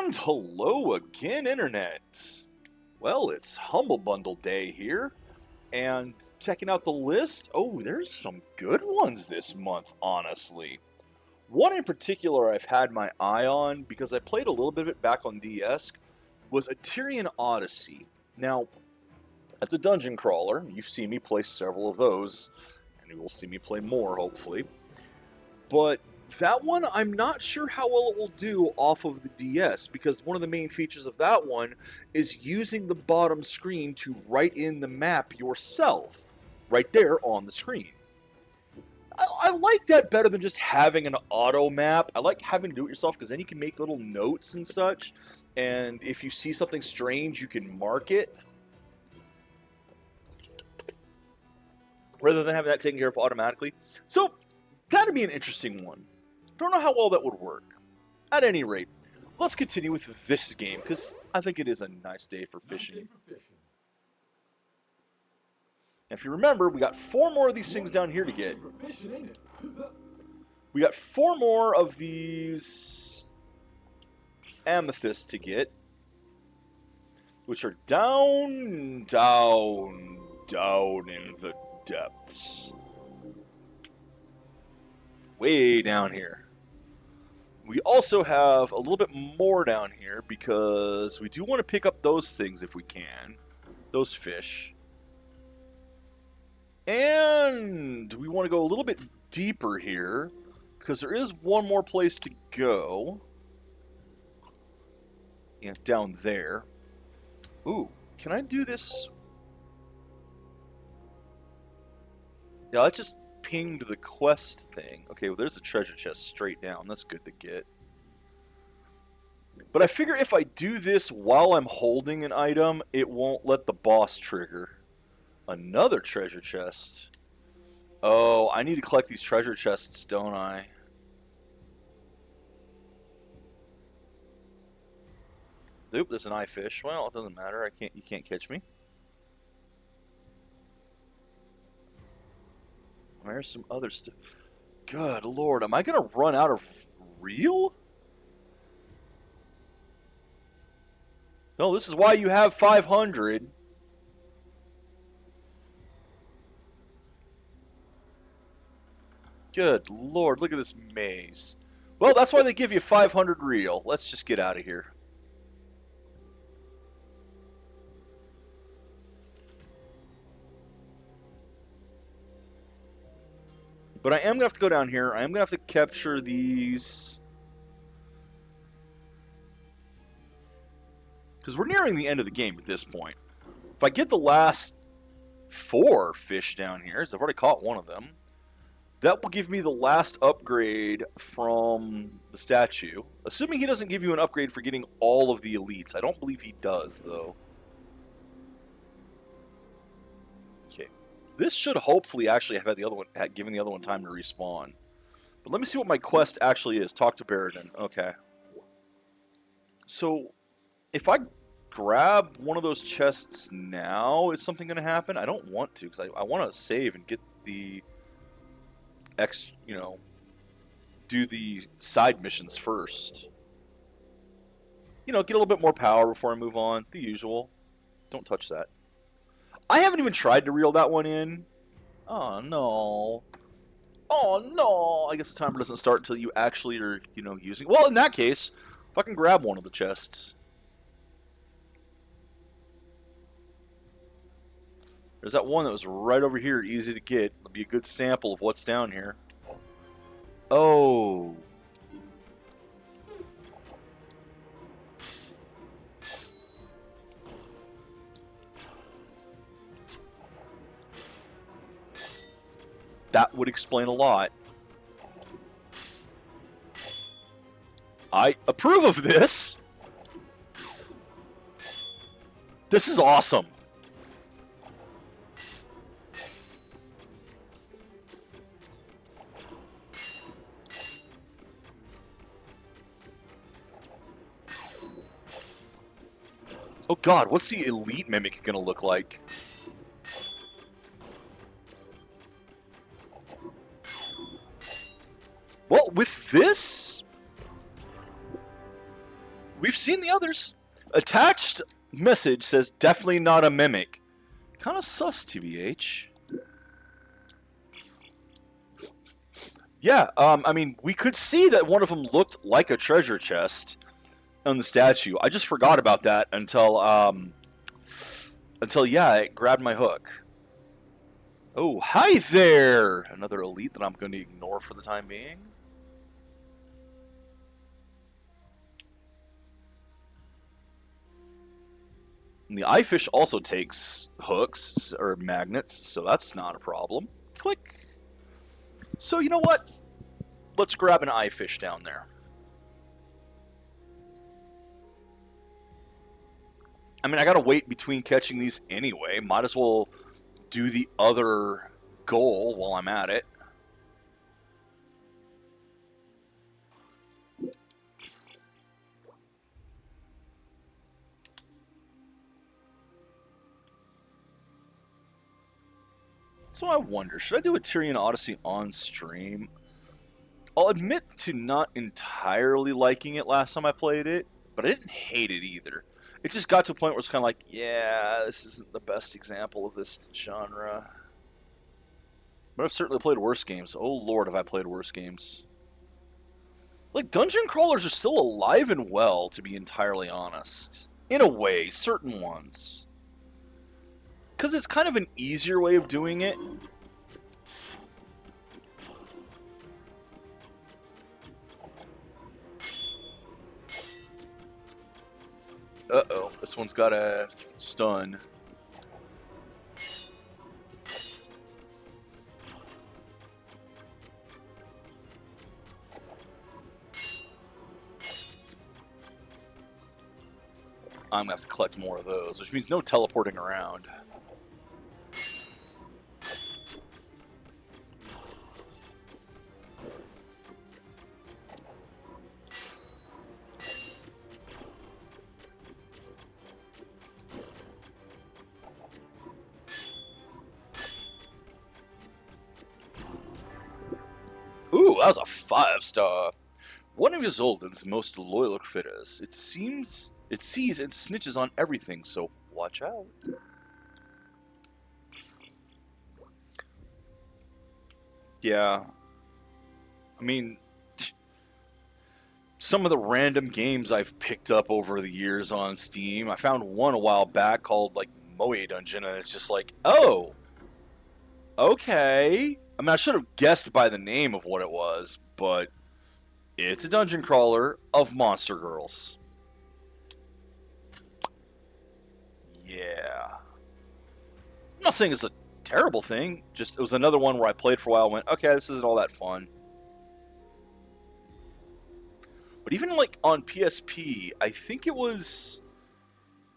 And hello again, Internet. Well, it's Humble Bundle Day here, and checking out the list, oh, there's some good ones this month, honestly. One in particular I've had my eye on, because I played a little bit of it back on DS, was a Tyrian Odyssey. Now, as a dungeon crawler, you've seen me play several of those, and you will see me play more, hopefully. But that one, I'm not sure how well it will do off of the DS, because one of the main features of that one is using the bottom screen to write in the map yourself, right there on the screen. I like that better than just having an auto map. I like having to do it yourself, because then you can make little notes and such, and if you see something strange, you can mark it, rather than having that taken care of automatically. So, that'd be an interesting one. Don't know how well that would work. At any rate, let's continue with this game, because I think it is a nice day for fishing. If you remember, we got 4 more of these things down here to get. We got 4 more of these amethysts to get, which are down, down, down in the depths. Way down here. We also have a little bit more down here because we do want to pick up those things if we can. Those fish. And we want to go a little bit deeper here because there is one more place to go. Yeah, down there. Ooh, can I do this? Yeah, let's just pinged the quest thing. Okay, well, there's a treasure chest straight down. That's good to get. But I figure if I do this while I'm holding an item, it won't let the boss trigger. Another treasure chest. Oh, I need to collect these treasure chests, don't I? Oop, there's an eye fish. Well, it doesn't matter. You can't catch me. There's some other stuff. Good lord, am I going to run out of reel? No, this is why you have 500. Good lord, look at this maze. Well, that's why they give you 500 reel. Let's just get out of here. But I am going to have to go down here. I am going to have to capture these. Because we're nearing the end of the game at this point. If I get the last 4 fish down here, as I've already caught one of them, that will give me the last upgrade from the statue. Assuming he doesn't give you an upgrade for getting all of the elites. I don't believe he does, though. This should hopefully actually have had the other one, given the other one time to respawn. But let me see what my quest actually is. Talk to Baradin. Okay. So, if I grab one of those chests now, is something going to happen? I don't want to, because I want to save and get the do the side missions first. You know, get a little bit more power before I move on. The usual. Don't touch that. I haven't even tried to reel that one in. Oh, no. Oh, no. I guess the timer doesn't start until you actually are, using... Well, in that case, if I can grab one of the chests. There's that one that was right over here, easy to get. It'll be a good sample of what's down here. Oh... That would explain a lot. I approve of this. This is awesome. Oh god, what's the elite mimic gonna look like? Well, with this, we've seen the others. Attached message says definitely not a mimic. Kind of sus, TBH. Yeah, I mean, we could see that one of them looked like a treasure chest on the statue. I just forgot about that until yeah, it grabbed my hook. Oh, hi there! Another elite that I'm going to ignore for the time being. And the eyefish also takes hooks, or magnets, so that's not a problem. Click. So, you know what? Let's grab an eyefish down there. I mean, I gotta wait between catching these anyway. Might as well do the other goal while I'm at it. So I wonder, should I do a Tyrian Odyssey on stream? I'll admit to not entirely liking it last time I played it, but I didn't hate it either. It just got to a point where it's kind of like, yeah, this isn't the best example of this genre. But I've certainly played worse games. Oh lord, have I played worse games. Like, dungeon crawlers are still alive and well, to be entirely honest. In a way, certain ones. Because it's kind of an easier way of doing it. Uh-oh, this one's got a stun. I'm going to have to collect more of those, which means no teleporting around. Ooh, that was a 5-star. One of Ysolden's most loyal critters. It sees and snitches on everything, so watch out. Yeah. I mean, some of the random games I've picked up over the years on Steam, I found one a while back called, like, Moe Dungeon, and it's just like, oh, okay. I mean, I should have guessed by the name of what it was, but it's a dungeon crawler of monster girls. Yeah. I'm not saying it's a terrible thing, just it was another one where I played for a while and went, okay, this isn't all that fun. But even, like, on PSP, I think it was,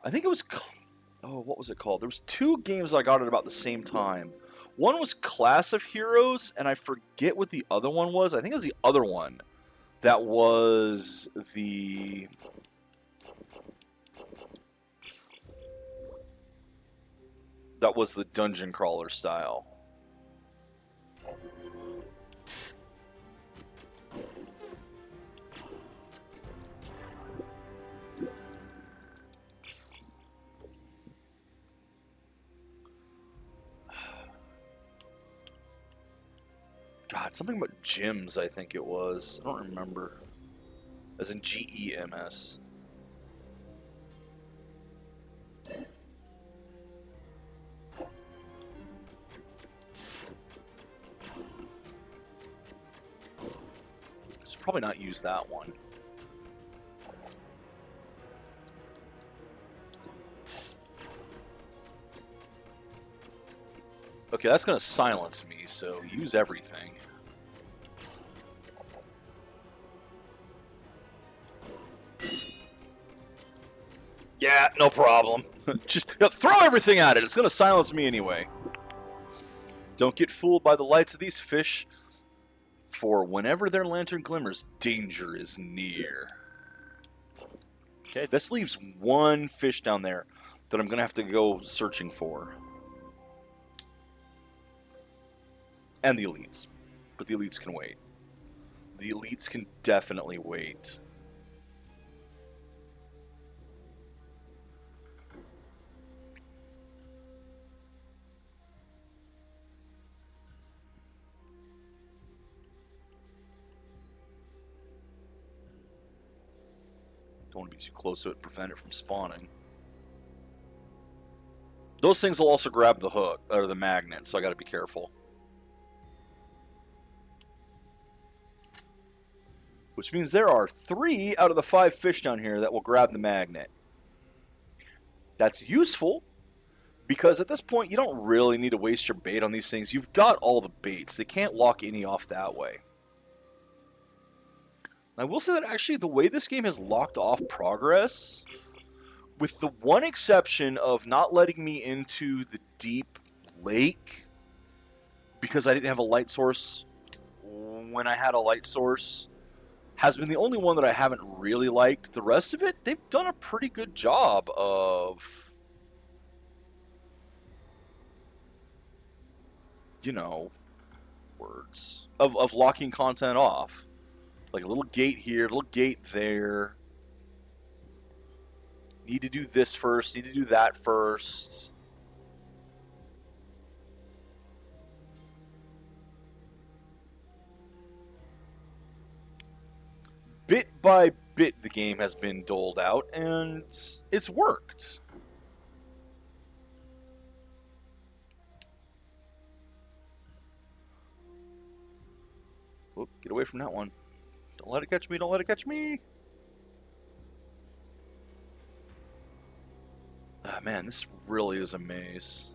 oh, what was it called? There was 2 games I got at about the same time. One was Class of Heroes, and I forget what the other one was. I think it was the other one. That was the... That was the dungeon crawler style. God, something about gems, I think it was. I don't remember. As in Gems. Should probably not use that one. Okay, that's going to silence me, so use everything. Yeah, no problem. Just throw everything at it. It's going to silence me anyway. Don't get fooled by the lights of these fish, for whenever their lantern glimmers, danger is near. Okay, this leaves one fish down there that I'm going to have to go searching for. And the elites. But the elites can wait. The elites can definitely wait. Don't want to be too close to it and prevent it from spawning. Those things will also grab the hook, or the magnet, so I gotta be careful. Which means there are 3 out of the 5 fish down here that will grab the magnet. That's useful, because at this point you don't really need to waste your bait on these things. You've got all the baits. They can't lock any off that way. I will say that actually the way this game has locked off progress, with the one exception of not letting me into the deep lake because I didn't have a light source when I had a light source, has been the only one that I haven't really liked. The rest of it, they've done a pretty good job of, you know, of locking content off. Like a little gate here, a little gate there. Need to do this first, need to do that first. Bit by bit, the game has been doled out, and it's worked. Whoop, get away from that one. Don't let it catch me, don't let it catch me! Ah, man, this really is a maze.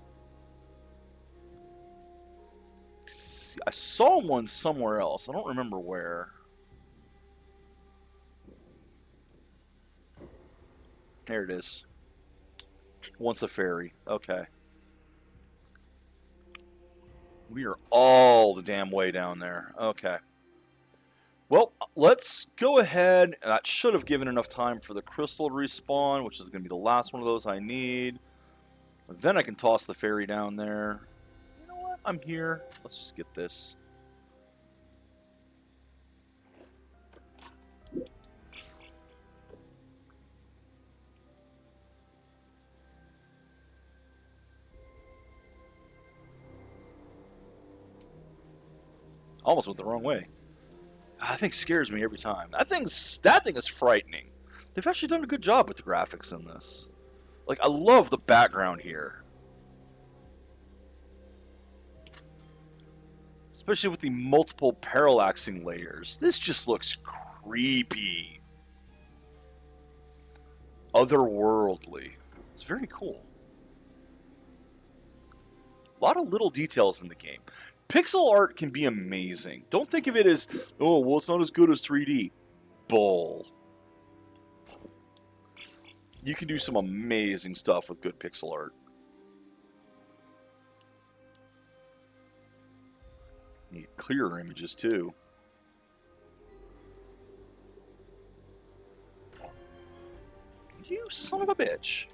See, I saw one somewhere else. I don't remember where. There it is. Once a ferry. Okay. We are all the damn way down there. Okay. Well, let's go ahead. That should have given enough time for the crystal to respawn, which is going to be the last one of those I need. Then I can toss the ferry down there. You know what? I'm here. Let's just get this. Almost went the wrong way. That thing scares me every time. That thing is frightening. They've actually done a good job with the graphics in this. Like, I love the background here. Especially with the multiple parallaxing layers. This just looks creepy. Otherworldly. It's very cool. A lot of little details in the game. Pixel art can be amazing. Don't think of it as, oh, well, it's not as good as 3D. Bull. You can do some amazing stuff with good pixel art. You need clearer images, too. You son of a bitch.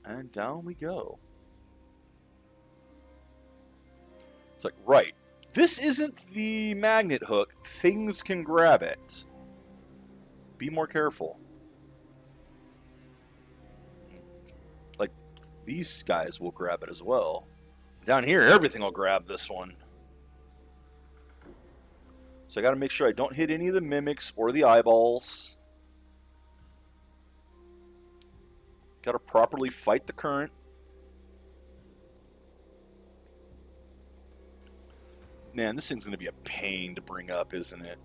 And down we go. It's like, right. This isn't the magnet hook. Things can grab it. Be more careful. Like, these guys will grab it as well. Down here, everything will grab this one. So I gotta make sure I don't hit any of the mimics or the eyeballs. Got to properly fight the current. Man, this thing's going to be a pain to bring up, isn't it?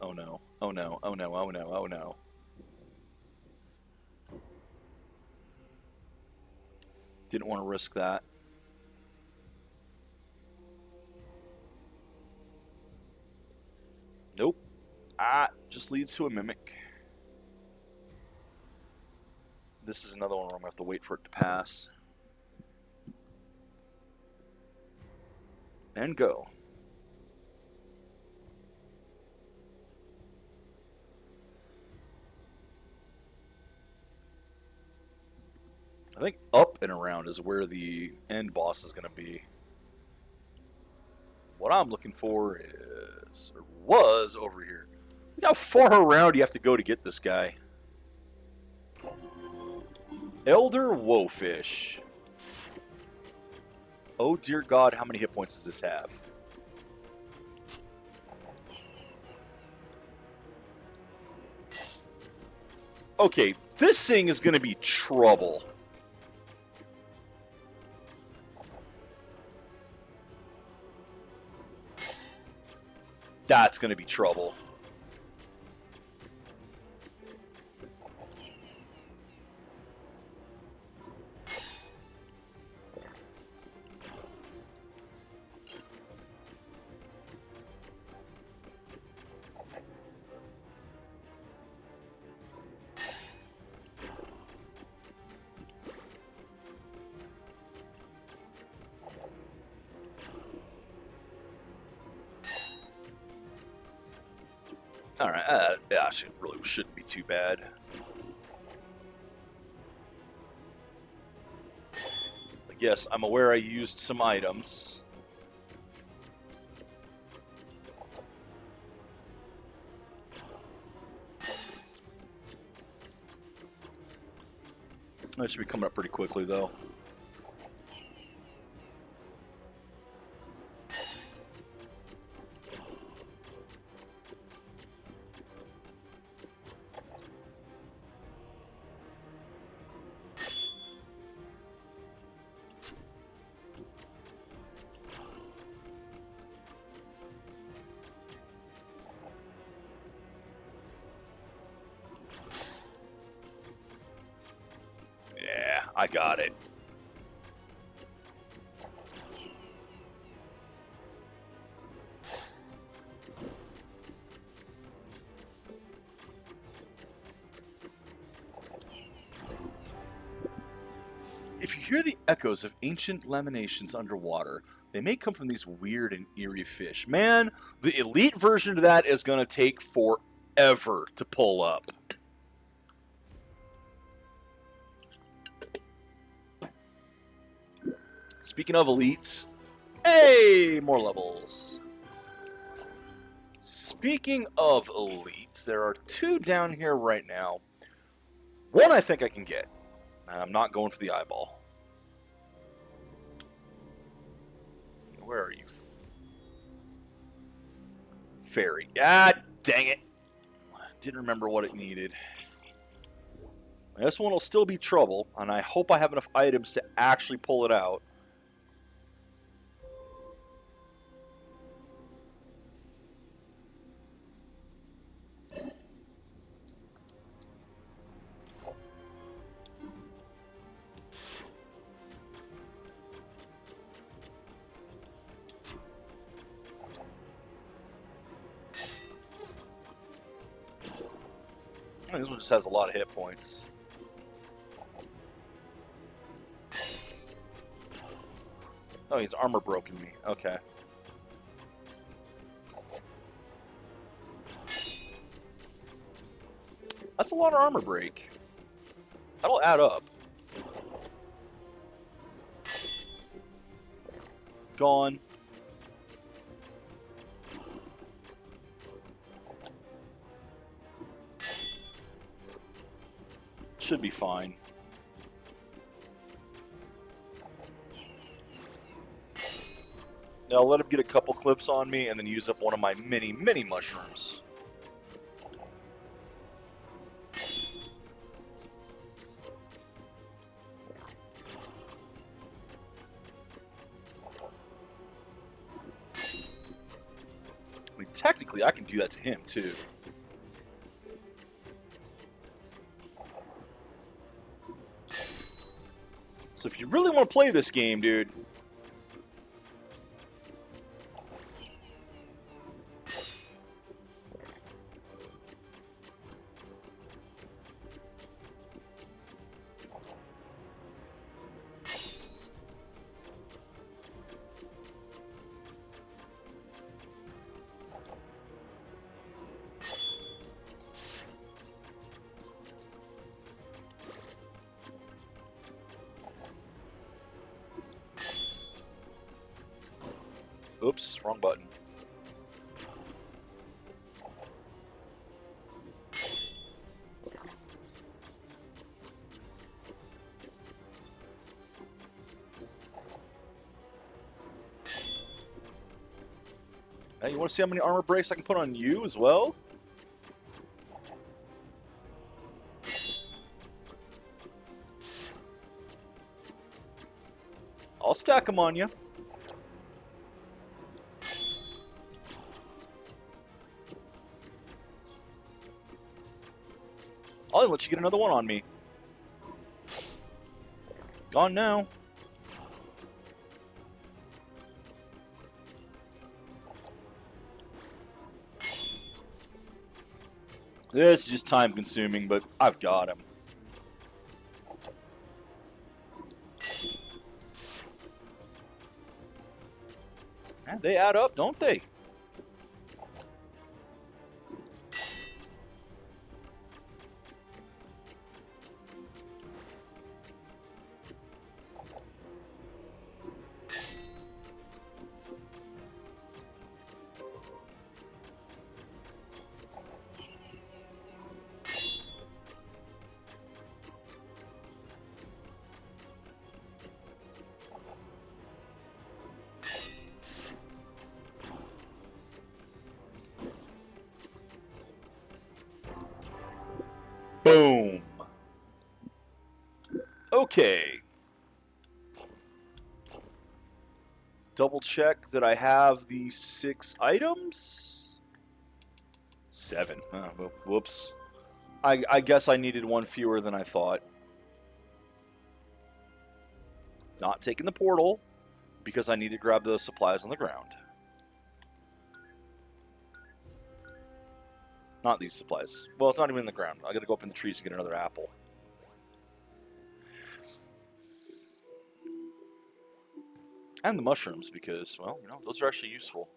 Oh no. Oh no. Oh no. Oh no. Oh no. Didn't want to risk that. Nope. Ah, just leads to a mimic. This is another one where I'm going to have to wait for it to pass. And go. I think up and around is where the end boss is going to be. What I'm looking for is, or was, over here. Look how far around you have to go to get this guy. Elder Woefish. Oh dear God, how many hit points does this have? Okay, this thing is going to be trouble. That's going to be trouble. Alright, actually, really shouldn't be too bad. But yes, I'm aware I used some items. That should be coming up pretty quickly, though. Yeah, I got it. If you hear the echoes of ancient lamentations underwater, they may come from these weird and eerie fish. Man, the elite version of that is going to take forever to pull up. Speaking of elites, hey, more levels. Speaking of elites, there are two down here right now. One I think I can get. I'm not going for the eyeball. Where are you? Fairy. Ah, dang it. Didn't remember what it needed. This one will still be trouble, and I hope I have enough items to actually pull it out. This one just has a lot of hit points. Oh, he's armor broken me. Okay. That's a lot of armor break. That'll add up. Gone. Should be fine. Now I'll let him get a couple clips on me and then use up one of my mini mushrooms. I mean, technically I can do that to him too. So if you really want to play this game, dude, Oops, wrong button. Hey, you want to see how many armor breaks I can put on you as well? I'll stack them on you. I'll let you get another one on me. Gone now. This is just time consuming, but I've got him. They add up, don't they? Boom. Okay. Double check that I have the 6 items. 7. Whoops. I guess I needed one fewer than I thought. Not taking the portal because I need to grab those supplies on the ground. Not these supplies. Well, it's not even in the ground. I gotta go up in the trees to get another apple. And the mushrooms, because, well, you know, those are actually useful.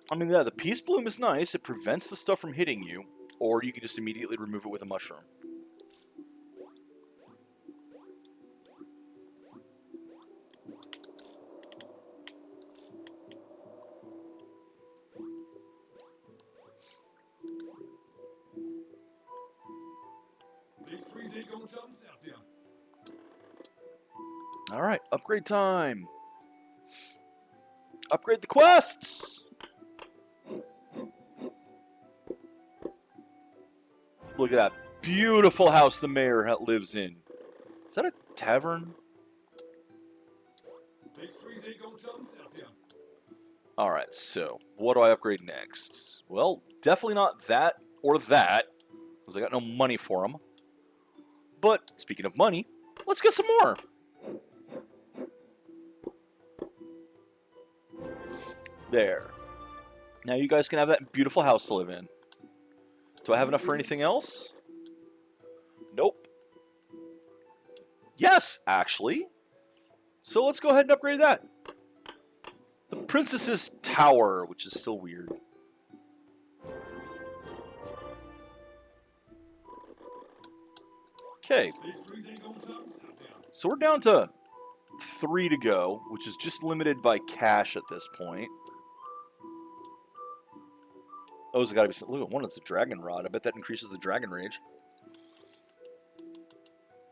I mean, yeah, the Peace Bloom is nice. It prevents the stuff from hitting you, or you can just immediately remove it with a mushroom. Alright, upgrade time. Upgrade the quests! Look at that beautiful house the mayor lives in. Is that a tavern? Alright, so what do I upgrade next? Well, definitely not that or that, because I got no money for them. But, speaking of money, let's get some more. There. Now you guys can have that beautiful house to live in. Do I have enough for anything else? Nope. Yes, actually. So let's go ahead and upgrade that. The Princess's Tower, which is still weird. Okay. So we're down to 3 to go, which is just limited by cash at this point. Oh, there's gotta be some, look at one, it's a dragon rod. I bet that increases the dragon rage.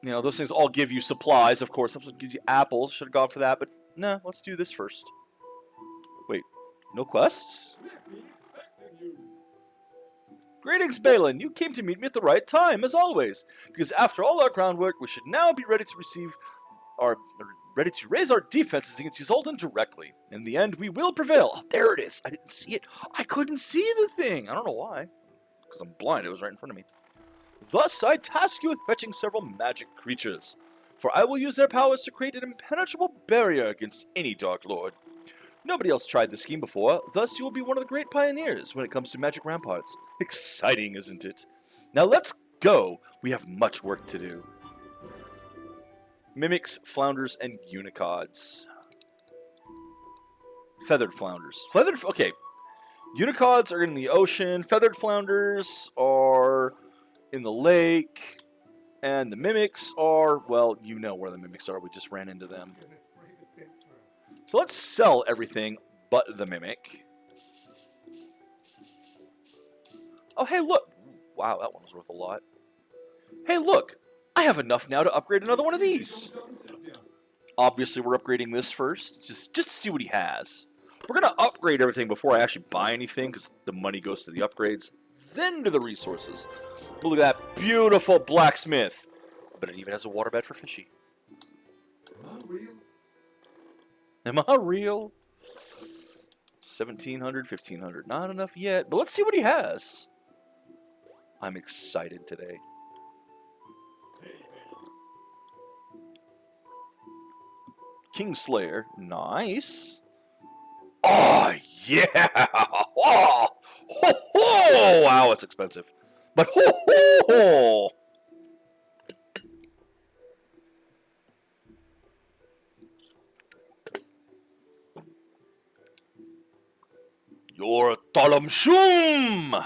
You know, those things all give you supplies, of course. Something gives you apples. Should have gone for that, but nah, let's do this first. Wait, no quests? Greetings, Balin. You came to meet me at the right time, as always. Because after all our groundwork, we should now be ready to raise our defenses against Ysolden directly. In the end, we will prevail. Oh, there it is. I didn't see it. I couldn't see the thing. I don't know why. Because I'm blind. It was right in front of me. Thus, I task you with fetching several magic creatures. For I will use their powers to create an impenetrable barrier against any Dark Lord. Nobody else tried this scheme before, thus you will be one of the great pioneers when it comes to magic ramparts. Exciting, isn't it? Now let's go! We have much work to do. Mimics, flounders, and unicods. Feathered flounders. Okay. Unicods are in the ocean, feathered flounders are in the lake, and the mimics are, well, you know where the mimics are, we just ran into them. So let's sell everything but the Mimic. Oh, hey, look. Wow, that one was worth a lot. Hey, look. I have enough now to upgrade another one of these. Obviously, we're upgrading this first, just to see what he has. We're going to upgrade everything before I actually buy anything, because the money goes to the upgrades, then to the resources. But look at that beautiful blacksmith. But it even has a waterbed for fishy. Am I real? Am I real? 1,700, 1,500. Not enough yet, but let's see what he has. I'm excited today. Kingslayer. Nice. Oh, yeah. Oh, ho, ho. Wow, it's expensive. But ho, ho, ho. Your Talam Shum.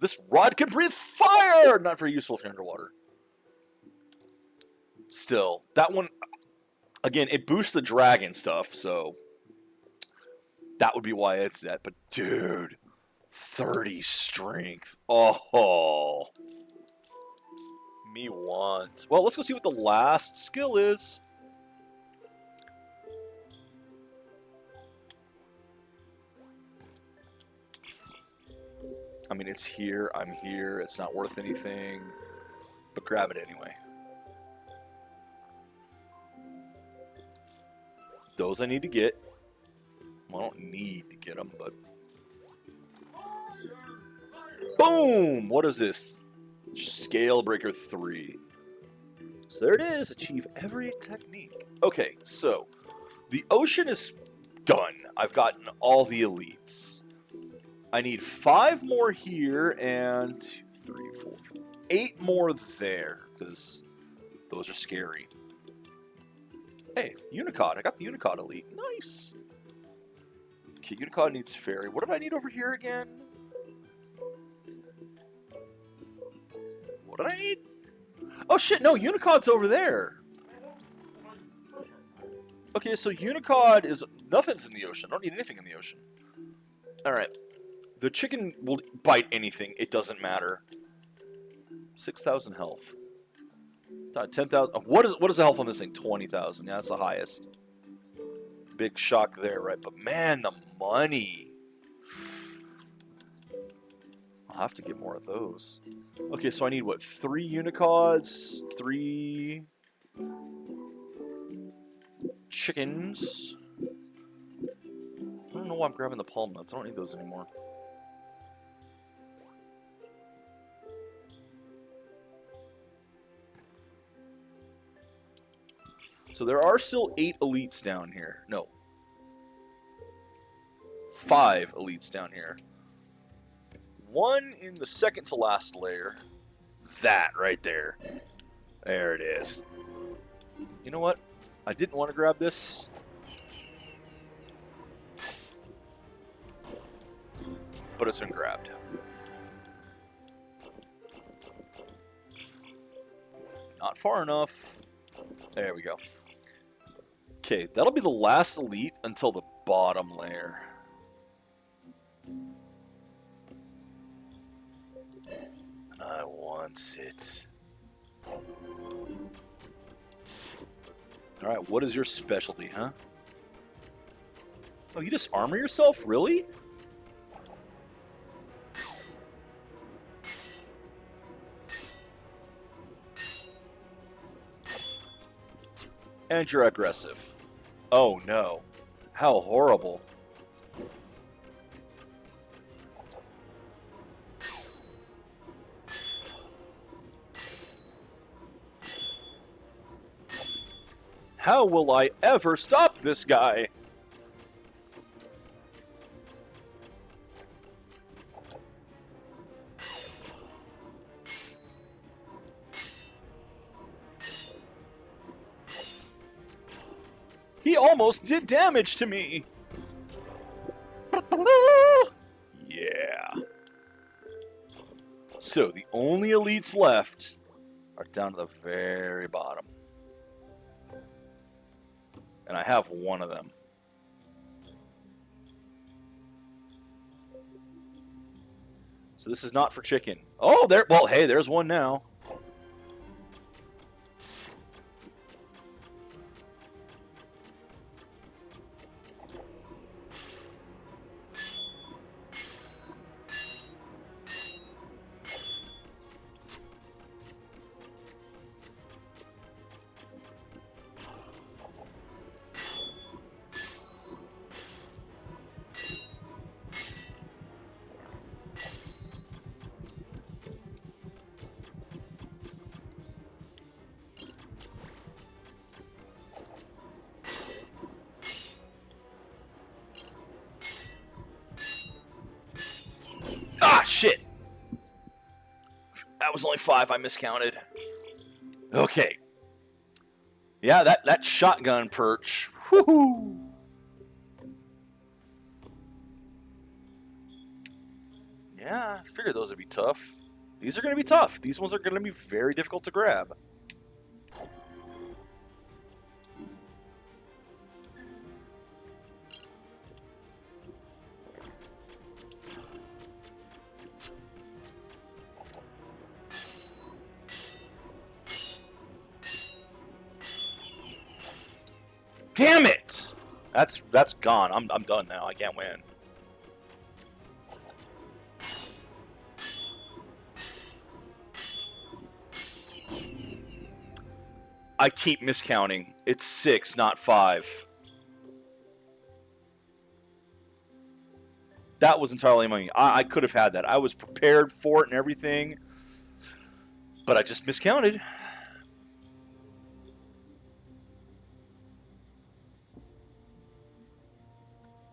This rod can breathe fire. Not very useful if you're underwater. Still, that one, again, it boosts the dragon stuff, so that would be why it's that. But, dude, 30 strength. Oh, me want. Well, let's go see what the last skill is. I mean, it's here. I'm here. It's not worth anything. But grab it anyway. Those I need to get. Well, I don't need to get them, but... Boom! What is this? Scale Breaker 3. So there it is. Achieve every technique. Okay, so the ocean is done. I've gotten all the elites. I need 5 more here and 2, 3, 4, 8 more there, because those are scary. Hey, Unicod. I got the Unicod elite. Nice. Okay, Unicod needs fairy. What did I need over here again? What did I need? Oh shit, no, Unicod's over there. Okay, so Unicod is... Nothing's in the ocean. I don't need anything in the ocean. Alright. The chicken will bite anything. It doesn't matter. 6,000 health. 10,000. What is the health on this thing? 20,000. Yeah, that's the highest. Big shock there, right? But man, the money. I'll have to get more of those. Okay, so I need what? 3 Unicods, 3 chickens. I don't know why I'm grabbing the palm nuts. I don't need those anymore. So there are still 8 elites down here. No. 5 elites down here. 1 in the second to last layer. That right there. There it is. You know what? I didn't want to grab this. But it's been grabbed. Not far enough. There we go. Okay, that'll be the last elite until the bottom layer. I want it. Alright, what is your specialty, huh? Oh, you just armor yourself? Really? And you're aggressive. Oh no. How horrible. How will I ever stop this guy? He almost did damage to me. Yeah. So the only elites left are down to the very bottom. And I have one of them. So this is not for chicken. Oh, there. Well, hey, there's one now. Ah, shit. That was only 5. I miscounted. Okay. Yeah, that shotgun perch. Woohoo! Yeah, I figured those would be tough. These are going to be tough. These ones are going to be very difficult to grab. Damn it! That's gone. I'm done now. I can't win. I keep miscounting. It's 6, not 5. That was entirely my money. I could have had that. I was prepared for it and everything, but I just miscounted.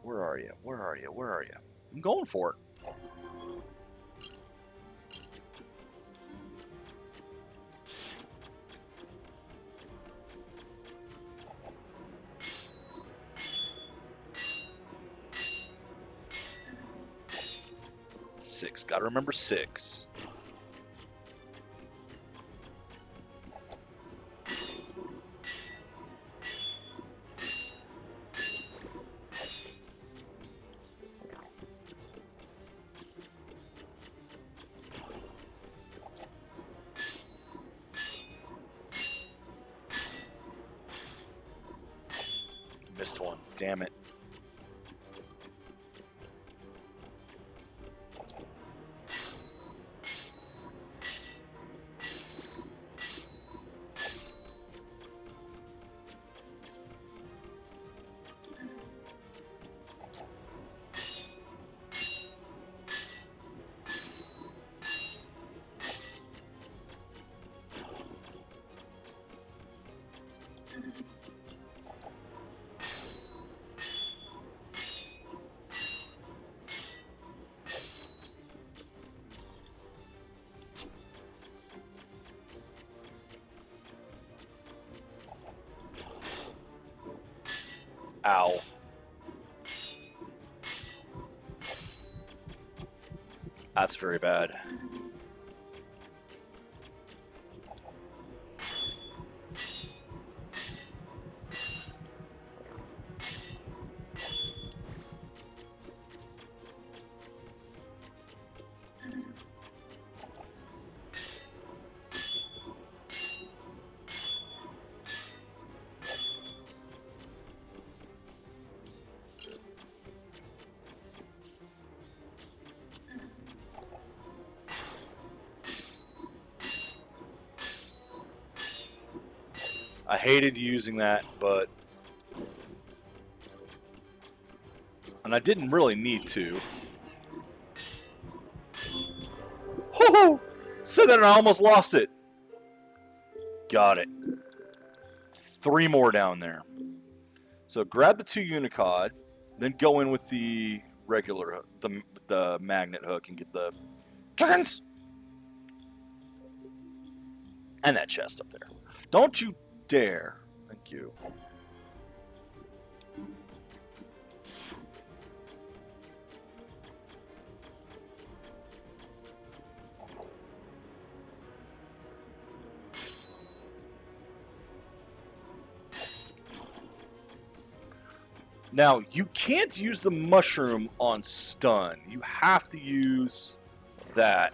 Where are you? Where are you? Where are you? I'm going for it. Six. Gotta remember 6. Missed one. Damn it. Ow. That's very bad. I hated using that, but... And I didn't really need to. Ho-ho! Said that and I almost lost it. Got it. 3 more down there. So grab the 2 Unicod, then go in with the regular hook, the magnet hook, and get the chickens! And that chest up there. Don't you dare. Thank you. Now, you can't use the mushroom on stun. You have to use that.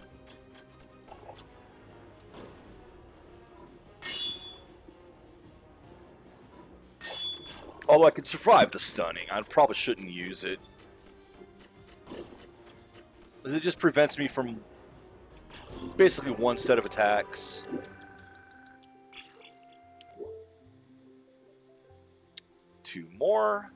Although I could survive the stunning. I probably shouldn't use it. Because it just prevents me from basically one set of attacks. Two more.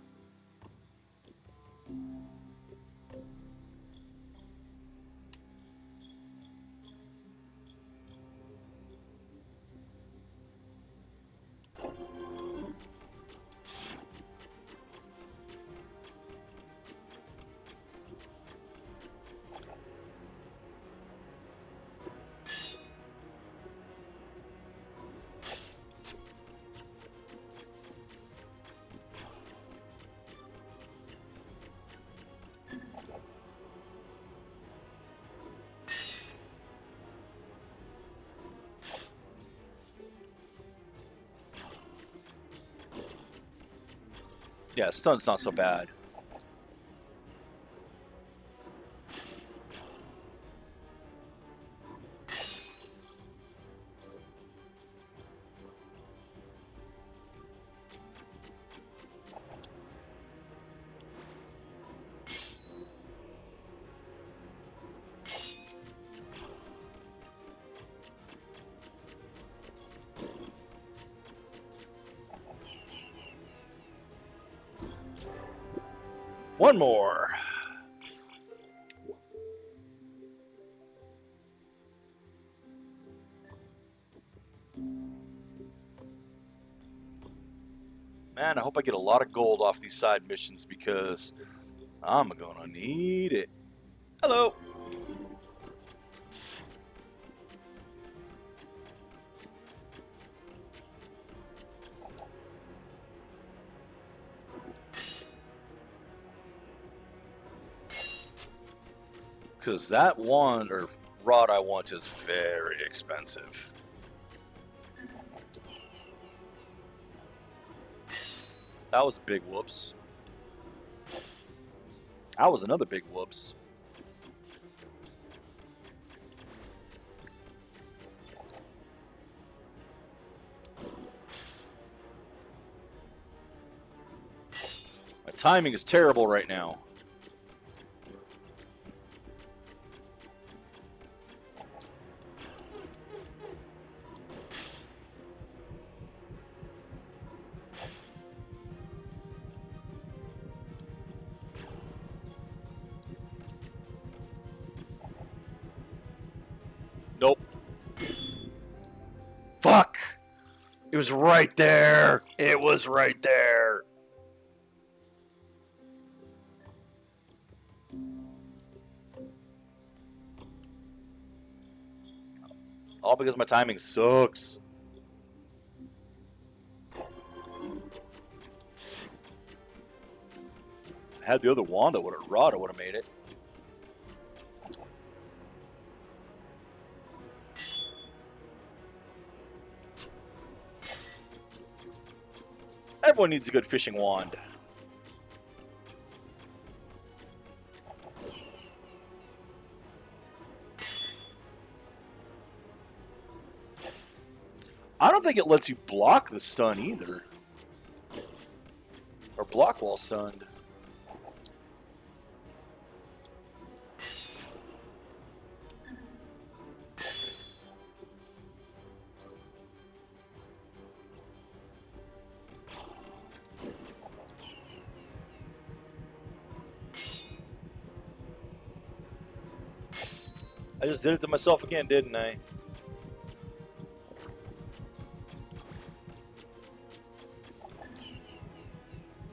Yeah, stun's not so bad. One more. Man, I hope I get a lot of gold off these side missions because I'm gonna need it. Hello. Because that wand or rod I want is very expensive. That was a big whoops. That was another big whoops. My timing is terrible right now. Nope. Fuck! It was right there! It was right there! All because my timing sucks. If I had the other wand, I would have made it. Everyone needs a good fishing wand. I don't think it lets you block the stun either. Or block while stunned. I just did it to myself again, didn't I?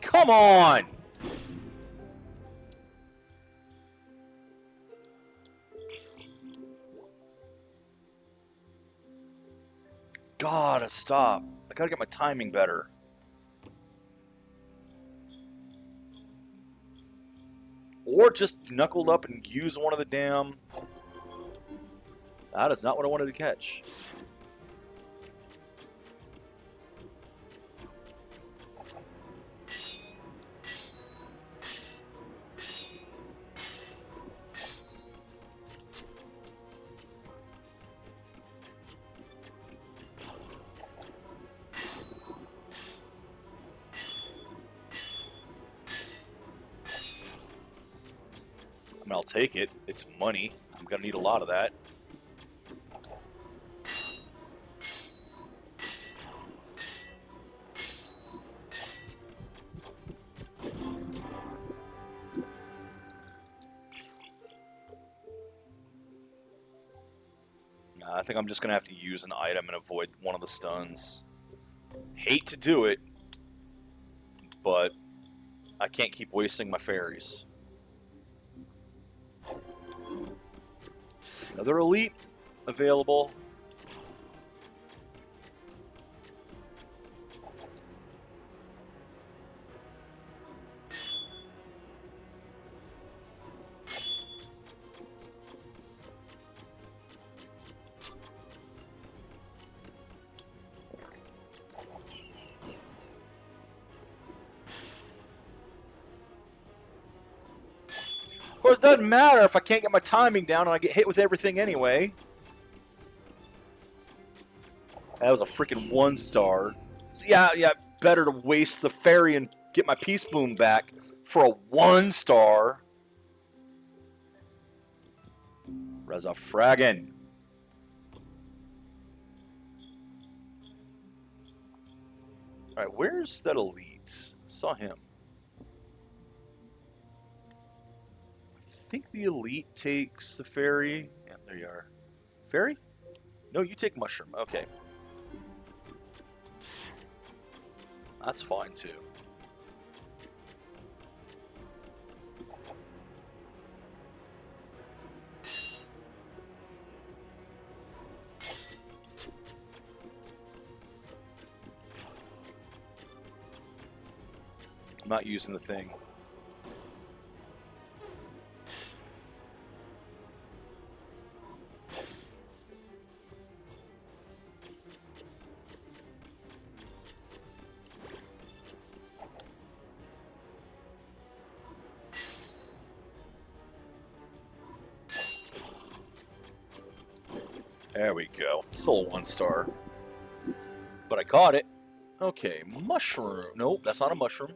Come on! Gotta stop. I gotta get my timing better. Or just knuckled up and use one of the damn... That is not what I wanted to catch. I'll take it. It's money. I'm gonna need a lot of that. I think I'm just gonna have to use an item and avoid one of the stuns. Hate to do it, but I can't keep wasting my fairies. Another elite available. Of course, it doesn't matter if I can't get my timing down and I get hit with everything anyway. That was a freaking 1-star. So yeah, better to waste the fairy and get my Peace Boom back for a 1-star. Reza Fraggin. Alright, where's that elite? Saw him. I think the elite takes the fairy. Yeah, there you are. Fairy? No, you take mushroom. Okay. That's fine too. I'm not using the thing. There we go. Still a 1-star. But I caught it. Okay, mushroom. Nope, that's not a mushroom.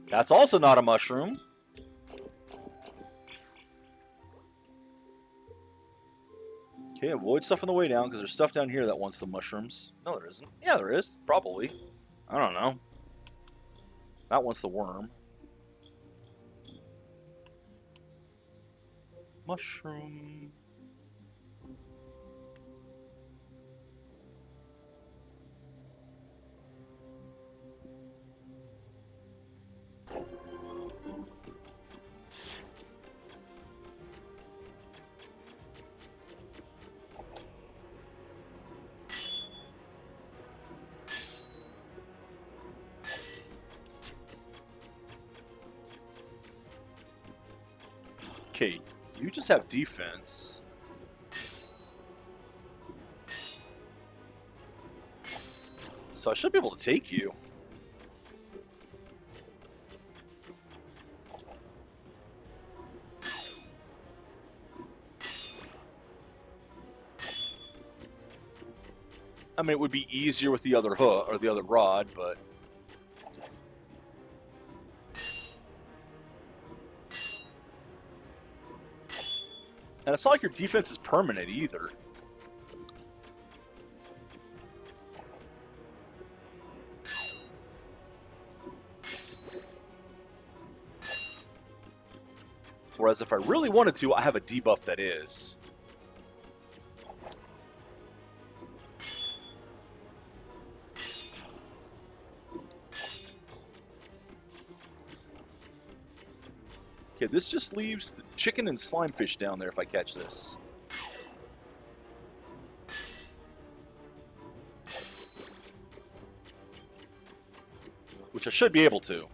That's also not a mushroom. Okay, avoid stuff on the way down because there's stuff down here that wants the mushrooms. No, there isn't. Yeah, there is. Probably. I don't know. That wants the worm. Mushroom. Okay, you just have defense. So I should be able to take you. I mean, it would be easier with the other hook or the other rod, but and it's not like your defense is permanent either. Whereas if I really wanted to, I have a debuff that is. Okay, this just leaves the chicken and slime fish down there if I catch this. Which I should be able to.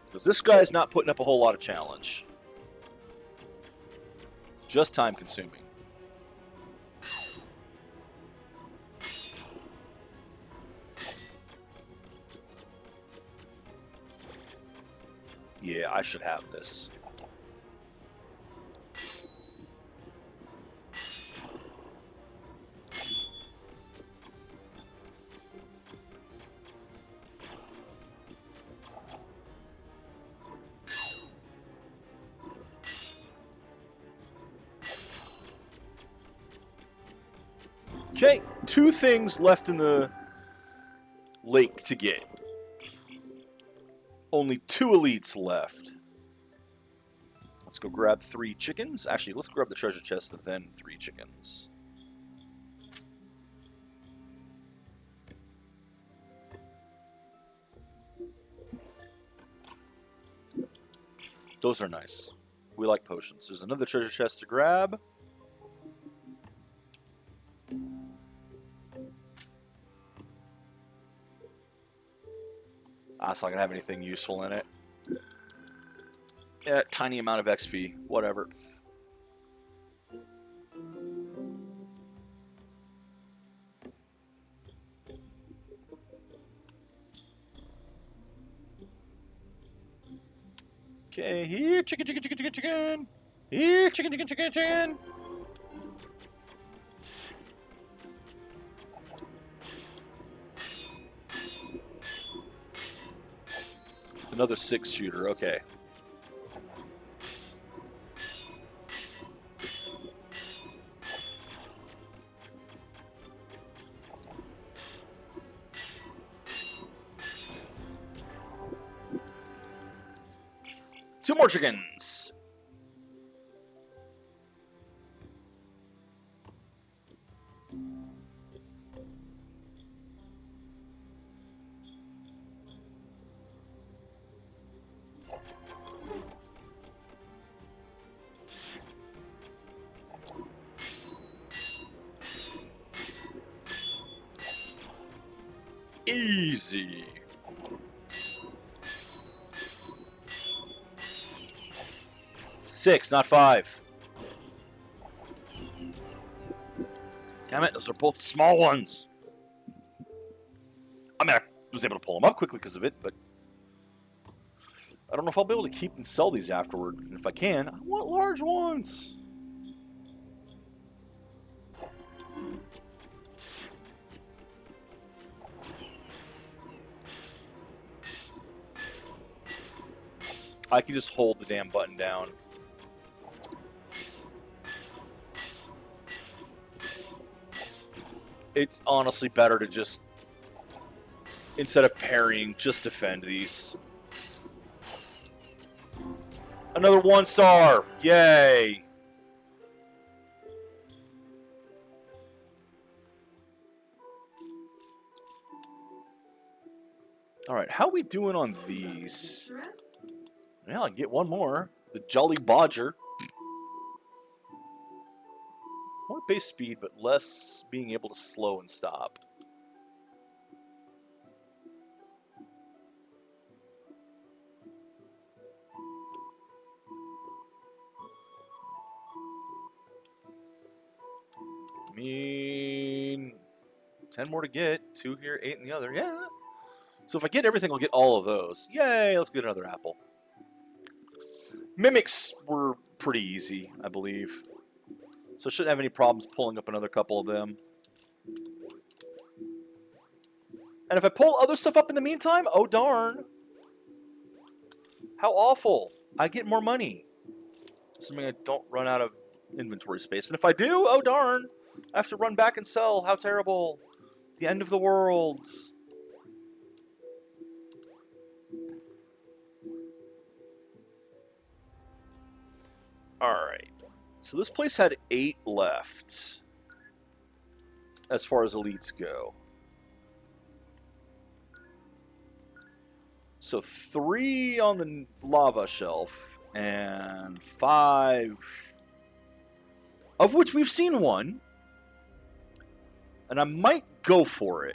Because this guy's not putting up a whole lot of challenge. Just time consuming. Yeah, I should have this. Okay, 2 things left in the lake to get. Only 2 elites left. Let's go grab 3 chickens. Actually, let's grab the treasure chest and then 3 chickens. Those are nice. We like potions. There's another treasure chest to grab. It's not going to have anything useful in it. Yeah, tiny amount of XP. Whatever. Okay, here, chicken, chicken, chicken, chicken, chicken. Here, chicken, chicken, chicken, chicken. It's another 6-shooter, okay. Two more chickens. Easy. Six, not 5. Damn it, those are both small ones. I mean, I was able to pull them up quickly because of it, but I don't know if I'll be able to keep and sell these afterward. And if I can, I want large ones. I can just hold the damn button down. It's honestly better to just, instead of parrying, just defend these. Another 1-star! Yay! Alright, how are we doing on these? Yeah, I can get one more. The Jolly Bodger. More base speed, but less being able to slow and stop. I mean, 10 more to get. 2 here, 8 in the other. Yeah. So if I get everything, I'll get all of those. Yay, let's get another apple. Mimics were pretty easy, I believe. So shouldn't have any problems pulling up another couple of them. And if I pull other stuff up in the meantime, oh darn. How awful. I get more money. Assuming I don't run out of inventory space. And if I do, oh darn. I have to run back and sell. How terrible. The end of the world. Alright. So this place had 8 left. As far as elites go. So 3 on the lava shelf. And 5... of which we've seen 1. And I might go for it.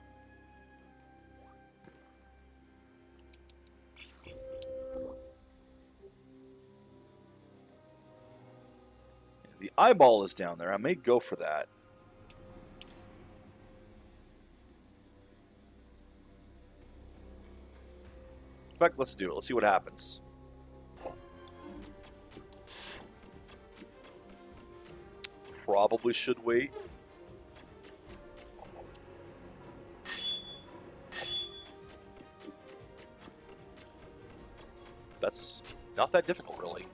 The eyeball is down there. I may go for that. In fact, let's do it. Let's see what happens. Probably should wait. That's not that difficult, really.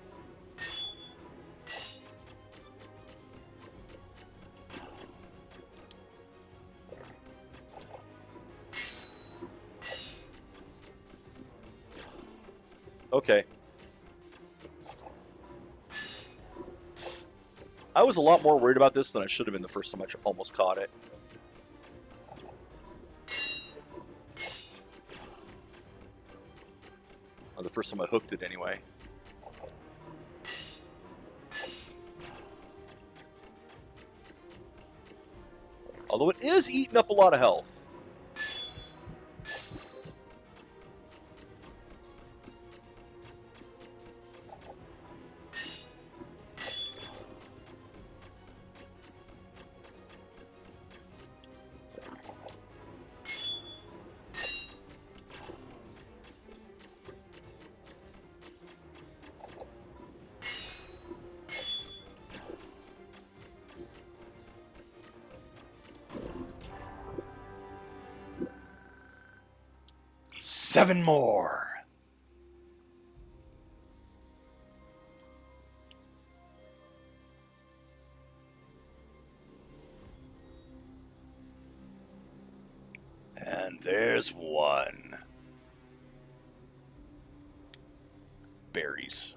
Okay. I was a lot more worried about this than I should have been the first time I almost caught it. Or the first time I hooked it anyway. Although it is eating up a lot of health. Seven more. And there's one. Berries.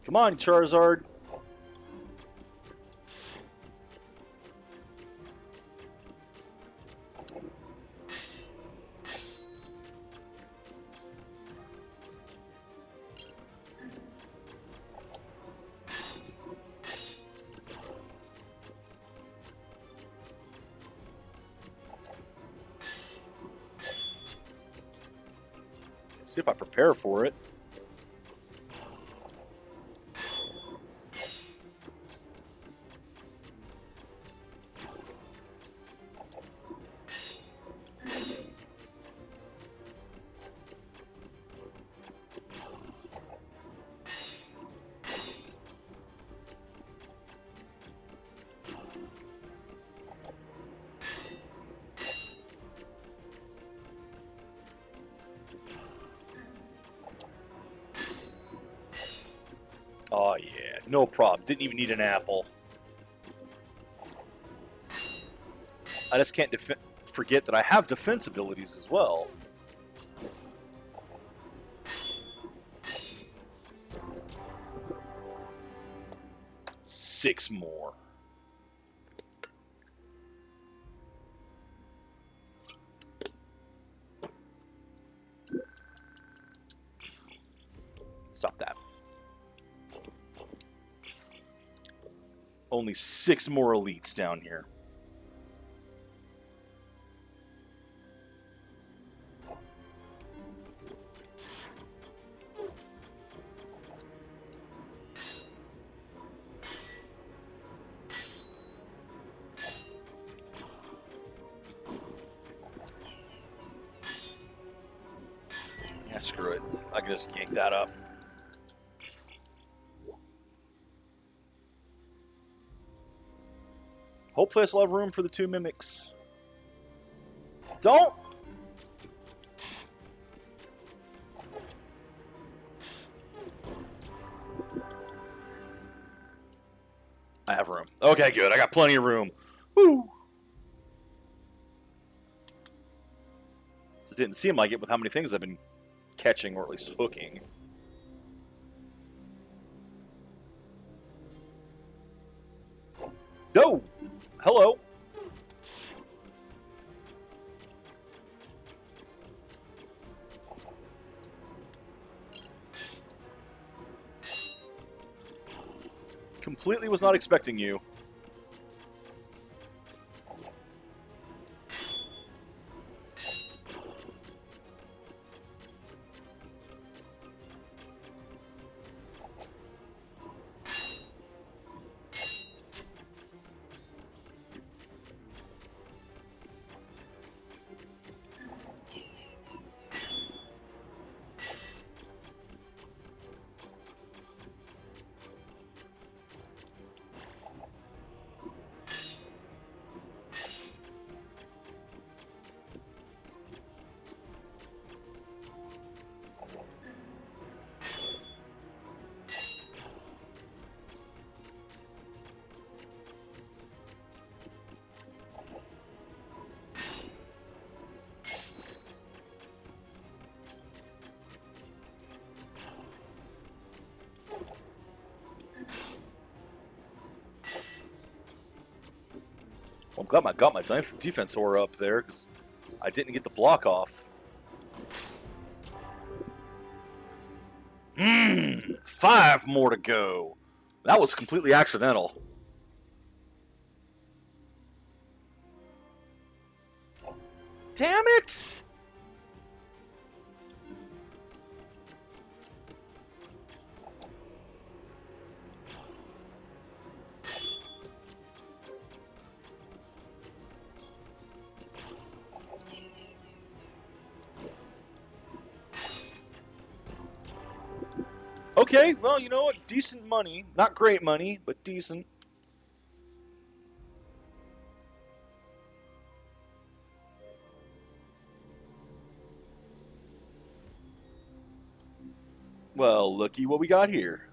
Come on, Charizard. See if I prepare for it. Oh yeah, no problem. Didn't even need an apple. I just can't forget that I have defense abilities as well. Six more. Stop that. Only 6 more elites down here. Yeah, screw it. I can just yank that up. Hopefully I still have room for the 2 mimics. Don't! I have room. Okay, good. I got plenty of room. Woo! Just didn't seem like it with how many things I've been catching, or at least hooking. Oh! Hello! Completely was not expecting you. glad I got my defense aura up there because I didn't get the block off. 5 more to go. That was completely accidental. Damn it! Okay, well, you know what? Decent money. Not great money, but decent. Well, looky what we got here.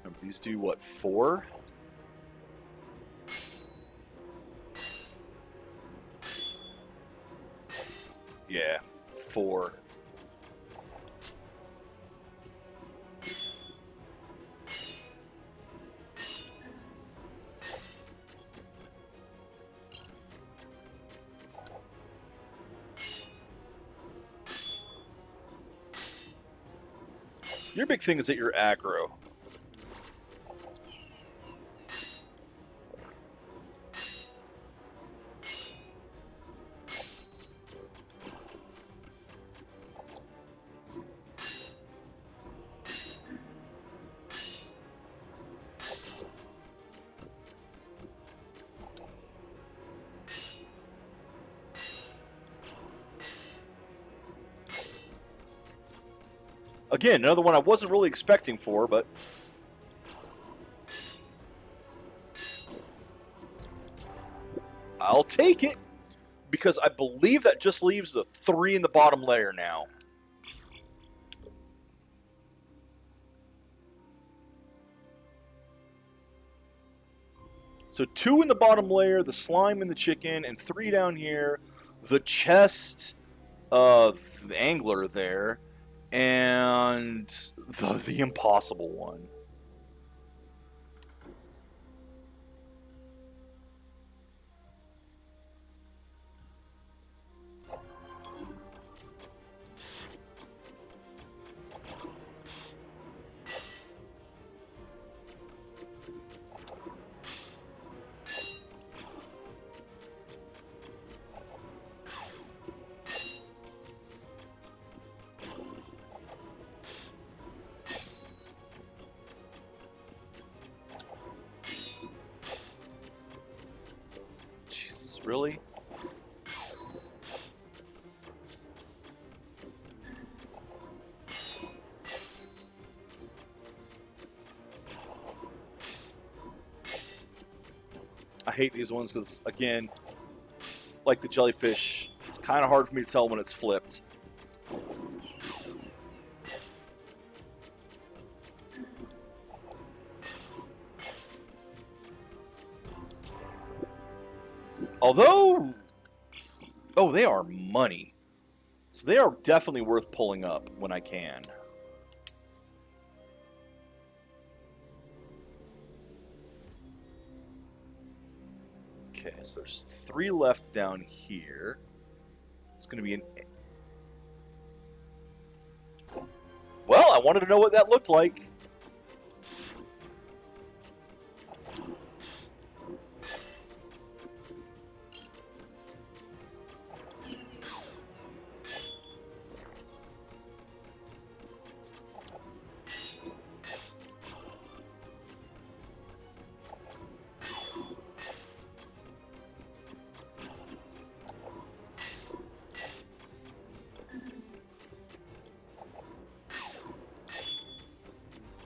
Remember, these do what, 4? Yeah, 4. Your big thing is that you're aggro. Again, another one I wasn't really expecting for, but... I'll take it, because I believe that just leaves the 3 in the bottom layer now. So 2 in the bottom layer, the slime and the chicken, and 3 down here, the chest, the angler there, and the impossible one. Really? I hate these ones because, again, like the jellyfish, it's kind of hard for me to tell when it's flipped. Although, oh, they are money. So they are definitely worth pulling up when I can. Okay, so there's 3 left down here. It's going to be an... Well, I wanted to know what that looked like.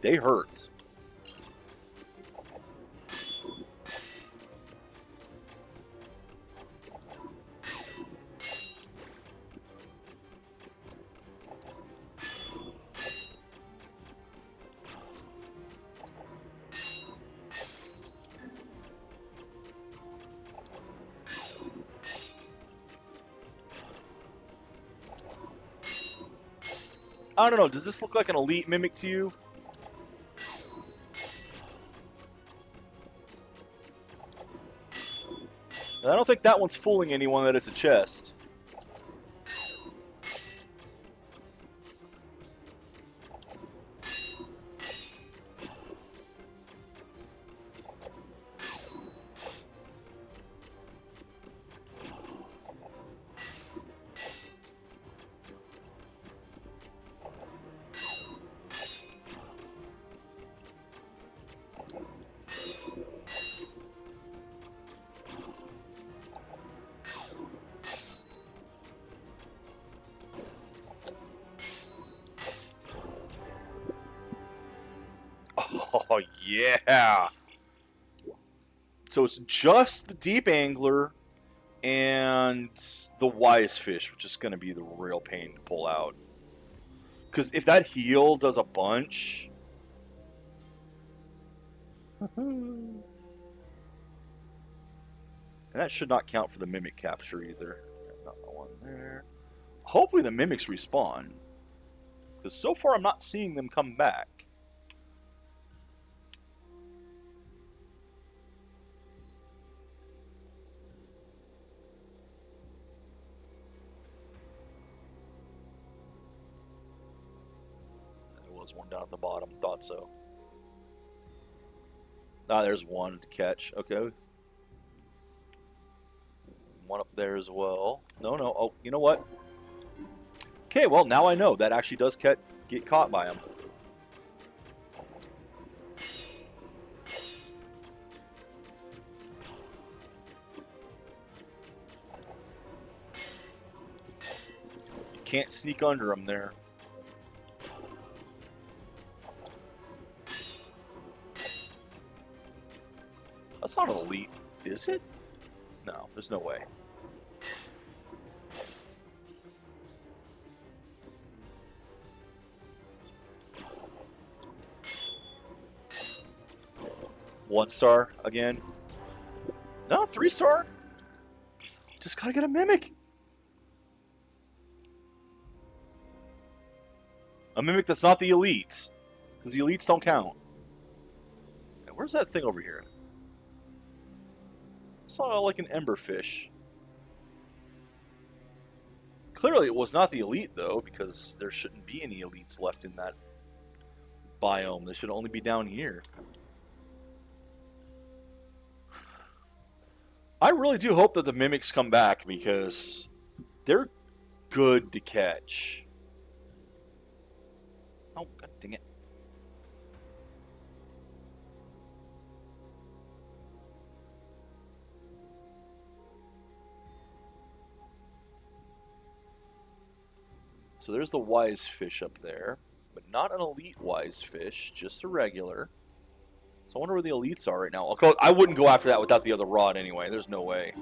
They hurt. I don't know, does this look like an elite mimic to you? And I don't think that one's fooling anyone that it's a chest. Oh, yeah. So it's just the deep angler and the wise fish, which is going to be the real pain to pull out. Because if that heal does a bunch... and that should not count for the mimic capture either. Not the one there. Hopefully the mimics respawn. Because so far I'm not seeing them come back. One down at the bottom. Thought so. Ah, there's one to catch. Okay. One up there as well. No. Oh, you know what? Okay, well, now I know. That actually does get caught by him. You can't sneak under him there. That's not an elite, is it? No, there's no way. One star again. No, 3-star. Just gotta get a mimic. A mimic that's not the elite. Because the elites don't count. Where's that thing over here? I saw like an emberfish. Clearly it was not the elite though, because there shouldn't be any elites left in that biome. They should only be down here. I really do hope that the mimics come back because they're good to catch. Oh, god dang it. So there's the wise fish up there, but not an elite wise fish, just a regular. So I wonder where the elites are right now. I wouldn't go after that without the other rod anyway. There's no way.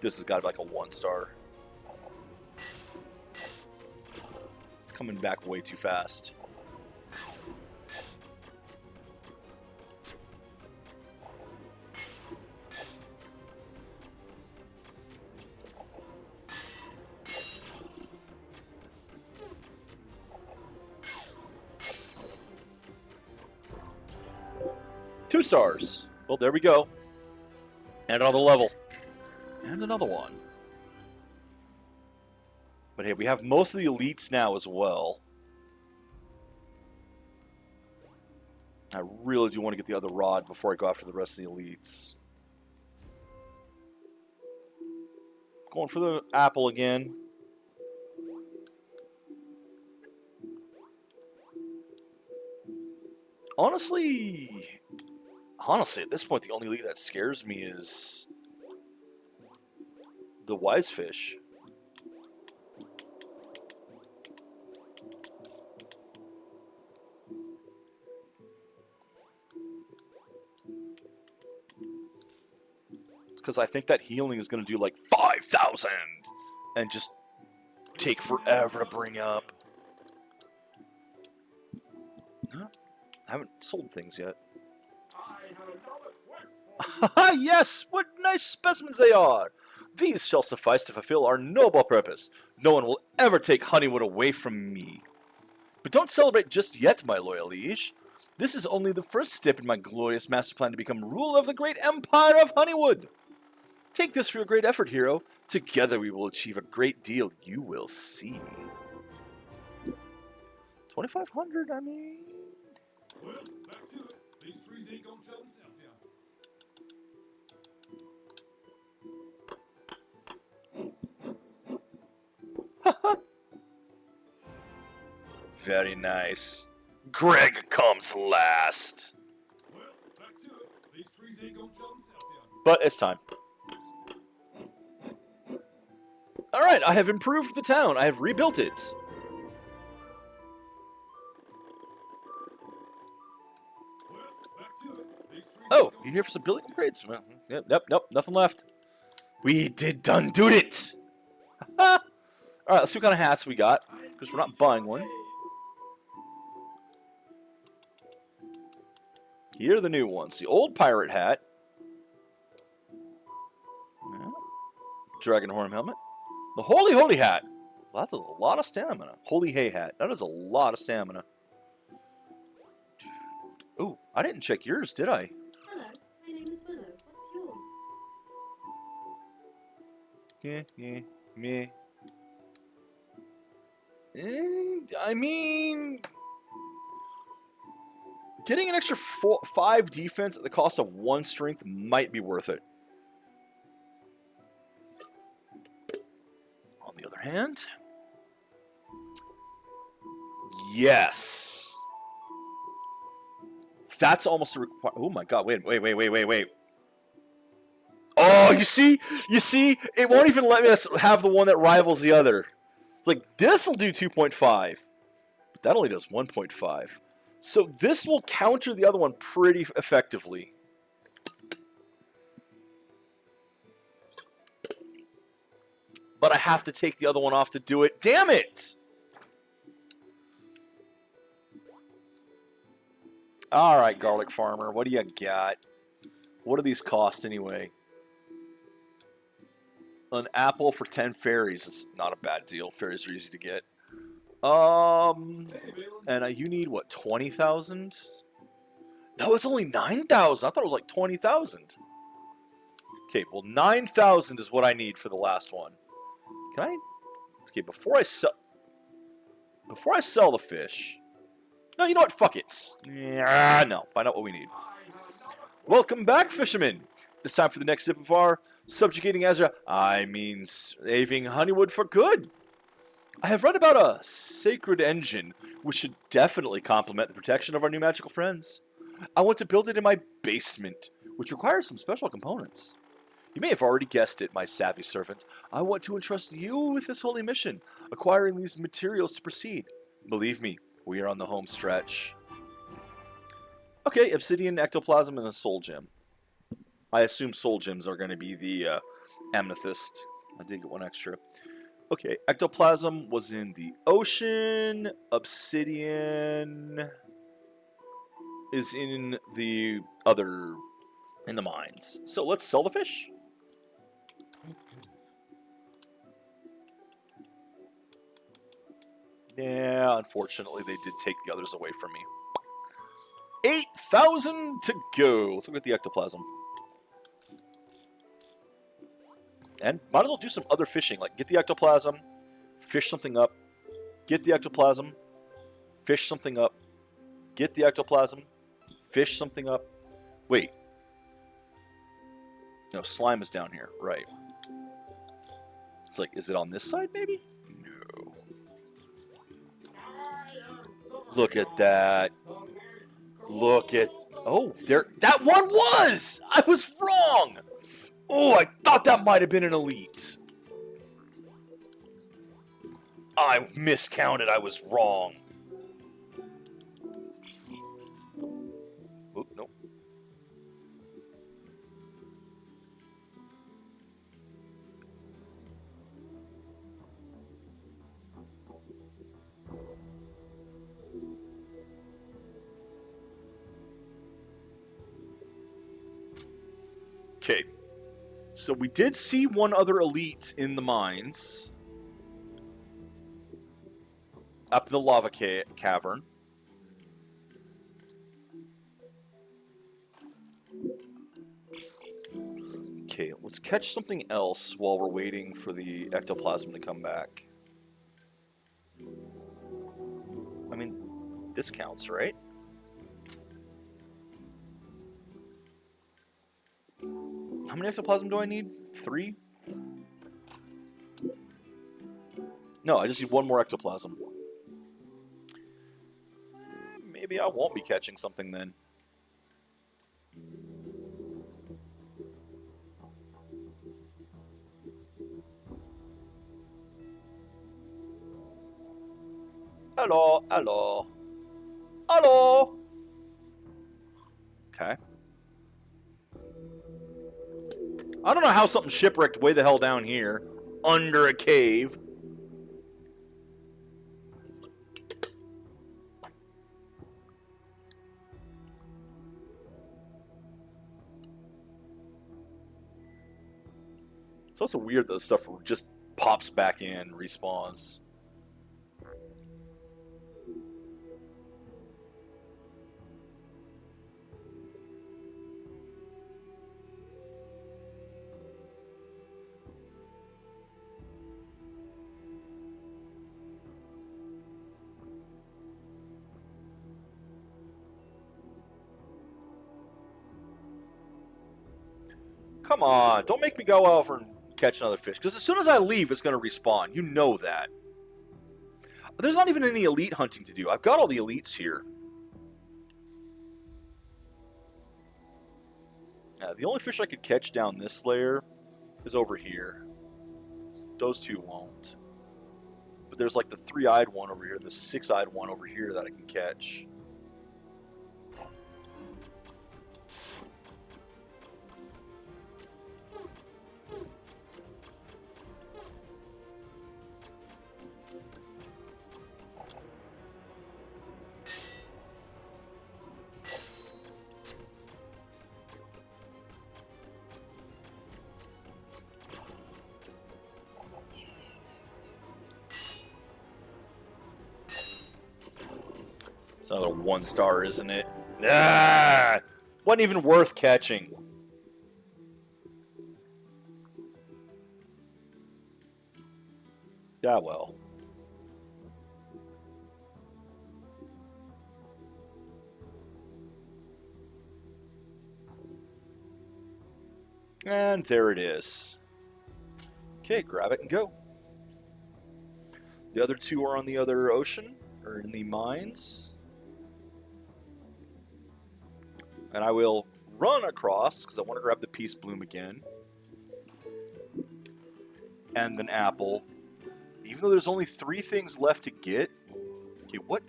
This has got to be like a 1-star. It's coming back way too fast. Two stars. Well, there we go. And another level. And another one. But hey, we have most of the elites now as well. I really do want to get the other rod before I go after the rest of the elites. Going for the apple again. Honestly, at this point, the only elite that scares me is the wise fish. Because I think that healing is going to do like 5,000 and just take forever to bring up. No, I haven't sold things yet. Yes, what nice specimens they are. These shall suffice to fulfill our noble purpose. No one will ever take Honeywood away from me. But don't celebrate just yet, my loyal liege. This is only the first step in my glorious master plan to become ruler of the great empire of Honeywood. Take this for your great effort, hero. Together we will achieve a great deal, you will see. 2,500, I mean... Well, back to it. These trees ain't gonna tell themselves down. Very nice. Greg comes last. Well, back to it. These trees ain't gonna tell themselves down. But it's time. Alright, I have improved the town. I have rebuilt it. Well, back to it. These trees Oh, you here for some building upgrades? Well, yep, nothing left. We did done do it! Alright, let's see what kind of hats we got, because we're not buying one. Here are the new ones. The old pirate hat. Yeah. Dragon horn helmet. The holy hat. Well, that's a lot of stamina. Holy hay hat. That is a lot of stamina. Ooh, I didn't check yours, did I? Hello, my name is Willow. What's yours? Yeah, me. I mean... Getting an extra 5 defense at the cost of 1 strength might be worth it. On the other hand... Yes! That's almost a require... Oh my god, wait. Oh, you see? It won't even let us have the one that rivals the other. It's like, this'll do 2.5. But that only does 1.5. So this will counter the other one pretty effectively. But I have to take the other one off to do it. Damn it! Alright, Garlic Farmer, what do you got? What do these cost anyway? An apple for 10 fairies. It's not a bad deal. Fairies are easy to get. And you need, what, 20,000? No, it's only 9,000. I thought it was like 20,000. Okay, well, 9,000 is what I need for the last one. Can I? Okay, before I sell the fish. No, you know what? Fuck it. No, find out what we need. Welcome back, fishermen. It's time for the next step of our subjugating Ezra. I mean, saving Honeywood for good. I have read about a sacred engine, which should definitely complement the protection of our new magical friends. I want to build it in my basement, which requires some special components. You may have already guessed it, my savvy servant. I want to entrust you with this holy mission, acquiring these materials to proceed. Believe me, we are on the home stretch. Okay, obsidian, ectoplasm, and a soul gem. I assume soul gems are going to be the amethyst. I did get one extra. Okay, ectoplasm was in the ocean. Obsidian is in the other, in the mines. So let's sell the fish. Yeah, unfortunately they did take the others away from me. 8,000 to go. Let's look at the ectoplasm. And might as well do some other fishing, like get the ectoplasm, fish something up, get the ectoplasm, fish something up, get the ectoplasm, fish something up. Wait. No, slime is down here, right. It's like, is it on this side, maybe? No. Look at that. Look at... Oh, there... That one was! I was wrong! Oh, I thought that might have been an elite. I miscounted. I was wrong. Oh, nope. Okay. So we did see one other elite in the mines. up in the lava cavern. Okay, let's catch something else while we're waiting for the ectoplasm to come back. I mean, this counts, right? How many ectoplasm do I need? 3? No, I just need 1 more ectoplasm. Maybe I won't be catching something then. Hello, hello. Hello! Okay. I don't know how something shipwrecked way the hell down here. Under a cave. It's also weird that the stuff just pops back in, respawns. Come on, don't make me go over and catch another fish. Because as soon as I leave, it's going to respawn. You know that. There's not even any elite hunting to do. I've got all the elites here. The only fish I could catch down this layer is over here. Those two won't. But there's like the 3-eyed one over here and the 6-eyed one over here that I can catch. It's another 1-star, isn't it? Ah! Wasn't even worth catching. Yeah, well. And there it is. Okay, grab it and go. The other 2 are on the other ocean, or in the mines. And I will run across, because I want to grab the Peace Bloom again. And an apple. Even though there's only 3 things left to get. Okay, what?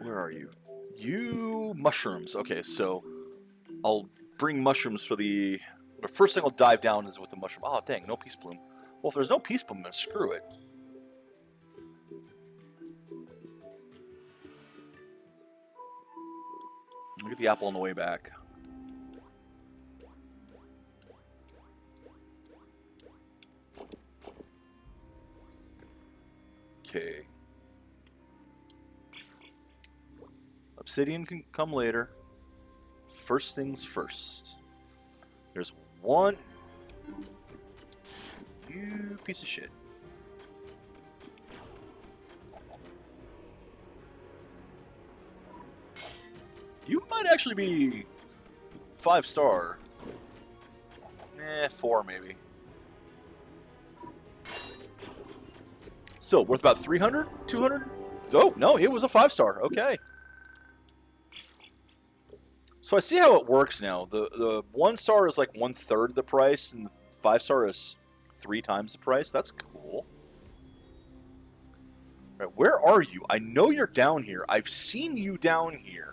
Where are you? You... mushrooms. Okay, so I'll bring mushrooms for the... The first thing I'll dive down is with the mushroom. Oh, dang, no Peace Bloom. Well, if there's no Peace Bloom, then screw it. I'll get the apple on the way back. Okay. Obsidian can come later. First things first. There's one... You piece of shit. You might actually be 5-star. 4 maybe. Still, worth about 300? 200? Oh, no, it was a 5-star. Okay. So I see how it works now. The 1-star is like 1/3 the price, and the 5-star is 3 times the price. That's cool. All right, where are you? I know you're down here. I've seen you down here.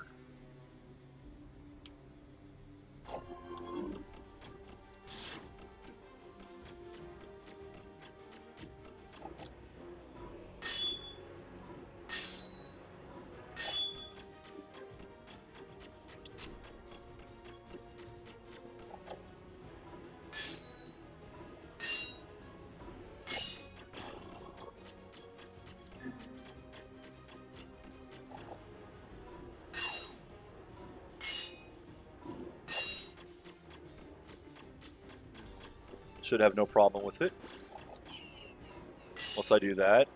Should have no problem with it. Once I do that.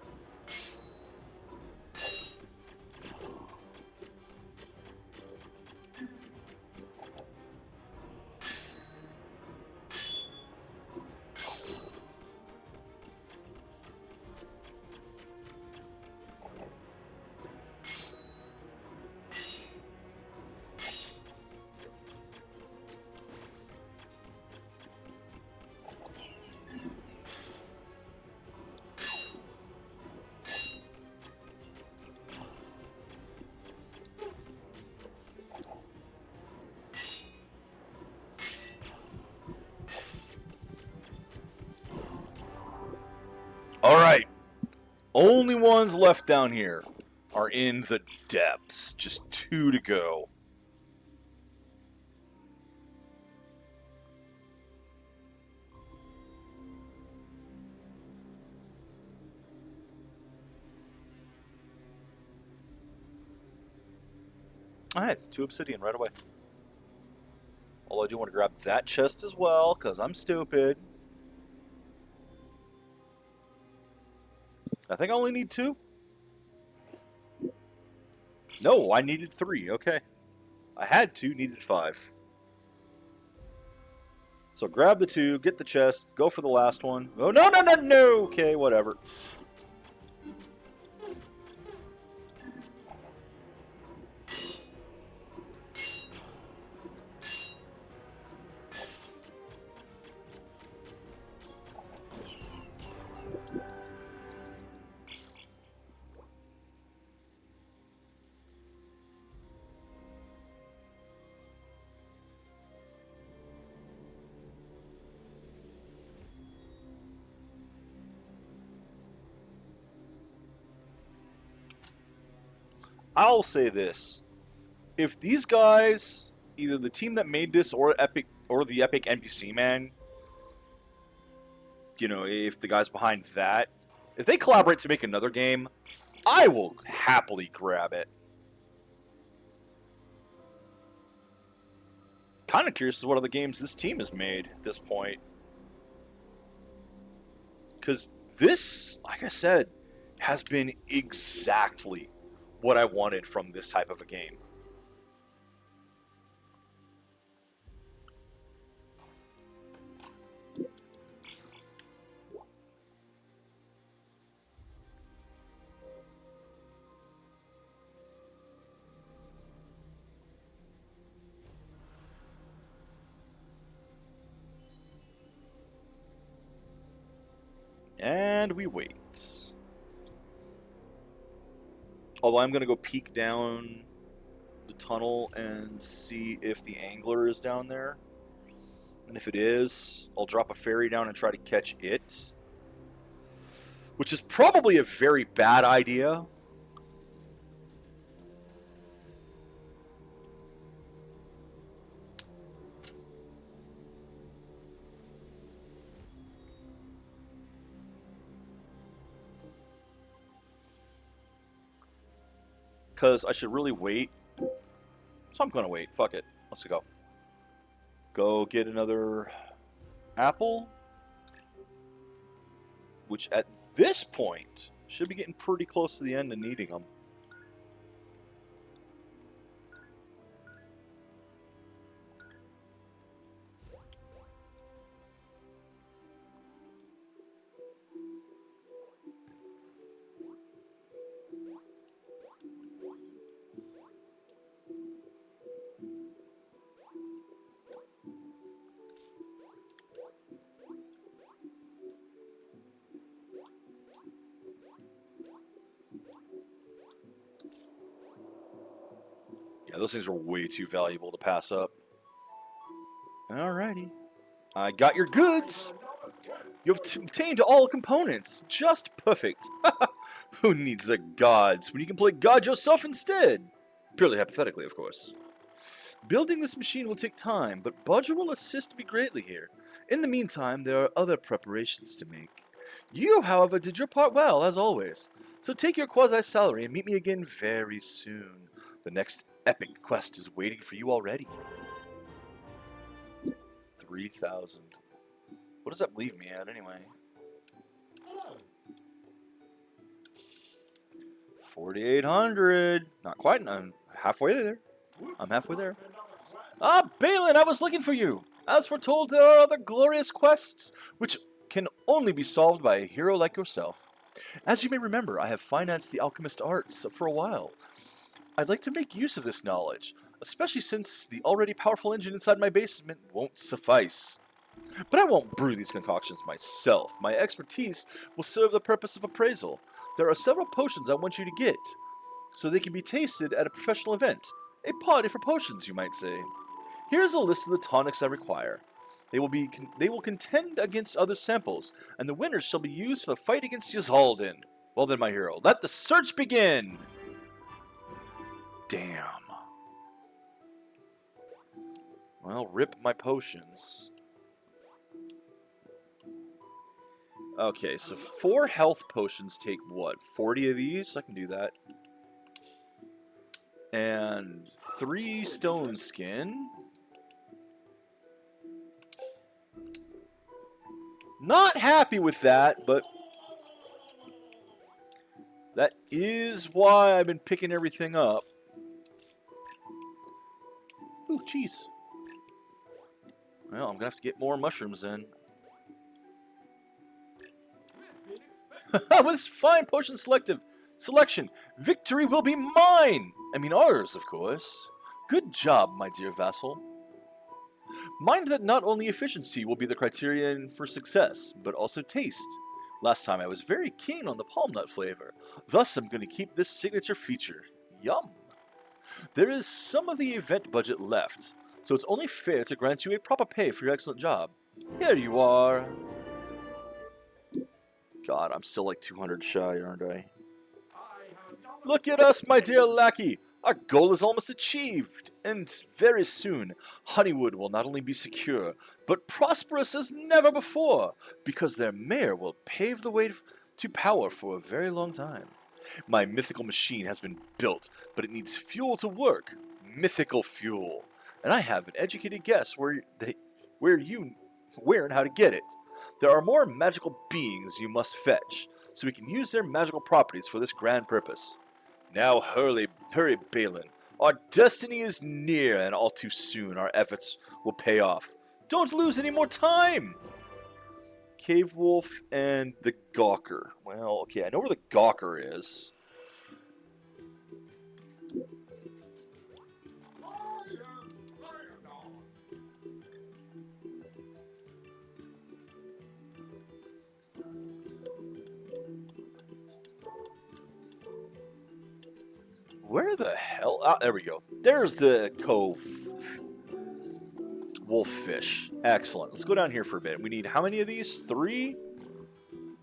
Alright. Only ones left down here are in the depths. Just 2 to go. Alright, 2 obsidian right away. Although I do want to grab that chest as well, because I'm stupid. I think I only need 2. No, I needed 3. Okay. I had 2, needed 5. So grab the 2, get the chest, go for the last one. Oh, no, no, no, no! Okay, whatever. I'll say this. If these guys, either the team that made this or Epic or the Epic NPC man, you know, if the guys behind that, if they collaborate to make another game, I will happily grab it. Kind of curious as to what other games this team has made at this point. Because this, like I said, has been exactly what I wanted from this type of a game. And we wait. Although I'm going to go peek down the tunnel and see if the angler is down there. And if it is, I'll drop a fairy down and try to catch it. Which is probably a very bad idea. Because I should really wait. So I'm going to wait. Fuck it. Let's go. Go get another apple. Which at this point should be getting pretty close to the end of needing them. Yeah, those things are way too valuable to pass up. Alrighty. I got your goods! You've obtained all components. Just perfect. Who needs the gods when you can play God yourself instead? Purely hypothetically, of course. Building this machine will take time, but Bodger will assist me greatly here. In the meantime, there are other preparations to make. You, however, did your part well, as always. So take your quasi-salary and meet me again very soon. The next epic quest is waiting for you already. 3,000. What does that leave me at anyway? 4,800. Not quite. I'm halfway there. I'm halfway there. Ah, Balin, I was looking for you. As foretold, there are other glorious quests, which can only be solved by a hero like yourself. As you may remember, I have financed the alchemist arts for a while. I'd like to make use of this knowledge, especially since the already powerful engine inside my basement won't suffice. But I won't brew these concoctions myself. My expertise will serve the purpose of appraisal. There are several potions I want you to get, so they can be tasted at a professional event. A party for potions, you might say. Here's a list of the tonics I require. They will contend against other samples, and the winners shall be used for the fight against Ysaldin. Well then, my hero, let the search begin! Damn. Well, rip my potions. Okay, so 4 health potions take what? 40 of these? I can do that. And 3 stone skin. Not happy with that, but that is why I've been picking everything up. Ooh, cheese. Well, I'm gonna have to get more mushrooms then. With this fine potion selection, victory will be mine! I mean ours, of course. Good job, my dear vassal. Mind that not only efficiency will be the criterion for success, but also taste. Last time I was very keen on the palm nut flavor, thus I'm going to keep this signature feature. Yum! There is some of the event budget left, so it's only fair to grant you a proper pay for your excellent job. Here you are. God, I'm still like 200 shy, aren't I? Look at us, my dear lackey! Our goal is almost achieved, and very soon, Honeywood will not only be secure, but prosperous as never before, because their mayor will pave the way to power for a very long time. My mythical machine has been built, but it needs fuel to work. Mythical fuel. And I have an educated guess where and how to get it. There are more magical beings you must fetch, so we can use their magical properties for this grand purpose. Now hurry, Balin. Our destiny is near, and all too soon our efforts will pay off. Don't lose any more time! Cave Wolf and the Gawker. Well, okay, I know where the Gawker is. Where the hell? Ah, there we go. There's the cove. Wolffish. Excellent. Let's go down here for a bit. We need how many of these? 3?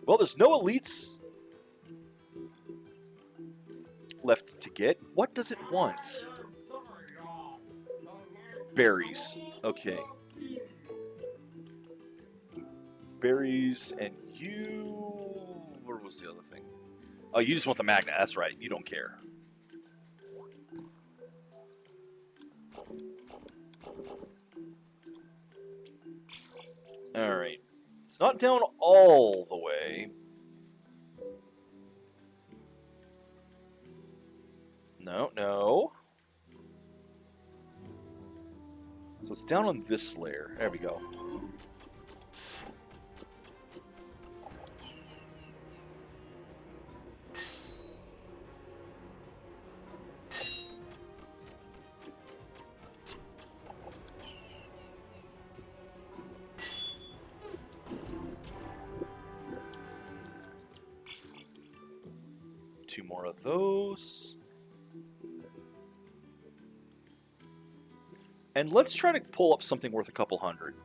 Well, there's no elites left to get. What does it want? Berries. Okay. Berries and you... Where was the other thing? Oh, you just want the magnet. That's right. You don't care. Alright. It's not down all the way. No, no. So it's down on this layer. There we go. Two more of those. And let's try to pull up something worth a couple hundred.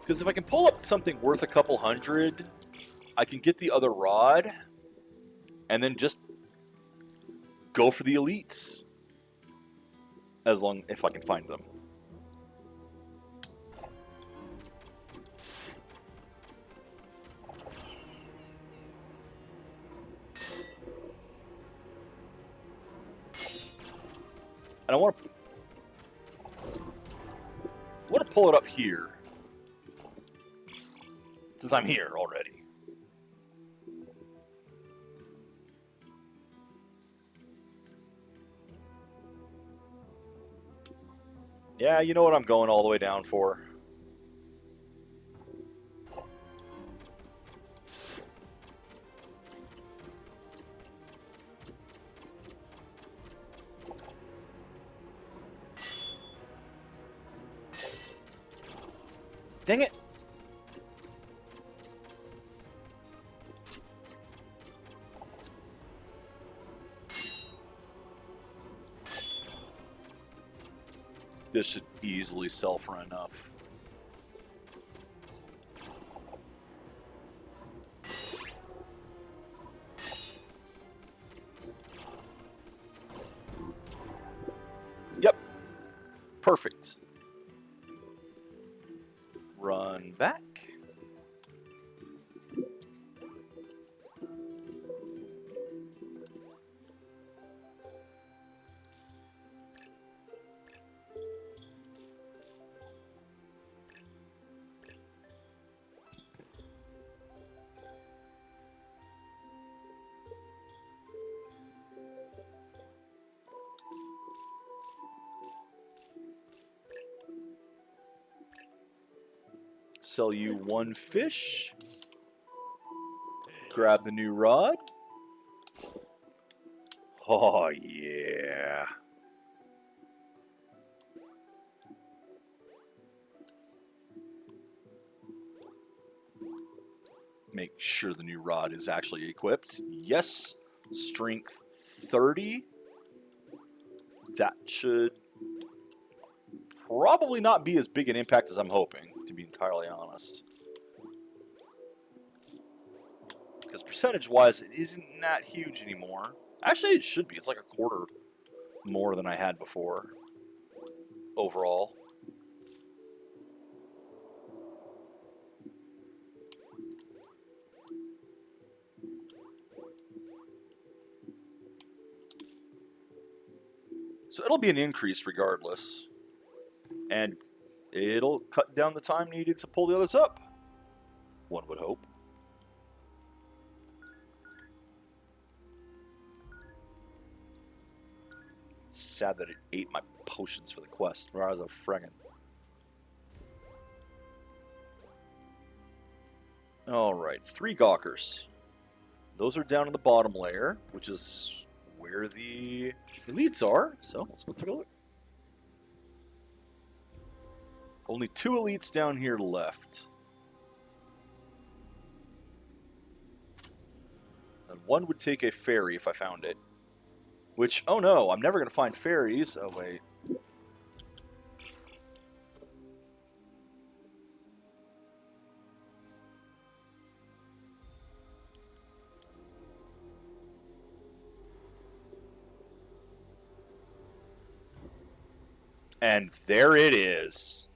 Because if I can pull up something worth a couple hundred, I can get the other rod and then just go for the elites. If I can find them. And I want to pull it up here. Since I'm here already. Yeah, you know what I'm going all the way down for. Dang it! This should easily sell for enough. Yep. Perfect. Run back. Sell you one fish. Grab the new rod. Oh, yeah. Make sure the new rod is actually equipped. Yes. Strength 30. That should probably not be as big an impact as I'm hoping, to be entirely honest. Because percentage-wise, it isn't that huge anymore. Actually, it should be. It's like a quarter more than I had before, overall. So it'll be an increase regardless. And it'll cut down the time needed to pull the others up, one would hope. Sad that it ate my potions for the quest. Where I was a friggin'. Alright, 3 Gawkers. Those are down in the bottom layer, which is where the elites are. So let's go take a look. Only 2 elites down here left. And one would take a fairy if I found it. Which, oh no, I'm never going to find fairies. Oh, wait. And there it is.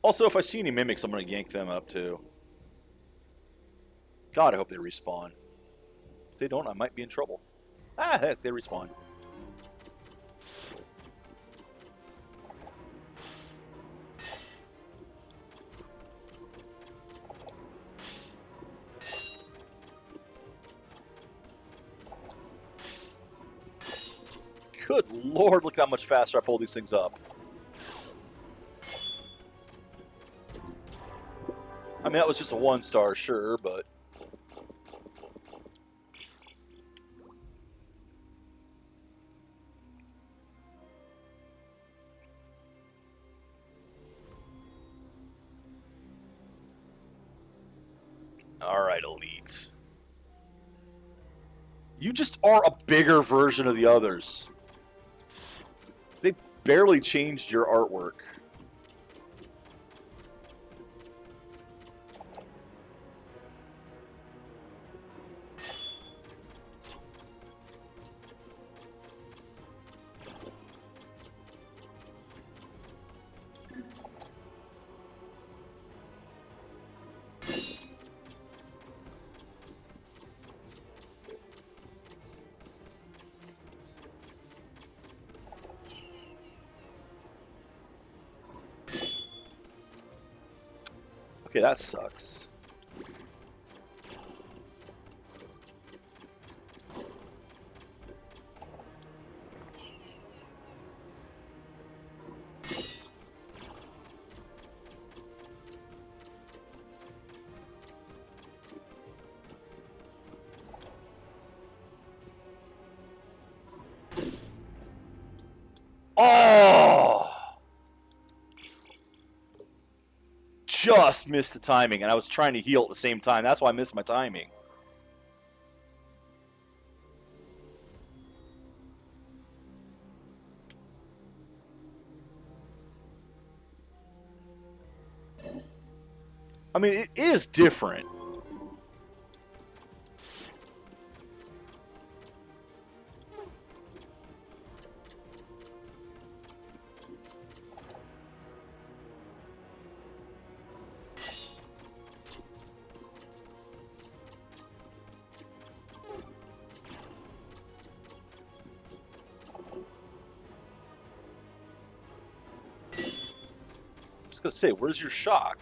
Also, if I see any mimics, I'm going to yank them up too. God, I hope they respawn. If they don't, I might be in trouble. Ah, heck, they respawn. Good lord, look how much faster I pull these things up. I mean, that was just a 1-star, sure, but... Alright, elite. You just are a bigger version of the others. They barely changed your artwork. Okay, that sucks. Oh! Just missed the timing, and I was trying to heal at the same time. That's why I missed my timing. I mean, it is different. I was gonna say, where's your shock?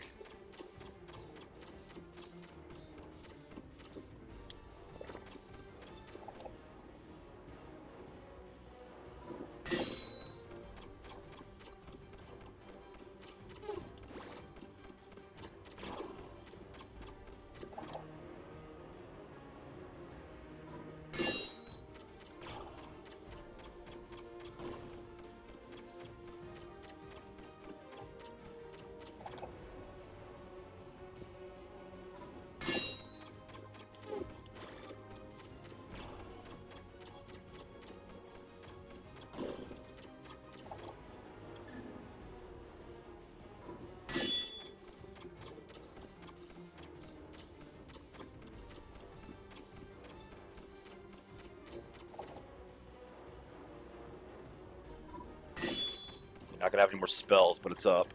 Not gonna have any more spells, but it's up.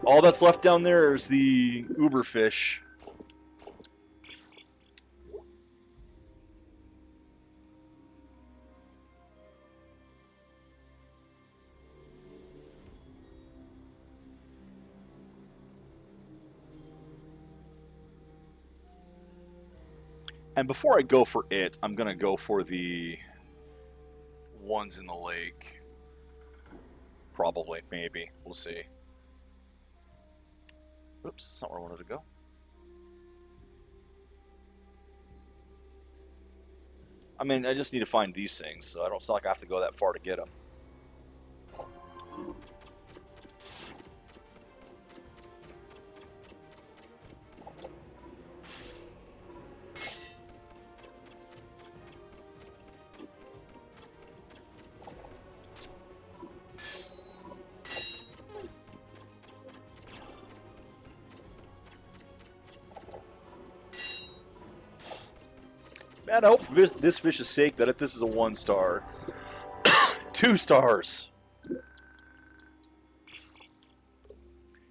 All that's left down there is the Uberfish. And before I go for it, I'm gonna go for the ones in the lake. Probably, maybe. We'll see. Oops, that's not where I wanted to go. I mean, I just need to find these things, so it's not like I have to go that far to get them. Man, I hope for this fish's sake that if this is a 1-star, 2 stars. I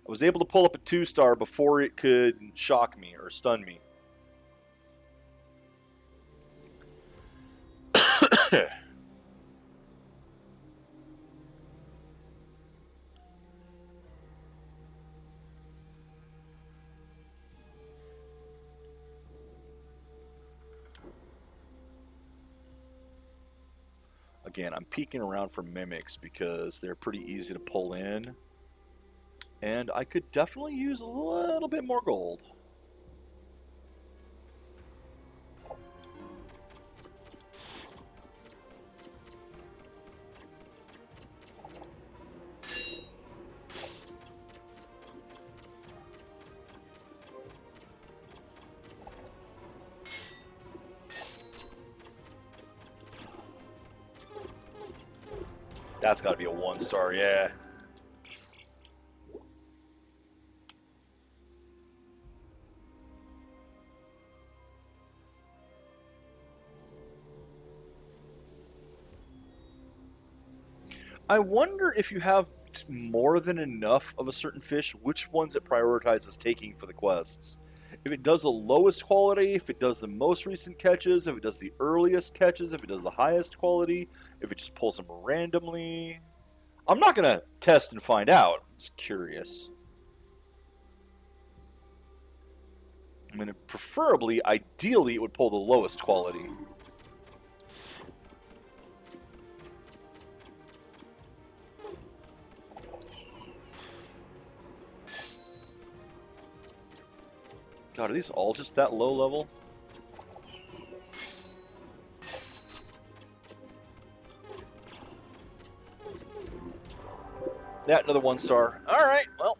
was able to pull up a 2-star before it could shock me or stun me. Again, I'm peeking around for mimics because they're pretty easy to pull in. And I could definitely use a little bit more gold. That's got to be a 1-star, yeah. I wonder if you have more than enough of a certain fish, which ones it prioritizes taking for the quests. If it does the lowest quality, if it does the most recent catches, if it does the earliest catches, if it does the highest quality, if it just pulls them randomly. I'm not going to test and find out. I'm just curious. I mean, preferably, ideally, it would pull the lowest quality. God, are these all just that low level? Yeah, another 1-star. Alright, well.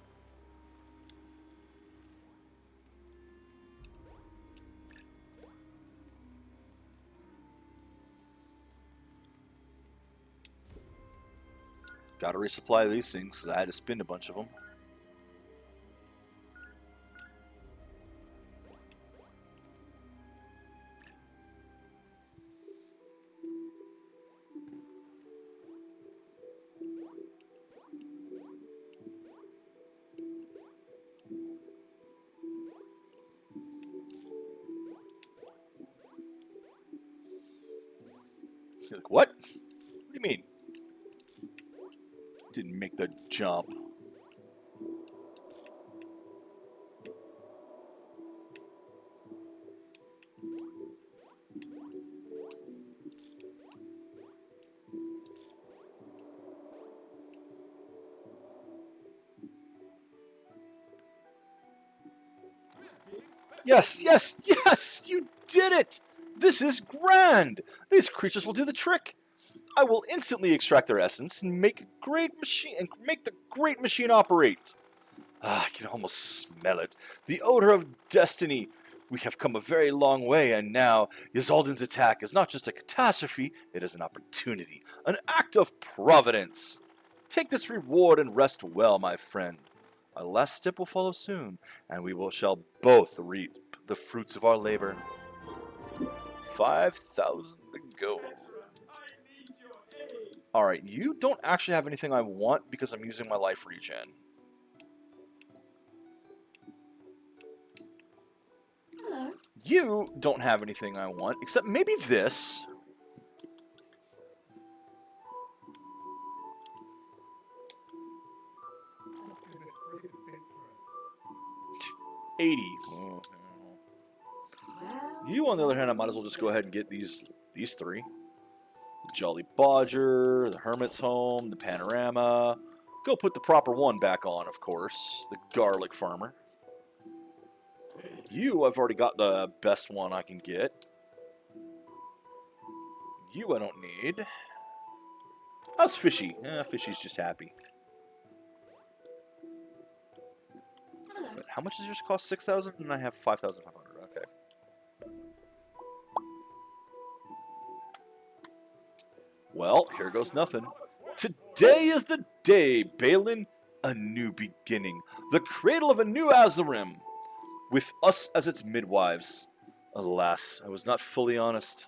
Gotta resupply these things, because I had to spin a bunch of them. You're like, what? What do you mean? Didn't make the jump. Yes, yes, yes! You did it! This is grand! These creatures will do the trick. I will instantly extract their essence and make the great machine operate. Ah, I can almost smell it. The odor of destiny. We have come a very long way, and now Yzaldin's attack is not just a catastrophe, it is an opportunity, an act of providence. Take this reward and rest well, my friend. Our last step will follow soon, and shall both reap the fruits of our labor. 5,000 to go. Alright, you don't actually have anything I want because I'm using my life regen. Hello. You don't have anything I want, except maybe this. $80. Oh, Well, you, on the other hand, I might as well just go ahead and get these three. The Jolly Bodger, the Hermit's Home, the Panorama. Go put the proper one back on, of course. The Garlic Farmer. You, I've already got the best one I can get. You, I don't need. How's Fishy? Fishy's just happy. hello. But how much does yours cost? 6,000, and I have 5,500. Okay. Well, here goes nothing. Today is the day, Balin. A new beginning. The cradle of a new Azarim. With us as its midwives. Alas, I was not fully honest.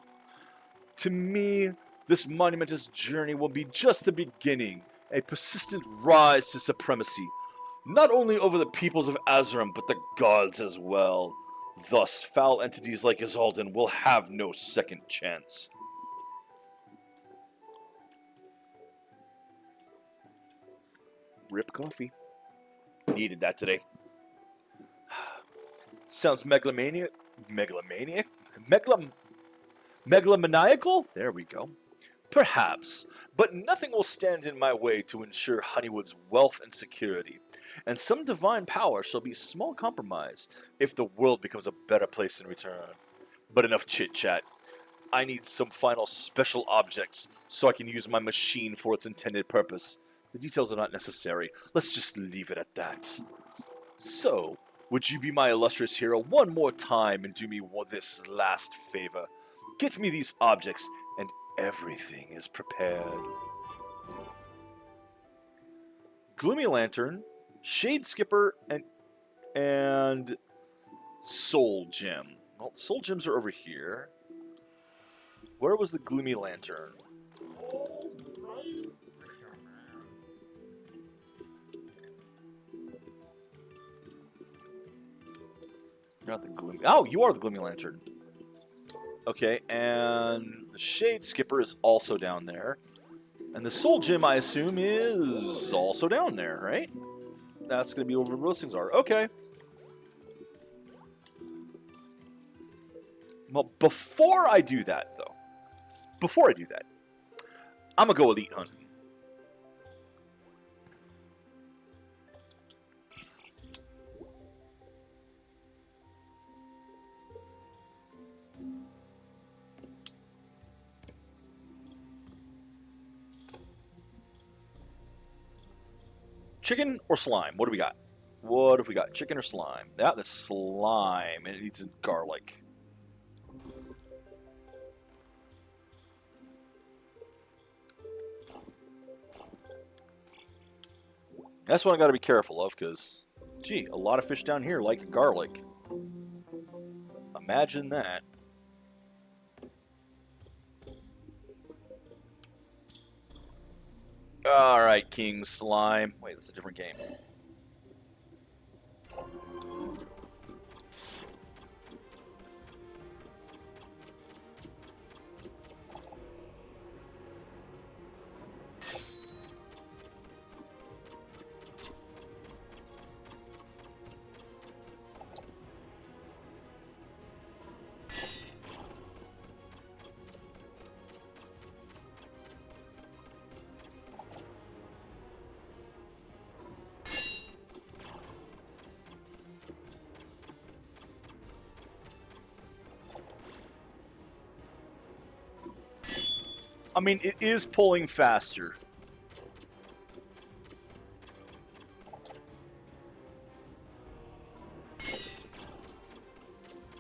To me, this monumentous journey will be just the beginning. A persistent rise to supremacy. Not only over the peoples of Azarim, but the gods as well. Thus, foul entities like Yzaldin will have no second chance. Rip coffee. Needed that today. Sounds megalomaniac. Megalomaniacal? There we go. Perhaps, but nothing will stand in my way to ensure Honeywood's wealth and security, and some divine power shall be small compromise if the world becomes a better place in return. But enough chit-chat. I need some final special objects so I can use my machine for its intended purpose. The details are not necessary. Let's just leave it at that. So, would you be my illustrious hero one more time and do me this last favor? Get me these objects, and everything is prepared. Gloomy Lantern, Shade Skipper, and Soul Gem. Well, Soul Gems are over here. Where was the Gloomy Lantern? You're not the Gloomy... Oh, you are the Gloomy Lantern. Okay, and the Shade Skipper is also down there. And the Soul Gem, I assume, is also down there, right? That's going to be where those things are. Okay. Well, before I do that, though, I'm going to go elite hunting. Chicken or slime? What do we got? What have we got? Chicken or slime? Yeah, the slime. It needs garlic. That's what I got to be careful of, because, gee, a lot of fish down here like garlic. Imagine that. All right, King Slime. Wait, that's a different game. I mean, it is pulling faster.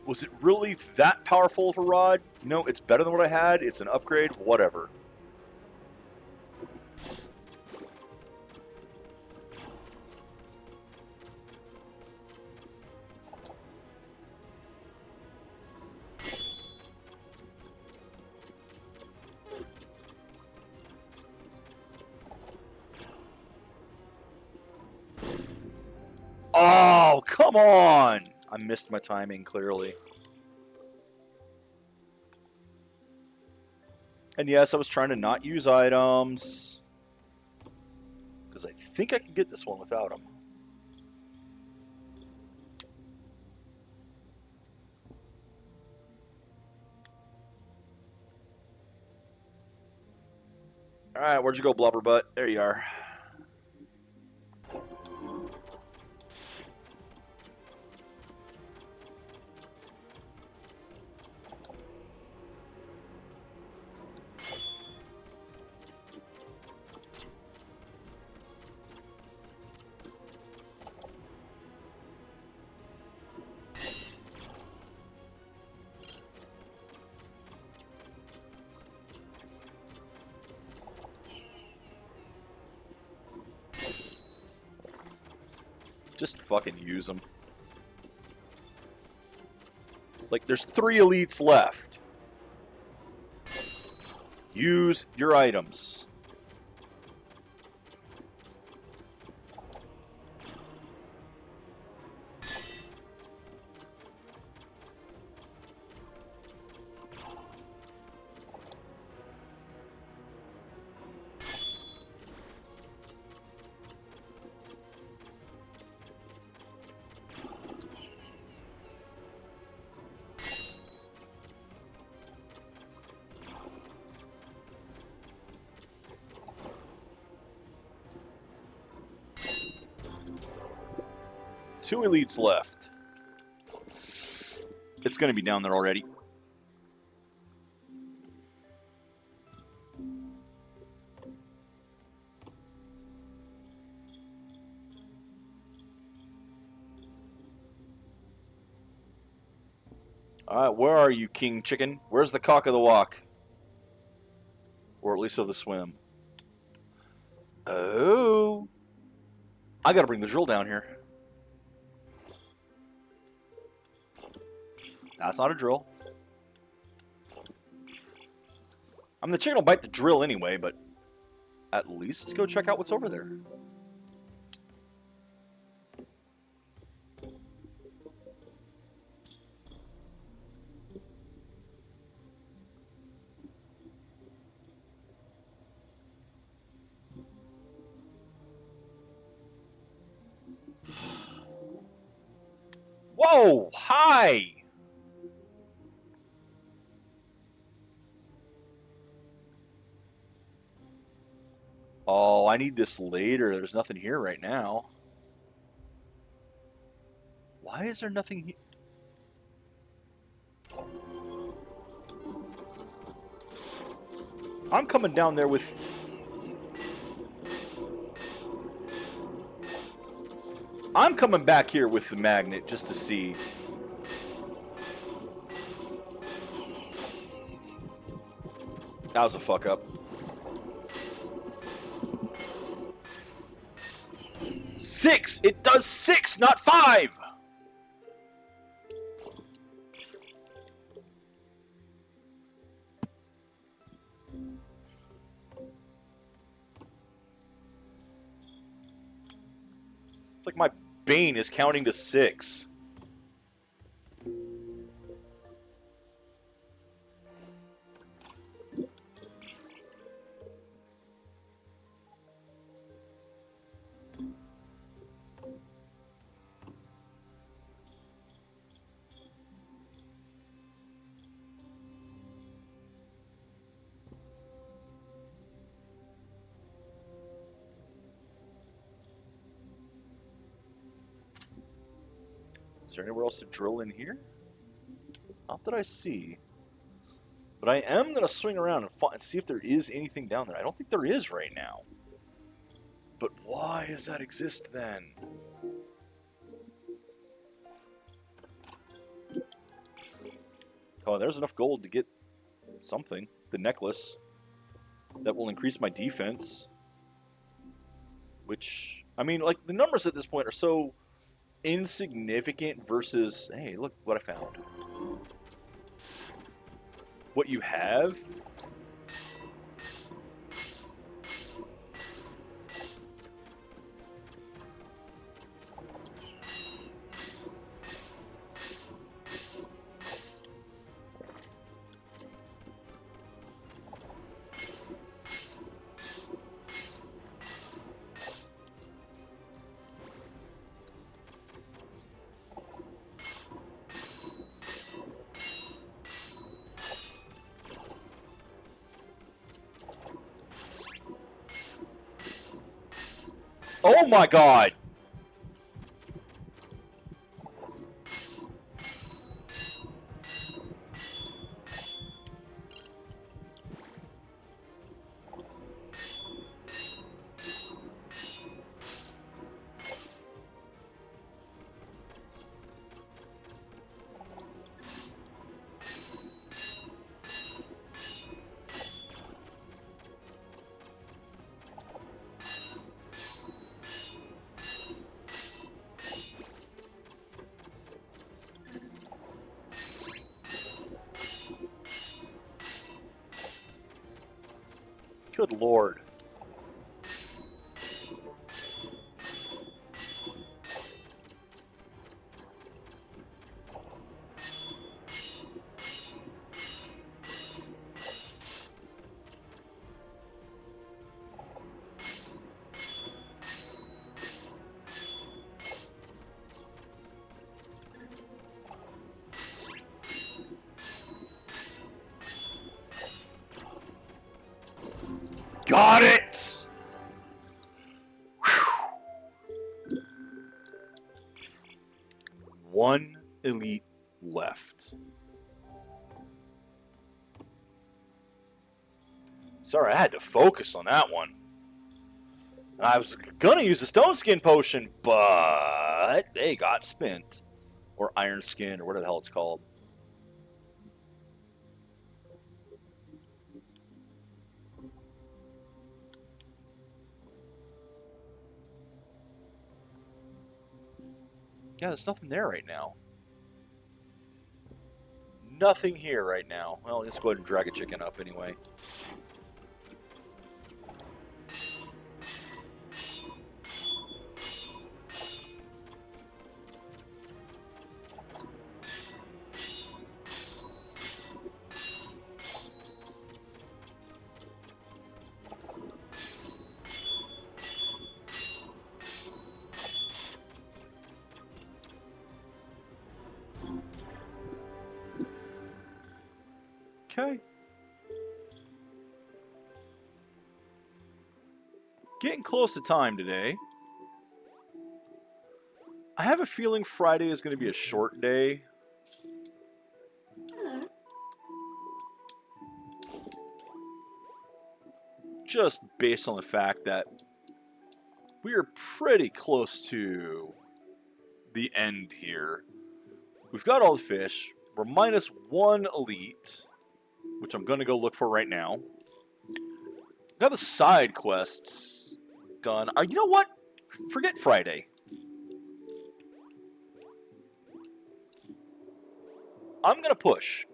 Was it really that powerful of a rod? No, it's better than what I had. It's an upgrade. Whatever. Oh, come on! I missed my timing, clearly. And yes, I was trying to not use items. Because I think I can get this one without them. Alright, where'd you go, Blubberbutt? There you are. Just fucking use them. Like, there's 3 elites left. Use your items. Two elites left. It's going to be down there already. Alright, where are you, King Chicken? Where's the cock of the walk? Or at least of the swim. Oh. I gotta bring the drill down here. That's not a drill. I mean, the chicken will bite the drill anyway, but at least go check out what's over there. Whoa! Hi! Oh, I need this later. There's nothing here right now. Why is there nothing here? I'm coming down there with... I'm coming back here with the magnet just to see. That was a fuck up. 6! It does 6, not 5! It's like my Bane is counting to 6. Is there anywhere else to drill in here? Not that I see. But I am going to swing around and see if there is anything down there. I don't think there is right now. But why does that exist then? Oh, there's enough gold to get something. The necklace. That will increase my defense. Which, I mean, like, the numbers at this point are so insignificant versus, hey, look what I found. What you have. Oh my god! Good lord. Got it! Whew. One elite left. Sorry, I had to focus on that one. I was gonna use the stone skin potion, but they got spent. Or iron skin, or whatever the hell it's called. Yeah, there's nothing there right now. Nothing here right now. Well, let's go ahead and drag a chicken up anyway. Okay. Getting close to time today. I have a feeling Friday is going to be a short day. Hello. Just based on the fact that we are pretty close to the end here. We've got all the fish. We're minus 1 elite, which I'm going to go look for right now. Got the side quests done. You know what? Forget Friday. I'm going to push.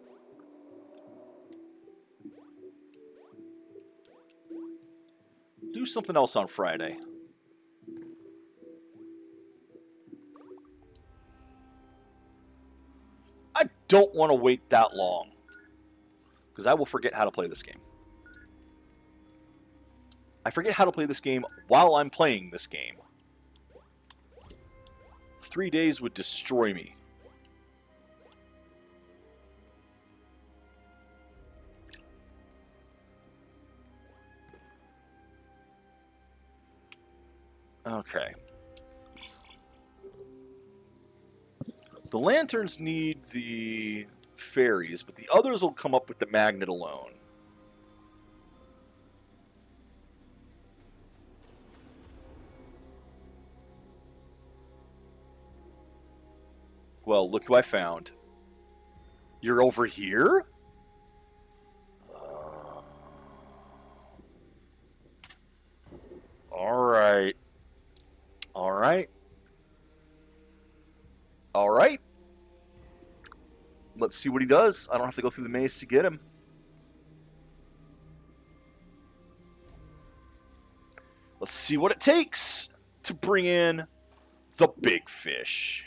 Do something else on Friday. I don't want to wait that long, because I will forget how to play this game. I forget how to play this game while I'm playing this game. 3 days would destroy me. Okay. The lanterns need the fairies, but the others will come up with the magnet alone. Well, look who I found. You're over here? Alright. Alright. Alright. Let's see what he does. I don't have to go through the maze to get him. Let's see what it takes to bring in the big fish.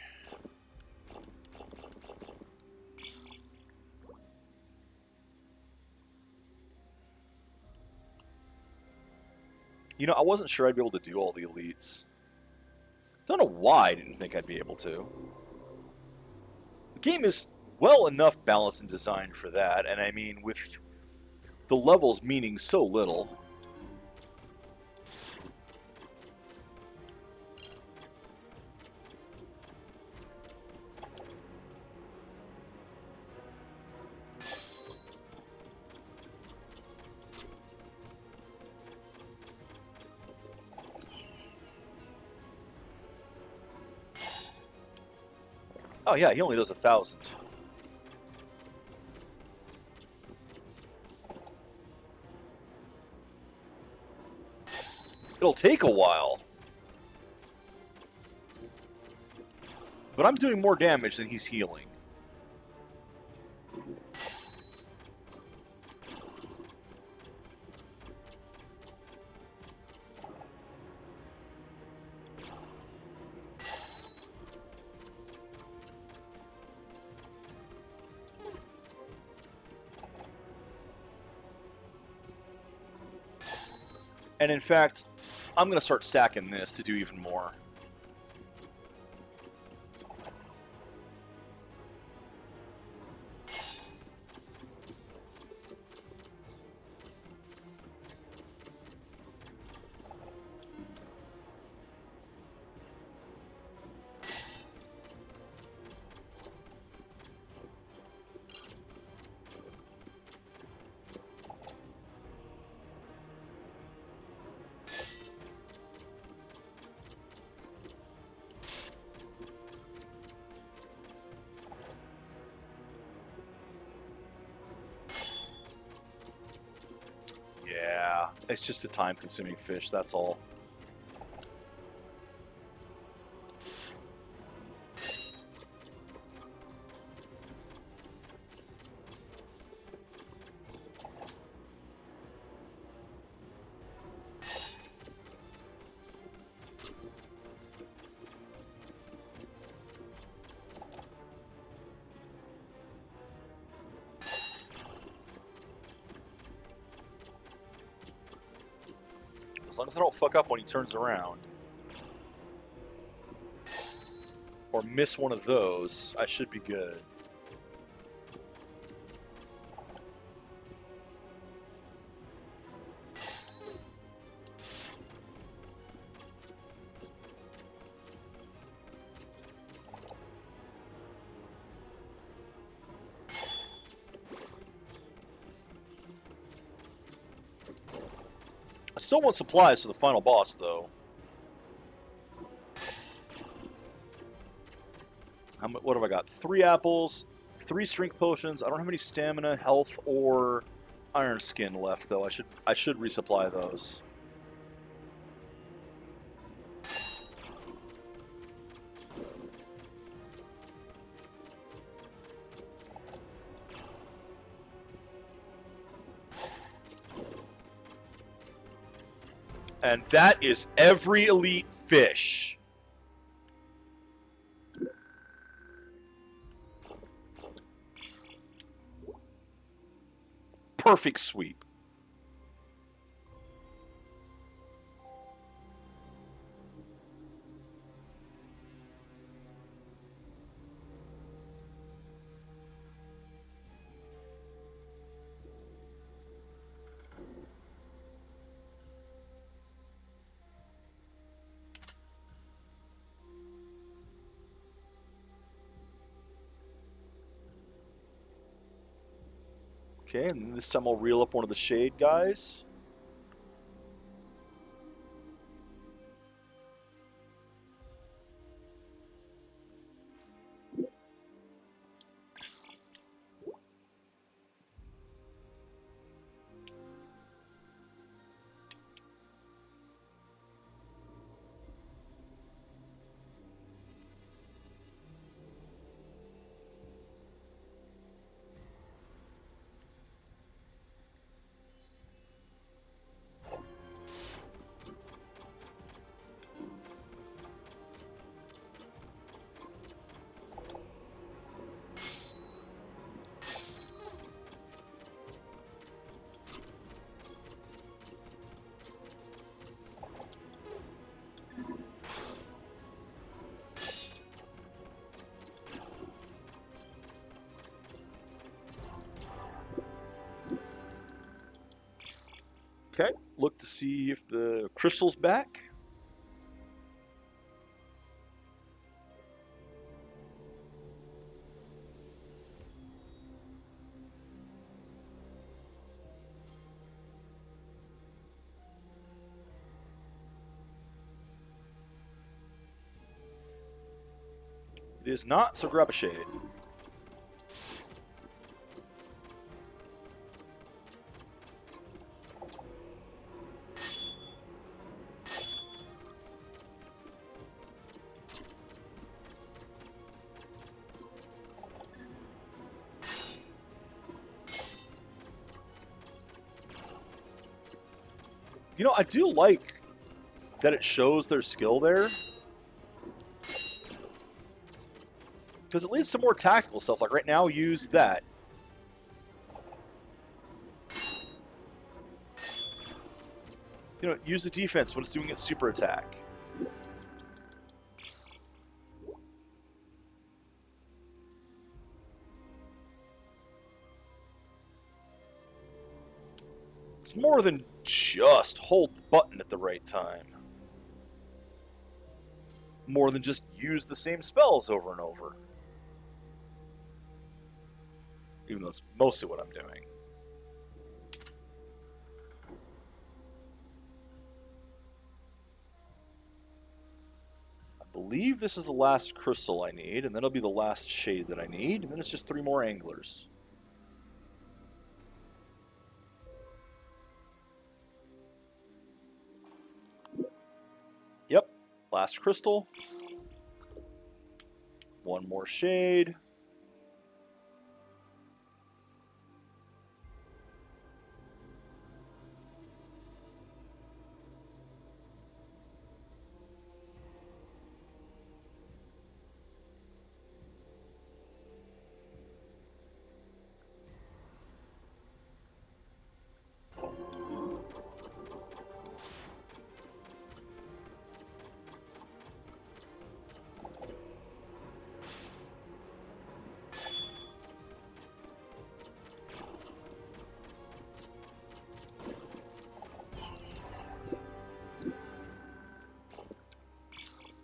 You know, I wasn't sure I'd be able to do all the elites. Don't know why I didn't think I'd be able to. The game is well enough balanced and designed for that, and I mean, with the levels meaning so little. Oh yeah, he only does 1,000. It'll take a while. But I'm doing more damage than he's healing. And in fact, I'm going to start stacking this to do even more. Yeah, it's just a time-consuming fish, that's all. As long as I don't fuck up when he turns around. Or miss one of those, I should be good. I still want supplies for the final boss, though. What have I got? 3 apples, 3 strength potions. I don't have any stamina, health, or iron skin left, though. I should resupply those. And that is every elite fish. Perfect sweep. Okay, and this time I'll reel up one of the shade guys. Okay, look to see if the crystal's back. It is not, so grab a shade. You know, I do like that it shows their skill there. Because it leaves some more tactical stuff. Like right now, use that. You know, use the defense when it's doing its super attack. It's more than just hold the button at the right time. More than just use the same spells over and over. Even though that's mostly what I'm doing. I believe this is the last crystal I need, and then it'll be the last shade that I need, and then it's just 3 more anglers. Yep, last crystal. 1 more shade.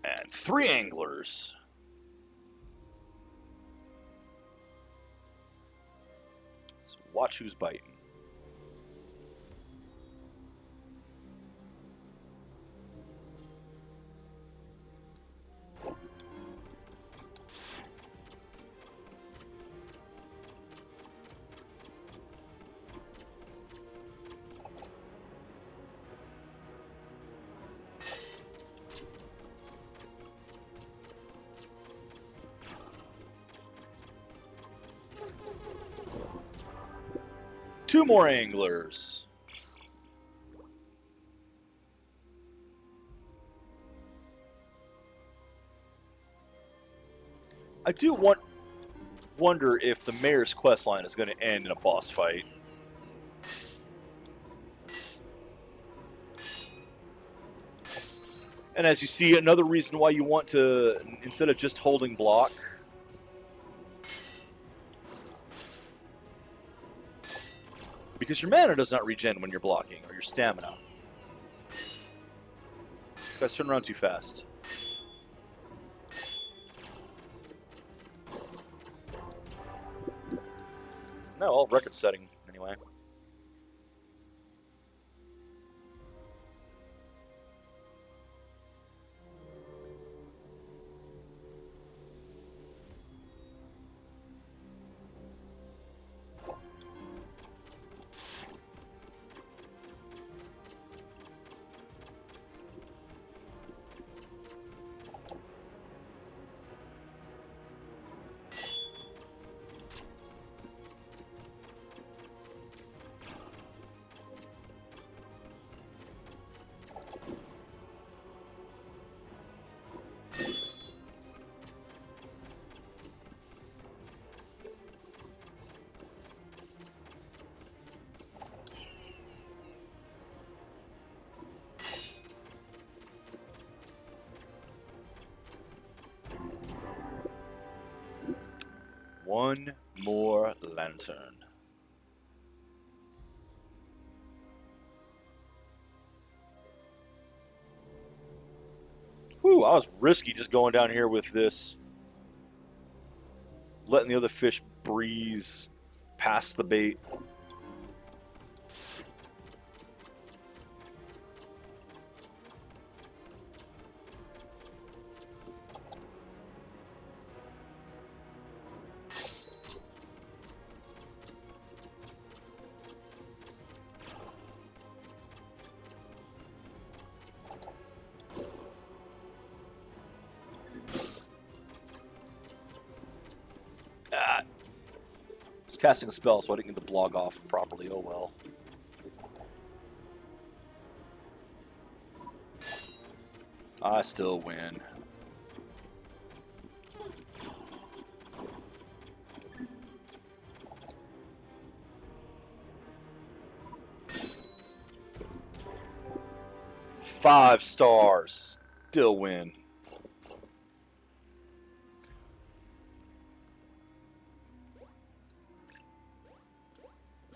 And 3 anglers. So watch who's biting. 2 more anglers. I do wonder if the mayor's quest line is going to end in a boss fight. And as you see, another reason why you want to, instead of just holding block, because your mana does not regen when you're blocking, or your stamina. This guy's turning around too fast. No, all record setting anyway. One more lantern. Whew, I was risky just going down here with this. Letting the other fish breeze past the bait. Casting a spell, so I didn't get the blog off properly. Oh well. I still win. Five stars. Still win.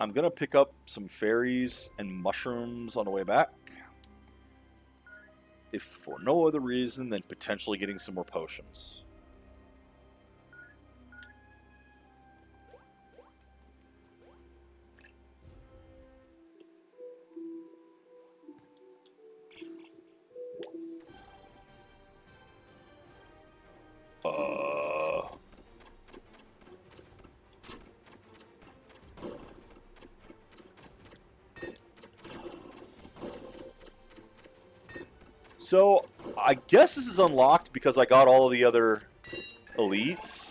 I'm going to pick up some fairies and mushrooms on the way back. If for no other reason than potentially getting some more potions. So, I guess this is unlocked because I got all of the other elites.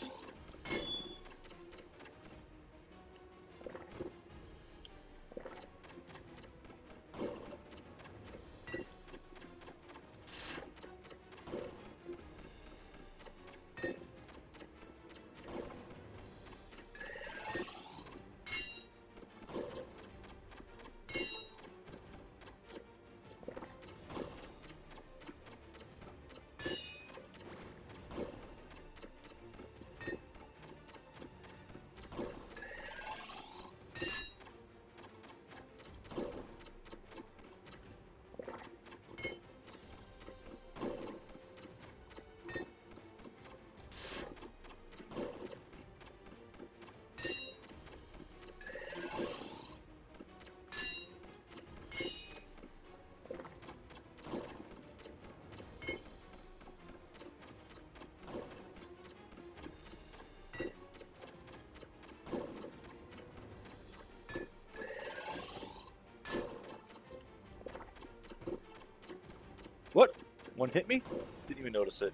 What? One hit me? Didn't even notice it.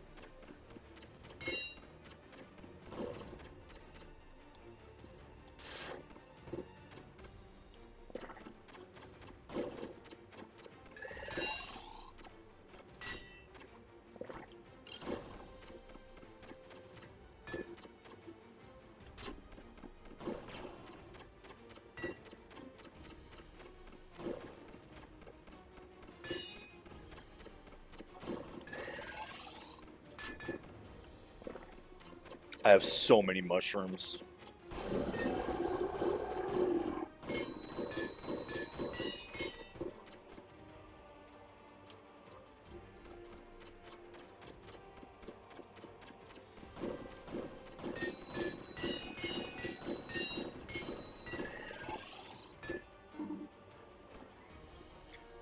I have so many mushrooms.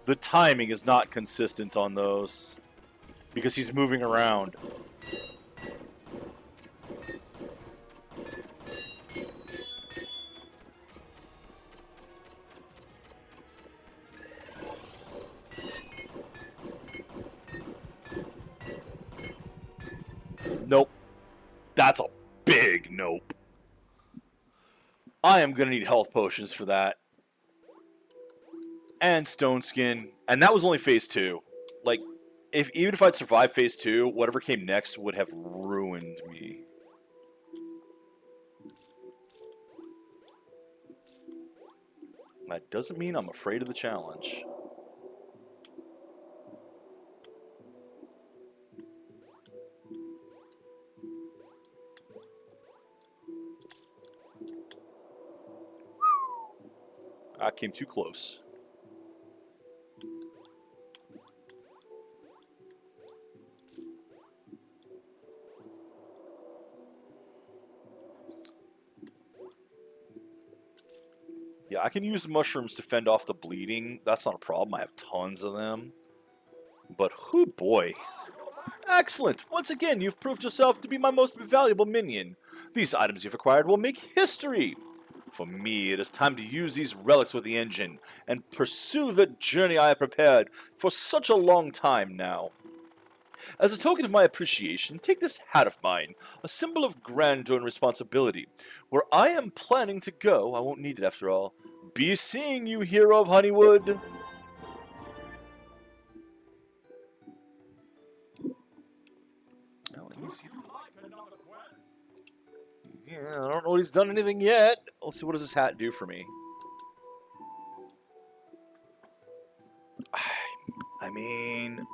The timing is not consistent on those because he's moving around. Nope. That's a big nope. I am going to need health potions for that. And stone skin. And that was only phase 2. Like, even if I'd survived phase 2, whatever came next would have ruined me. That doesn't mean I'm afraid of the challenge. I came too close. Yeah, I can use mushrooms to fend off the bleeding. That's not a problem. I have tons of them. But, whoo boy. Excellent! Once again, you've proved yourself to be my most valuable minion. These items you've acquired will make history. For me, it is time to use these relics with the engine and pursue the journey I have prepared for such a long time now. As a token of my appreciation, take this hat of mine, a symbol of grandeur and responsibility. Where I am planning to go, I won't need it after all. Be seeing you, hero of Honeywood. Well, yeah, I don't know what he's done anything yet. Let's see, what does this hat do for me? I mean,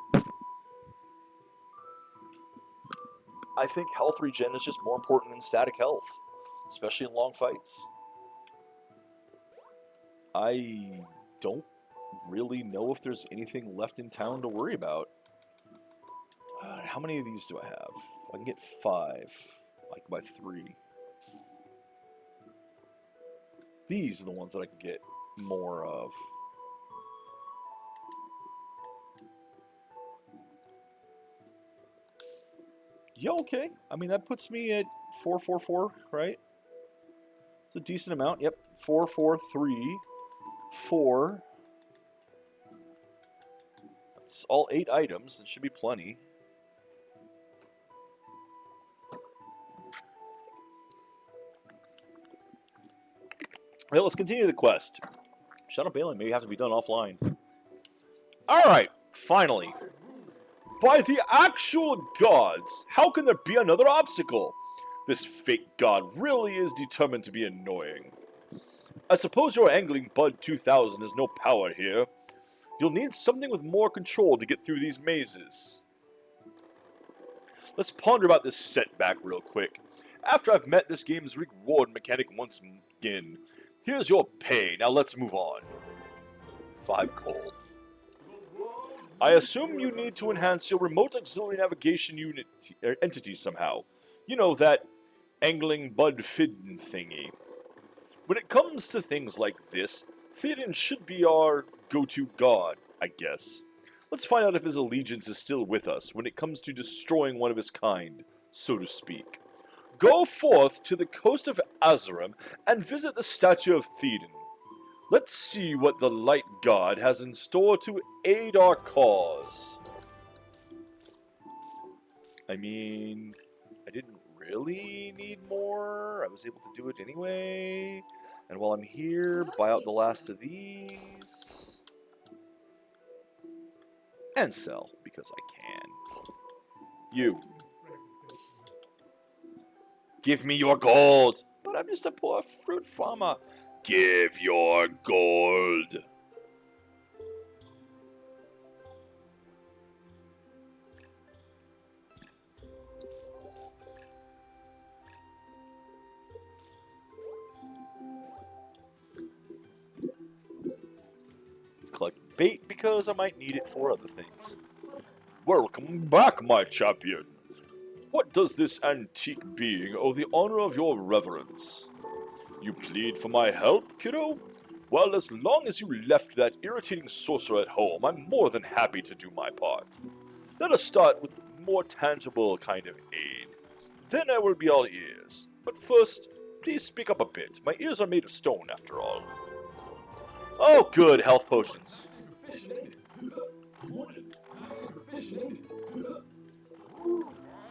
I think health regen is just more important than static health, especially in long fights. I don't really know if there's anything left in town to worry about. How many of these do I have? I can get 5. I can buy 3. These are the ones that I can get more of. Yeah, okay. I mean, that puts me at 444, right? It's a decent amount. Yep, 443, 4. That's all 8 items. It should be plenty. Well, let's continue the quest. Shadow Balin may have to be done offline. Alright, finally. By the actual gods, how can there be another obstacle? This fake god really is determined to be annoying. I suppose your Angling Bud 2000 has no power here. You'll need something with more control to get through these mazes. Let's ponder about this setback real quick. After I've met this game's reward mechanic once again, here's your pay. Now let's move on. 5 gold. I assume you need to enhance your remote auxiliary navigation unit entity somehow. You know, that Angling Bud Fidden thingy. When it comes to things like this, Theoden should be our go-to god, I guess. Let's find out if his allegiance is still with us when it comes to destroying one of his kind, so to speak. Go forth to the coast of Azerim and visit the statue of Theoden. Let's see what the light god has in store to aid our cause. I mean, I didn't really need more. I was able to do it anyway. And while I'm here, buy out the last of these. And sell, because I can. You. Give me your gold. But I'm just a poor fruit farmer. Give your gold. collect bait because I might need it for other things. Welcome back, my champion. What does this antique being owe the honor of your reverence? You plead for my help, kiddo? Well, as long as you left that irritating sorcerer at home, I'm more than happy to do my part. Let us start with more tangible kind of aid. Then I will be all ears. But first, please speak up a bit. My ears are made of stone, after all. Oh, good, health potions.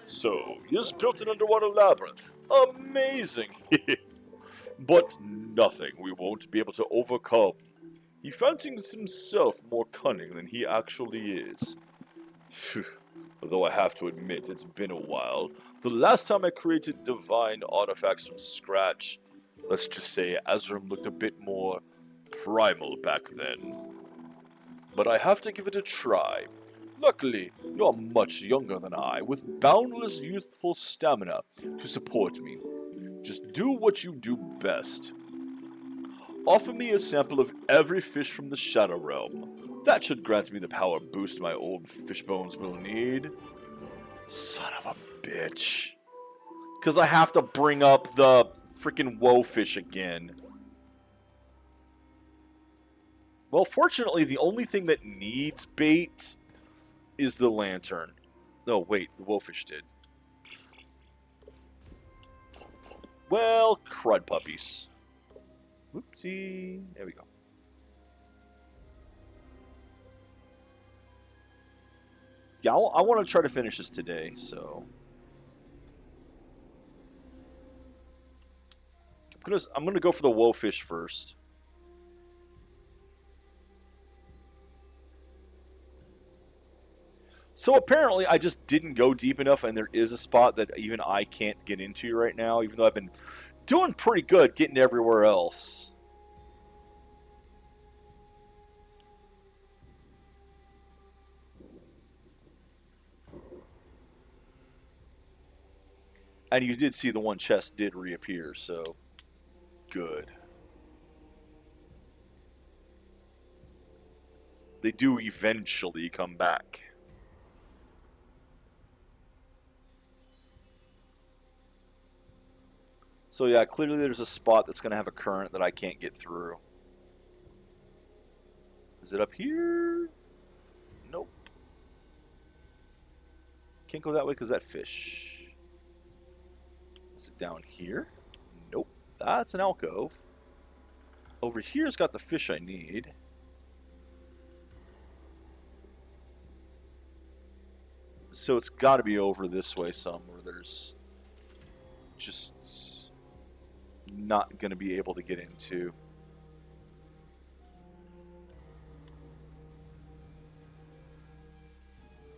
So, you've built an underwater labyrinth. Amazing! But nothing we won't be able to overcome. He fancies himself more cunning than he actually is. Though I have to admit, it's been a while. The last time I created divine artifacts from scratch, let's just say Azrim looked a bit more primal back then. But I have to give it a try. Luckily, you're much younger than I, with boundless youthful stamina to support me. Just do what you do best. Offer me a sample of every fish from the Shadow Realm. That should grant me the power boost my old fish bones will need. Son of a bitch. Because I have to bring up the freaking woe fish again. Well, fortunately, the only thing that needs bait is the lantern. No, wait, the woe fish did. Well, crud puppies. Whoopsie. There we go. Yeah, I want to try to finish this today, so... I'm gonna go for the woe fish first. So apparently I just didn't go deep enough, and there is a spot that even I can't get into right now, even though I've been doing pretty good getting everywhere else. And you did see the one chest did reappear, so good. They do eventually come back. So yeah, clearly there's a spot that's going to have a current that I can't get through. Is it up here? Nope. Can't go that way because that fish. Is it down here? Nope. That's an alcove. Over here's got the fish I need. So it's got to be over this way somewhere. There's just not going to be able to get into.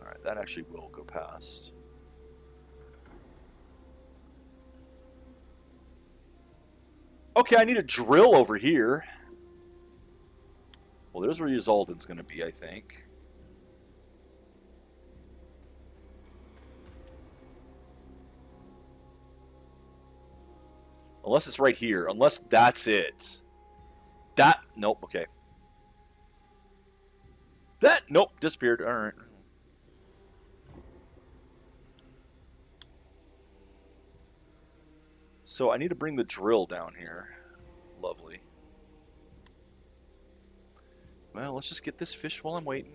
Alright, that actually will go past. Okay, I need a drill over here. Well, there's where Yuzalden's going to be, I think. Unless it's right here. Unless that's it. That... Nope, okay. That... Nope, disappeared. Alright. So I need to bring the drill down here. Lovely. Well, let's just get this fish while I'm waiting.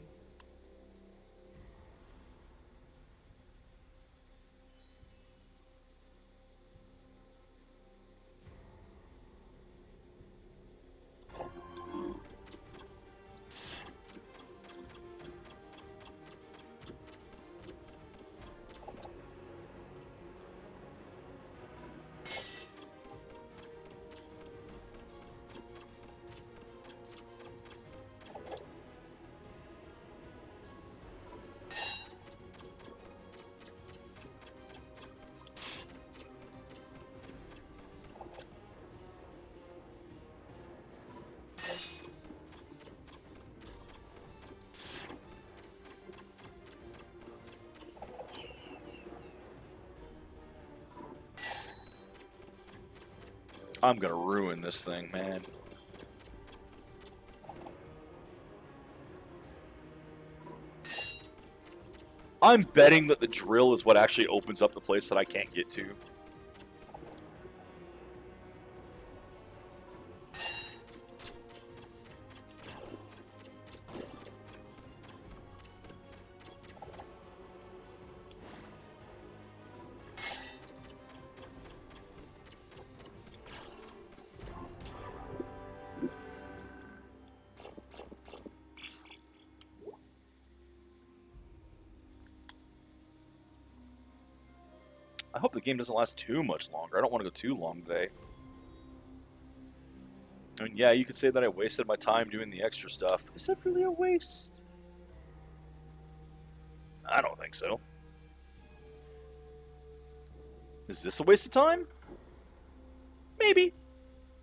I'm gonna ruin this thing, man. I'm betting that the drill is what actually opens up the place that I can't get to. I hope the game doesn't last too much longer. I don't want to go too long today. I mean, yeah, you could say that I wasted my time doing the extra stuff. Is that really a waste? I don't think so. Is this a waste of time? Maybe.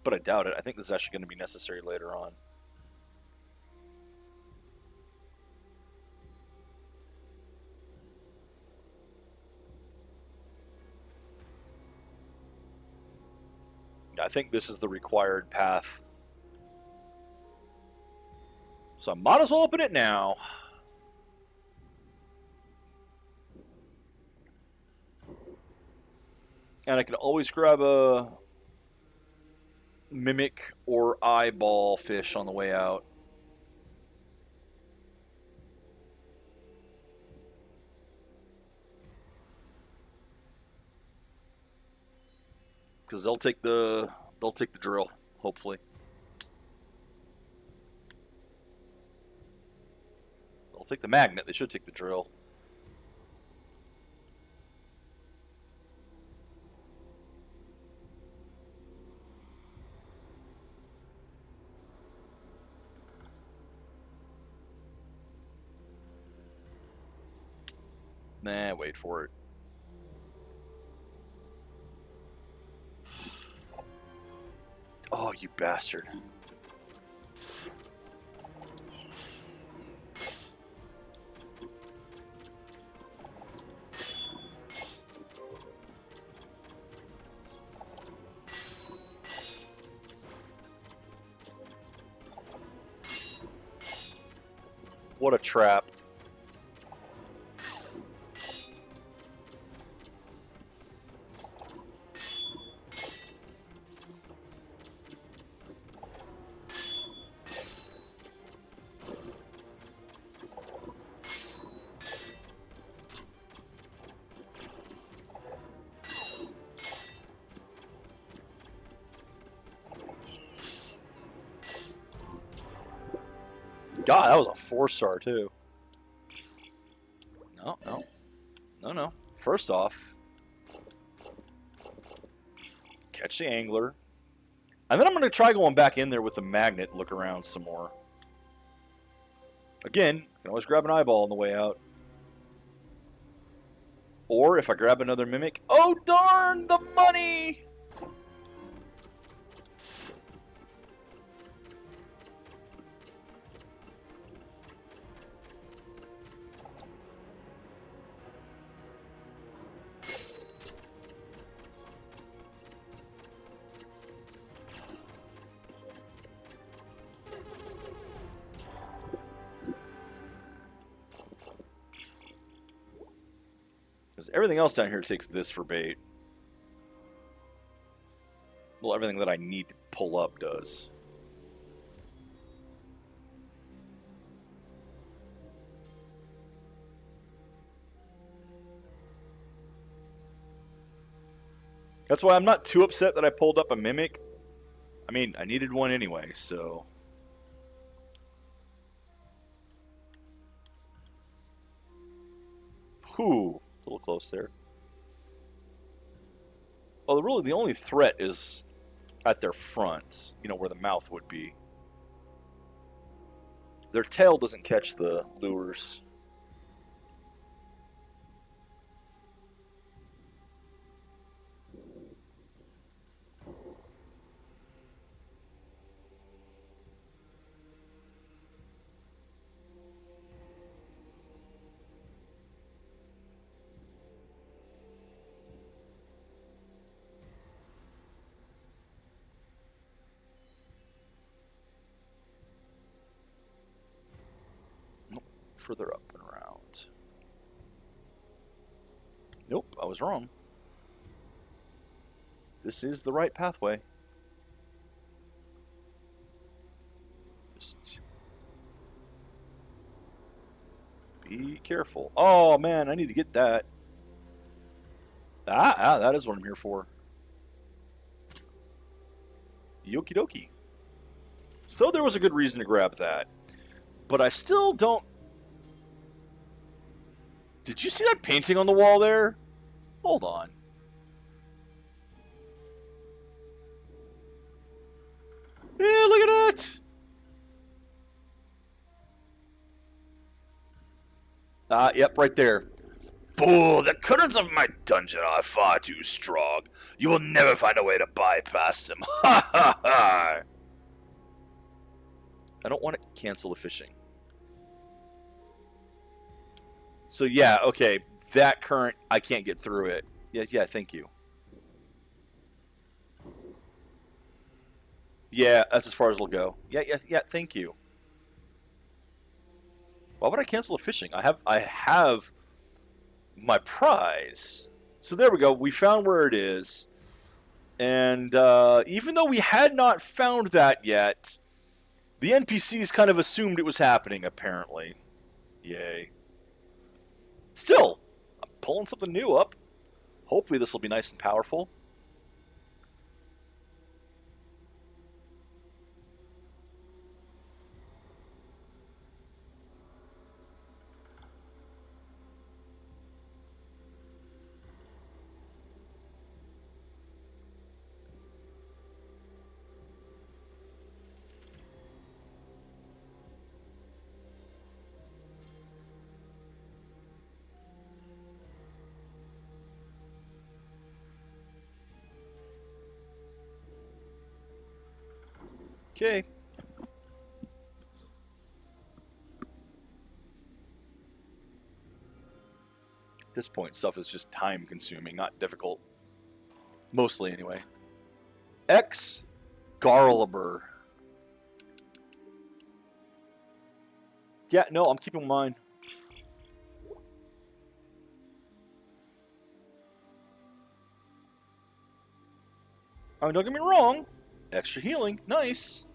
But I doubt it. I think this is actually going to be necessary later on. I think this is the required path. So I might as well open it now. And I can always grab a mimic or eyeball fish on the way out. Because they'll take the drill, hopefully. They'll take the magnet. They should take the drill. Nah, wait for it. Oh, you bastard. What a trap. God, that was a 4-star too. No. First off, catch the angler. And then I'm going to try going back in there with the magnet and look around some more. Again, I can always grab an eyeball on the way out. Or if I grab another mimic... Oh, darn! The money! Because everything else down here takes this for bait. Well, everything that I need to pull up does. That's why I'm not too upset that I pulled up a mimic. I mean, I needed one anyway, so... Whew. A little close there. Well, really, the only threat is at their front, you know, where the mouth would be. Their tail doesn't catch the lures. Further up and around. Nope, I was wrong. This is the right pathway. Just be careful. Oh man, I need to get that. That is what I'm here for. Yoki dokie. So there was a good reason to grab that. But I still don't... Did you see that painting on the wall there? Hold on. Yeah, look at that! Yep, right there. Fool, the currents of my dungeon are far too strong. You will never find a way to bypass them. Ha ha ha! I don't want to cancel the fishing. So yeah, okay, that current, I can't get through it. Yeah, thank you. Yeah, that's as far as it'll go. Yeah, thank you. Why would I cancel the fishing? I have my prize. So there we go. We found where it is. And even though we had not found that yet, the NPCs kind of assumed it was happening, apparently. Yay. Still, I'm pulling something new up. Hopefully this will be nice and powerful. Okay. At this point, stuff is just time consuming, not difficult. Mostly, anyway. Excalibur. Yeah, no, I'm keeping mine. I mean, don't get me wrong. Extra healing. Nice.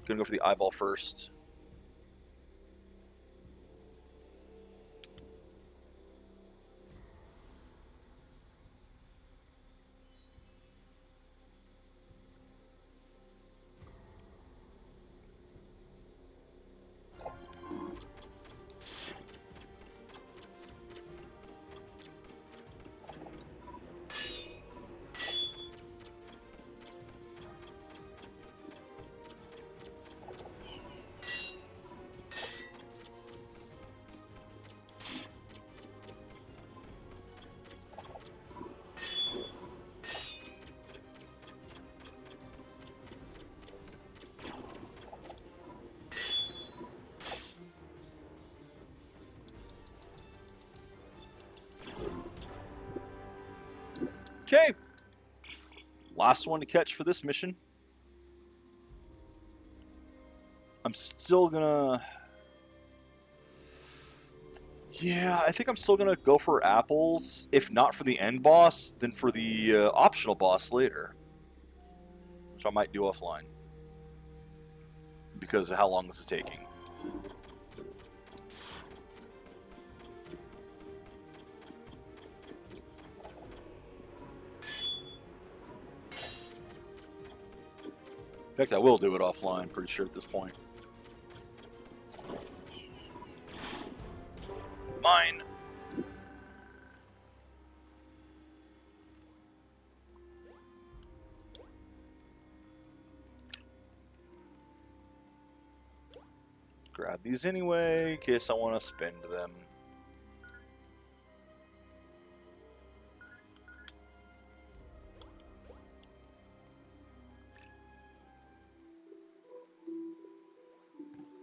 Gonna go for the eyeball first. Okay. Last one to catch for this mission. I'm still gonna... Yeah, I think I'm still gonna go for apples. If not for the end boss, then for the optional boss later. Which I might do offline. Because of how long this is taking. In fact, I will do it offline, pretty sure at this point. Mine! Grab these anyway, in case I want to spend them.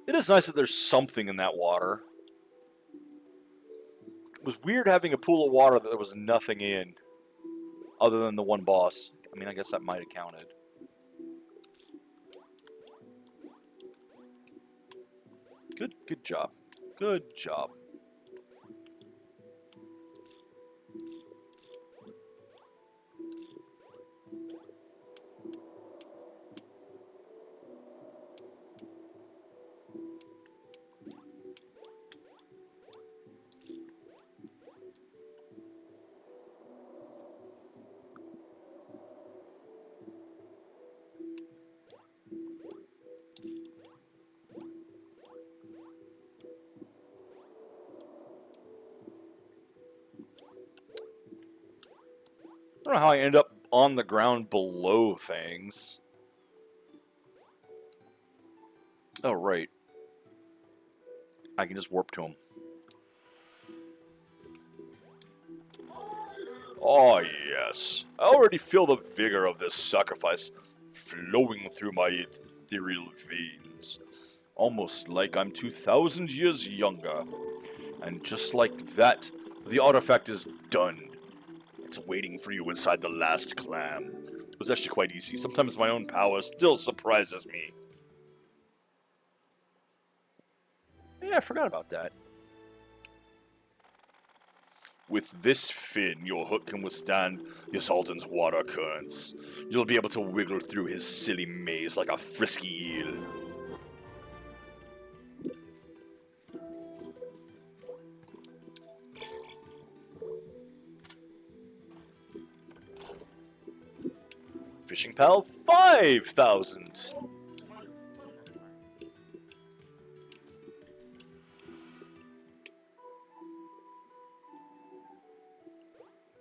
It is nice that there's something in that water. It was weird having a pool of water that there was nothing in, other than the one boss. I mean, I guess that might have counted. Good job. Good job. don't know how I end up on the ground below things. Oh, right. I can just warp to him. Oh, yes. I already feel the vigor of this sacrifice flowing through my ethereal veins. Almost like I'm 2,000 years younger. And just like that, the artifact is done. It's waiting for you inside the last clam. It was actually quite easy. Sometimes my own power still surprises me. Yeah, I forgot about that. With this fin, your hook can withstand Ysaldan's water currents. You'll be able to wiggle through his silly maze like a frisky eel. Fishing pal 5,000.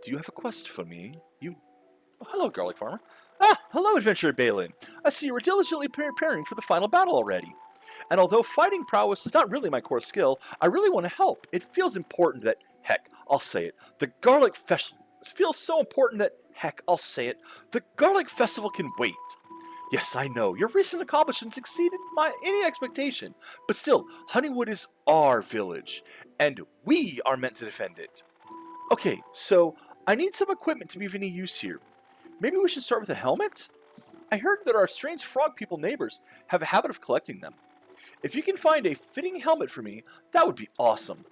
Do you have a quest for me? Oh, hello, garlic farmer. Ah, hello, adventurer Balin. I see you were diligently preparing for the final battle already. And although fighting prowess is not really my core skill, I really want to help. It feels important that, heck, I'll say it. The Garlic Festival feels so important that, heck, I'll say it. The Garlic Festival can wait. Yes, I know, your recent accomplishments exceeded any expectation. But still, Honeywood is our village, and we are meant to defend it. Okay, so I need some equipment to be of any use here. Maybe we should start with a helmet? I heard that our strange frog people neighbors have a habit of collecting them. If you can find a fitting helmet for me, that would be awesome.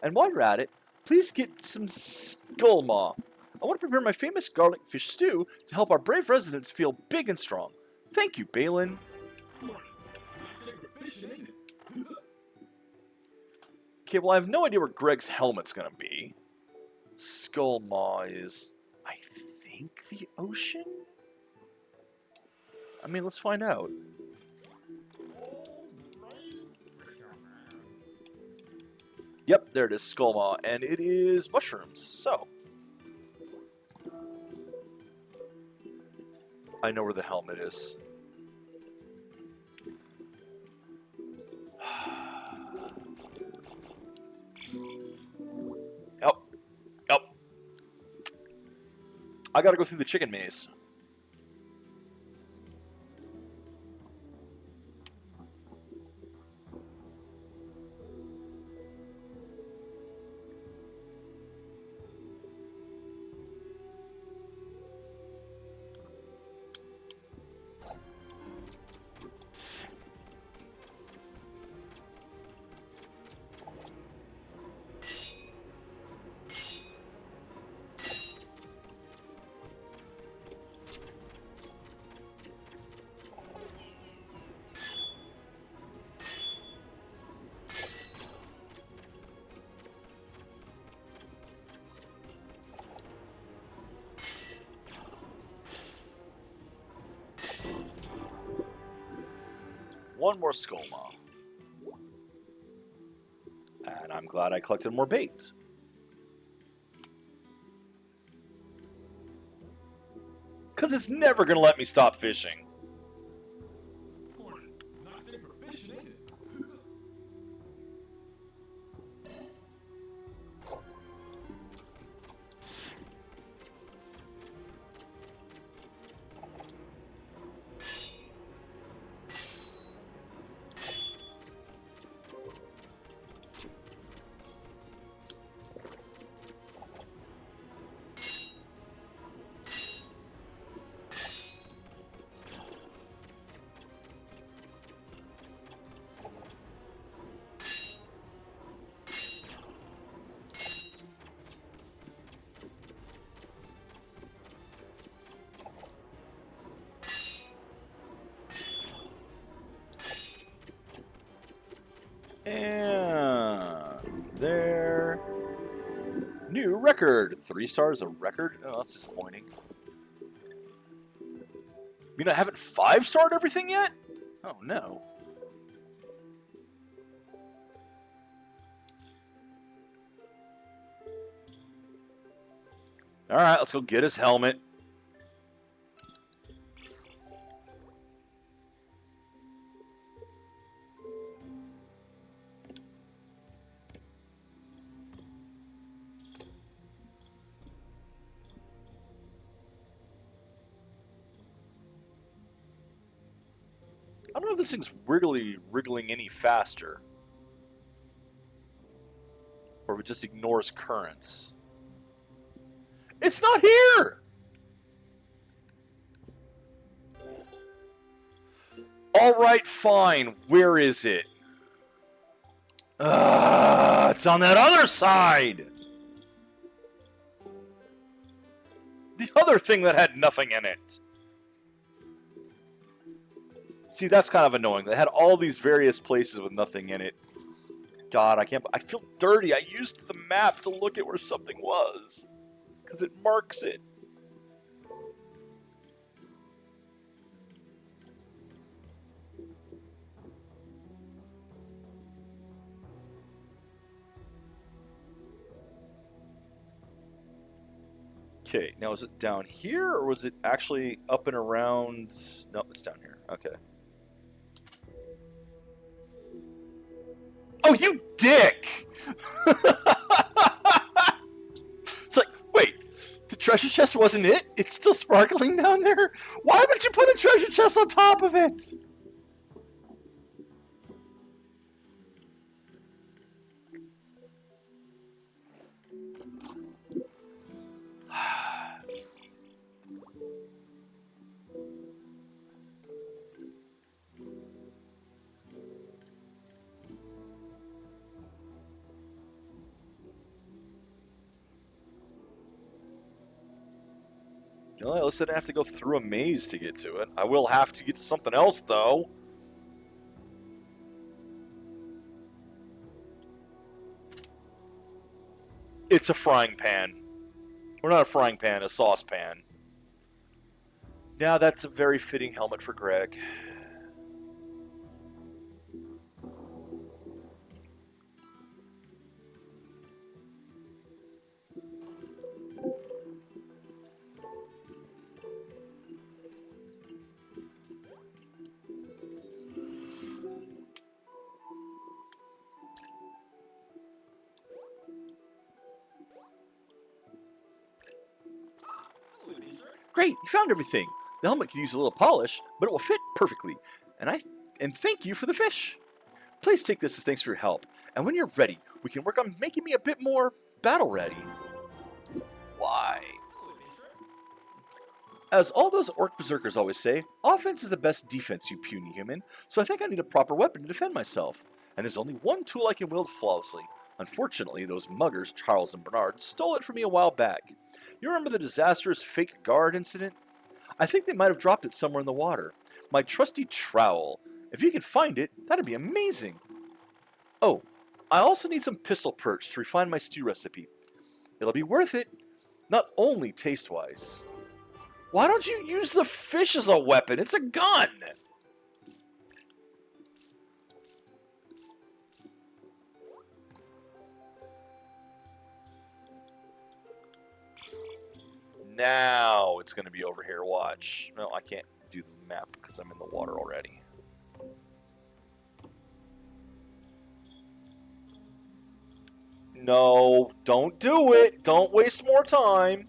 And while you're at it, please get some skull maw. I want to prepare my famous garlic fish stew to help our brave residents feel big and strong. Thank you, Balin. Okay, well, I have no idea where Greg's helmet's gonna be. Skull maw is, I think, the ocean? I mean, let's find out. Yep, there it is, skull maw, and it is mushrooms, so. I know where the helmet is. Yep. I gotta go through the chicken maze. One more skull maw. And I'm glad I collected more bait. Because it's never going to let me stop fishing. Not safe for fishing, ain't it? And there. New record. 3 stars a record? Oh, that's disappointing. You mean I haven't 5-starred everything yet? Oh, no. Alright, let's go get his helmet. I don't know if this thing's wriggling any faster. Or if it just ignores currents. It's not here! Alright, fine. Where is it? It's on that other side! The other thing that had nothing in it. See, that's kind of annoying. They had all these various places with nothing in it. God, I feel dirty. I used the map to look at where something was. Because it marks it. Okay, now is it down here, or was it actually up and around? No, it's down here. Okay. Oh, you dick! It's like, wait, the treasure chest wasn't it? It's still sparkling down there? Why would you put a treasure chest on top of it? Well, at least I didn't have to go through a maze to get to it. I will have to get to something else, though. It's a frying pan. Or not a frying pan, a saucepan. Now that's a very fitting helmet for Greg. Great, you found everything. The helmet could use a little polish, but it will fit perfectly. And thank you for the fish. Please take this as thanks for your help. And when you're ready, we can work on making me a bit more battle ready. Why? As all those orc berserkers always say, offense is the best defense, you puny human. So I think I need a proper weapon to defend myself. And there's only one tool I can wield flawlessly. Unfortunately, those muggers, Charles and Bernard, stole it from me a while back. You remember the disastrous fake guard incident? I think they might have dropped it somewhere in the water. My trusty trowel. If you can find it, that'd be amazing. Oh, I also need some pistol perch to refine my stew recipe. It'll be worth it, not only taste-wise. Why don't you use the fish as a weapon? It's a gun! Now it's going to be over here, watch. No, I can't do the map because I'm in the water already. No, don't do it. Don't waste more time.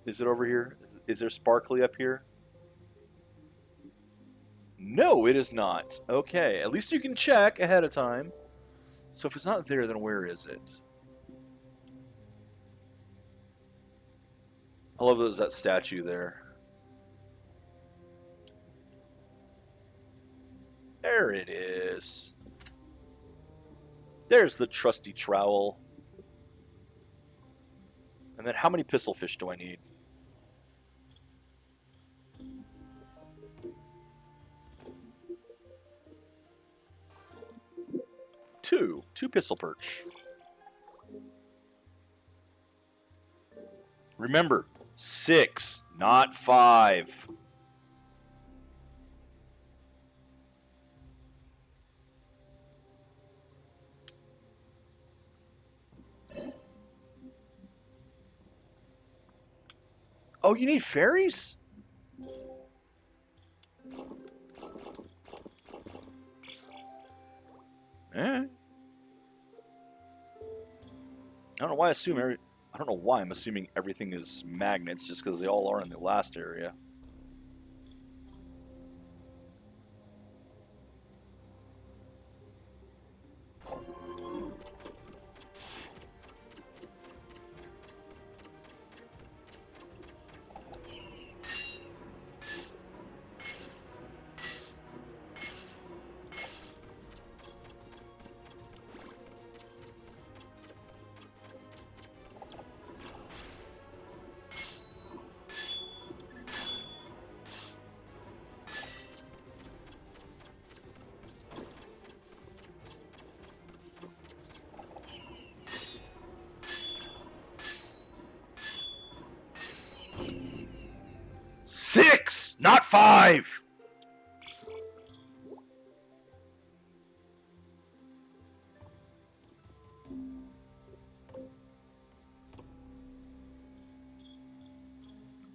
Is it over here? Is there sparkly up here? No, it is not. Okay, at least you can check ahead of time. So if it's not there, then where is it? I love there's that statue there. There it is. There's the trusty trowel. And then how many pistol fish do I need? Two pistol perch. Remember, 6, not 5. Oh, you need fairies? Eh. I don't know why I don't know why I'm assuming everything is magnets, just because they all are in the last area. Six, not five!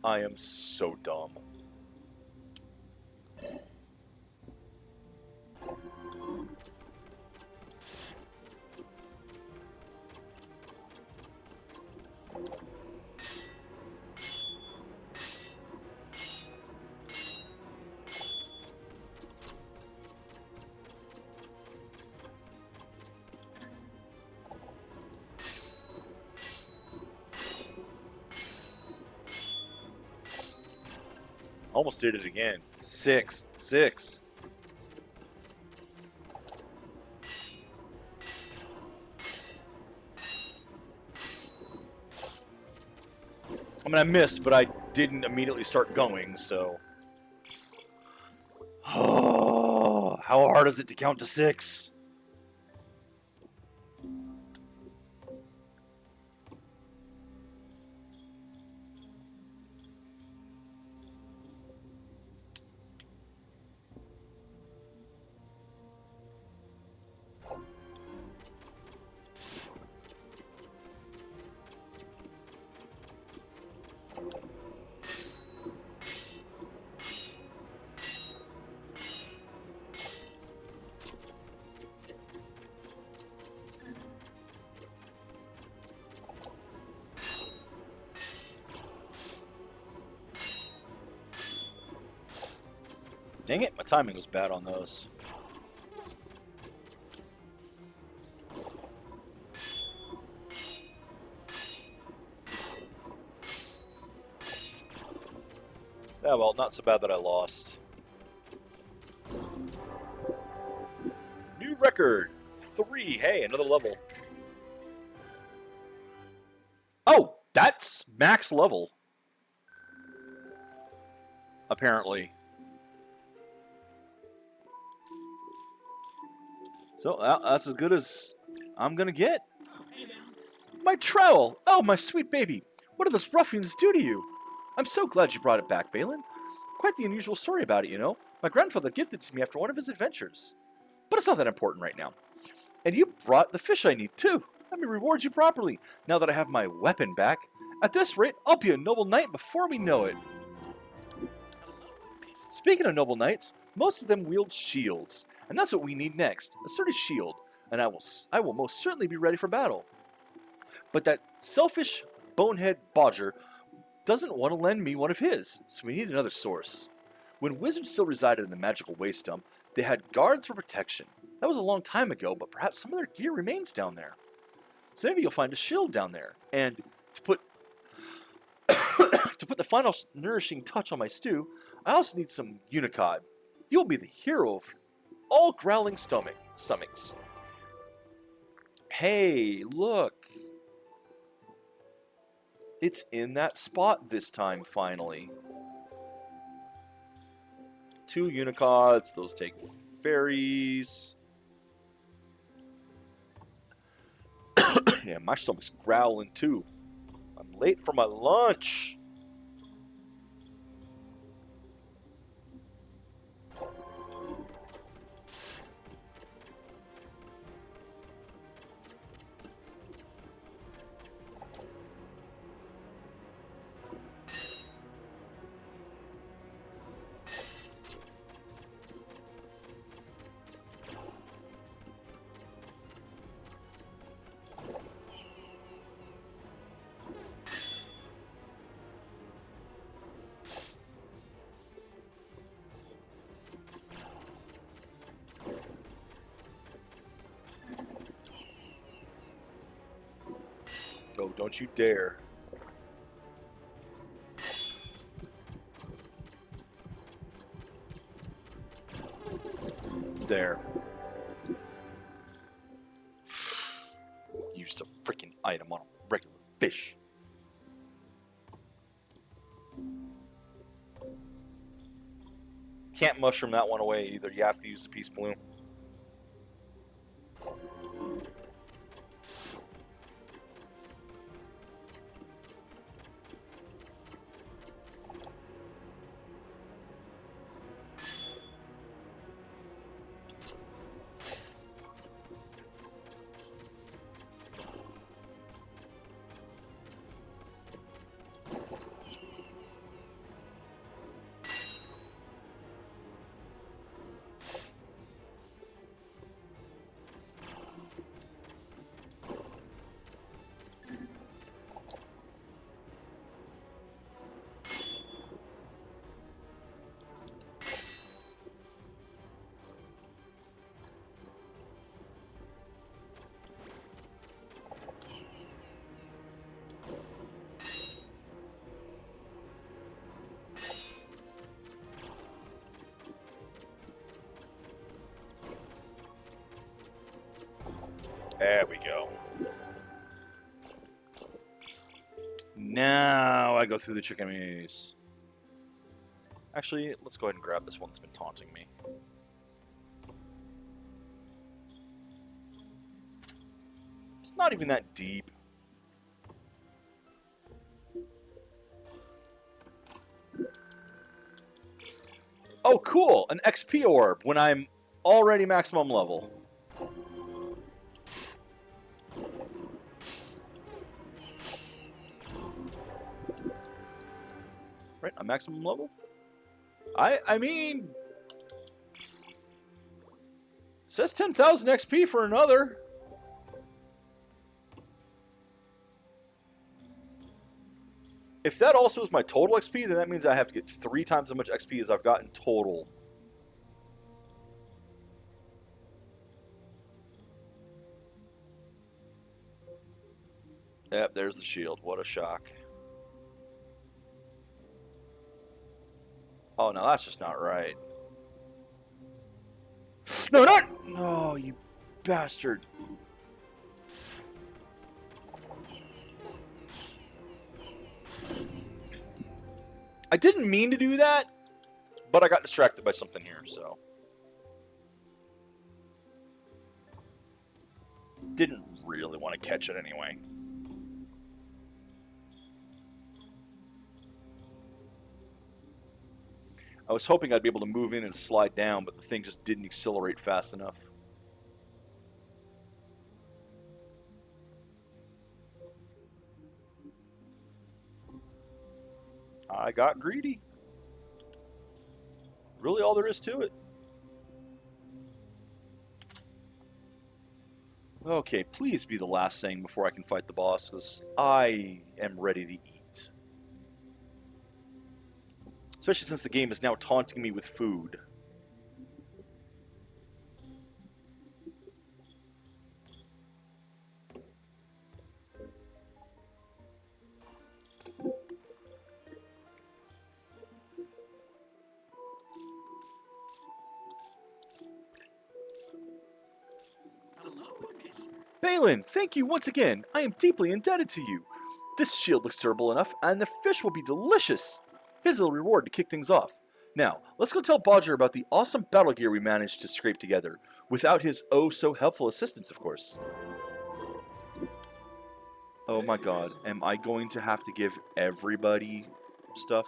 I am so dumb. Almost did it again. Six. I mean, I missed, but I didn't immediately start going, so... Oh, how hard is it to count to 6? Dang it, my timing was bad on those. Yeah, well, not so bad that I lost. New record! 3. Hey, another level. Oh, that's max level. Apparently. So, that's as good as I'm gonna get. My trowel! Oh, my sweet baby! What did those ruffians do to you? I'm so glad you brought it back, Balin. Quite the unusual story about it, you know. My grandfather gifted it to me after one of his adventures. But it's not that important right now. And you brought the fish I need, too. Let me reward you properly, now that I have my weapon back. At this rate, I'll be a noble knight before we know it. Speaking of noble knights, most of them wield shields, and that's what we need next, a sturdy shield, and I will most certainly be ready for battle. But that selfish bonehead Bodger doesn't want to lend me one of his, so we need another source. When wizards still resided in the magical waste dump, they had guards for protection. That was a long time ago, but perhaps some of their gear remains down there. So maybe you'll find a shield down there, and to put to put the final nourishing touch on my stew, I also need some Unicod. You'll be the hero of all growling stomachs. Hey, look. It's in that spot this time, finally. 2 Unicods, those take fairies. Yeah, my stomach's growling too. I'm late for my lunch. Don't you dare. There. Used a freaking item on a regular fish. Can't mushroom that one away either. You have to use the peace balloon. There we go. Now I go through the chicken maze. Actually, let's go ahead and grab this one that's been taunting me. It's not even that deep. Oh, cool! An XP orb when I'm already maximum level. Right, I'm maximum level? I mean... Says 10,000 XP for another. If that also is my total XP, then that means I have to get 3 times as much XP as I've gotten total. Yep, there's the shield. What a shock. Oh, no, that's just not right. No, not... No, you bastard. I didn't mean to do that, but I got distracted by something here, so. Didn't really want to catch it anyway. I was hoping I'd be able to move in and slide down, but the thing just didn't accelerate fast enough. I got greedy. Really all there is to it. Okay, please be the last thing before I can fight the boss, because I am ready to eat. Especially since the game is now taunting me with food. Balin, thank you once again. I am deeply indebted to you. This shield looks durable enough, and the fish will be delicious. Here's a reward to kick things off. Now, let's go tell Bodger about the awesome battle gear we managed to scrape together, without his oh-so-helpful assistance, of course. Oh my god, am I going to have to give everybody stuff?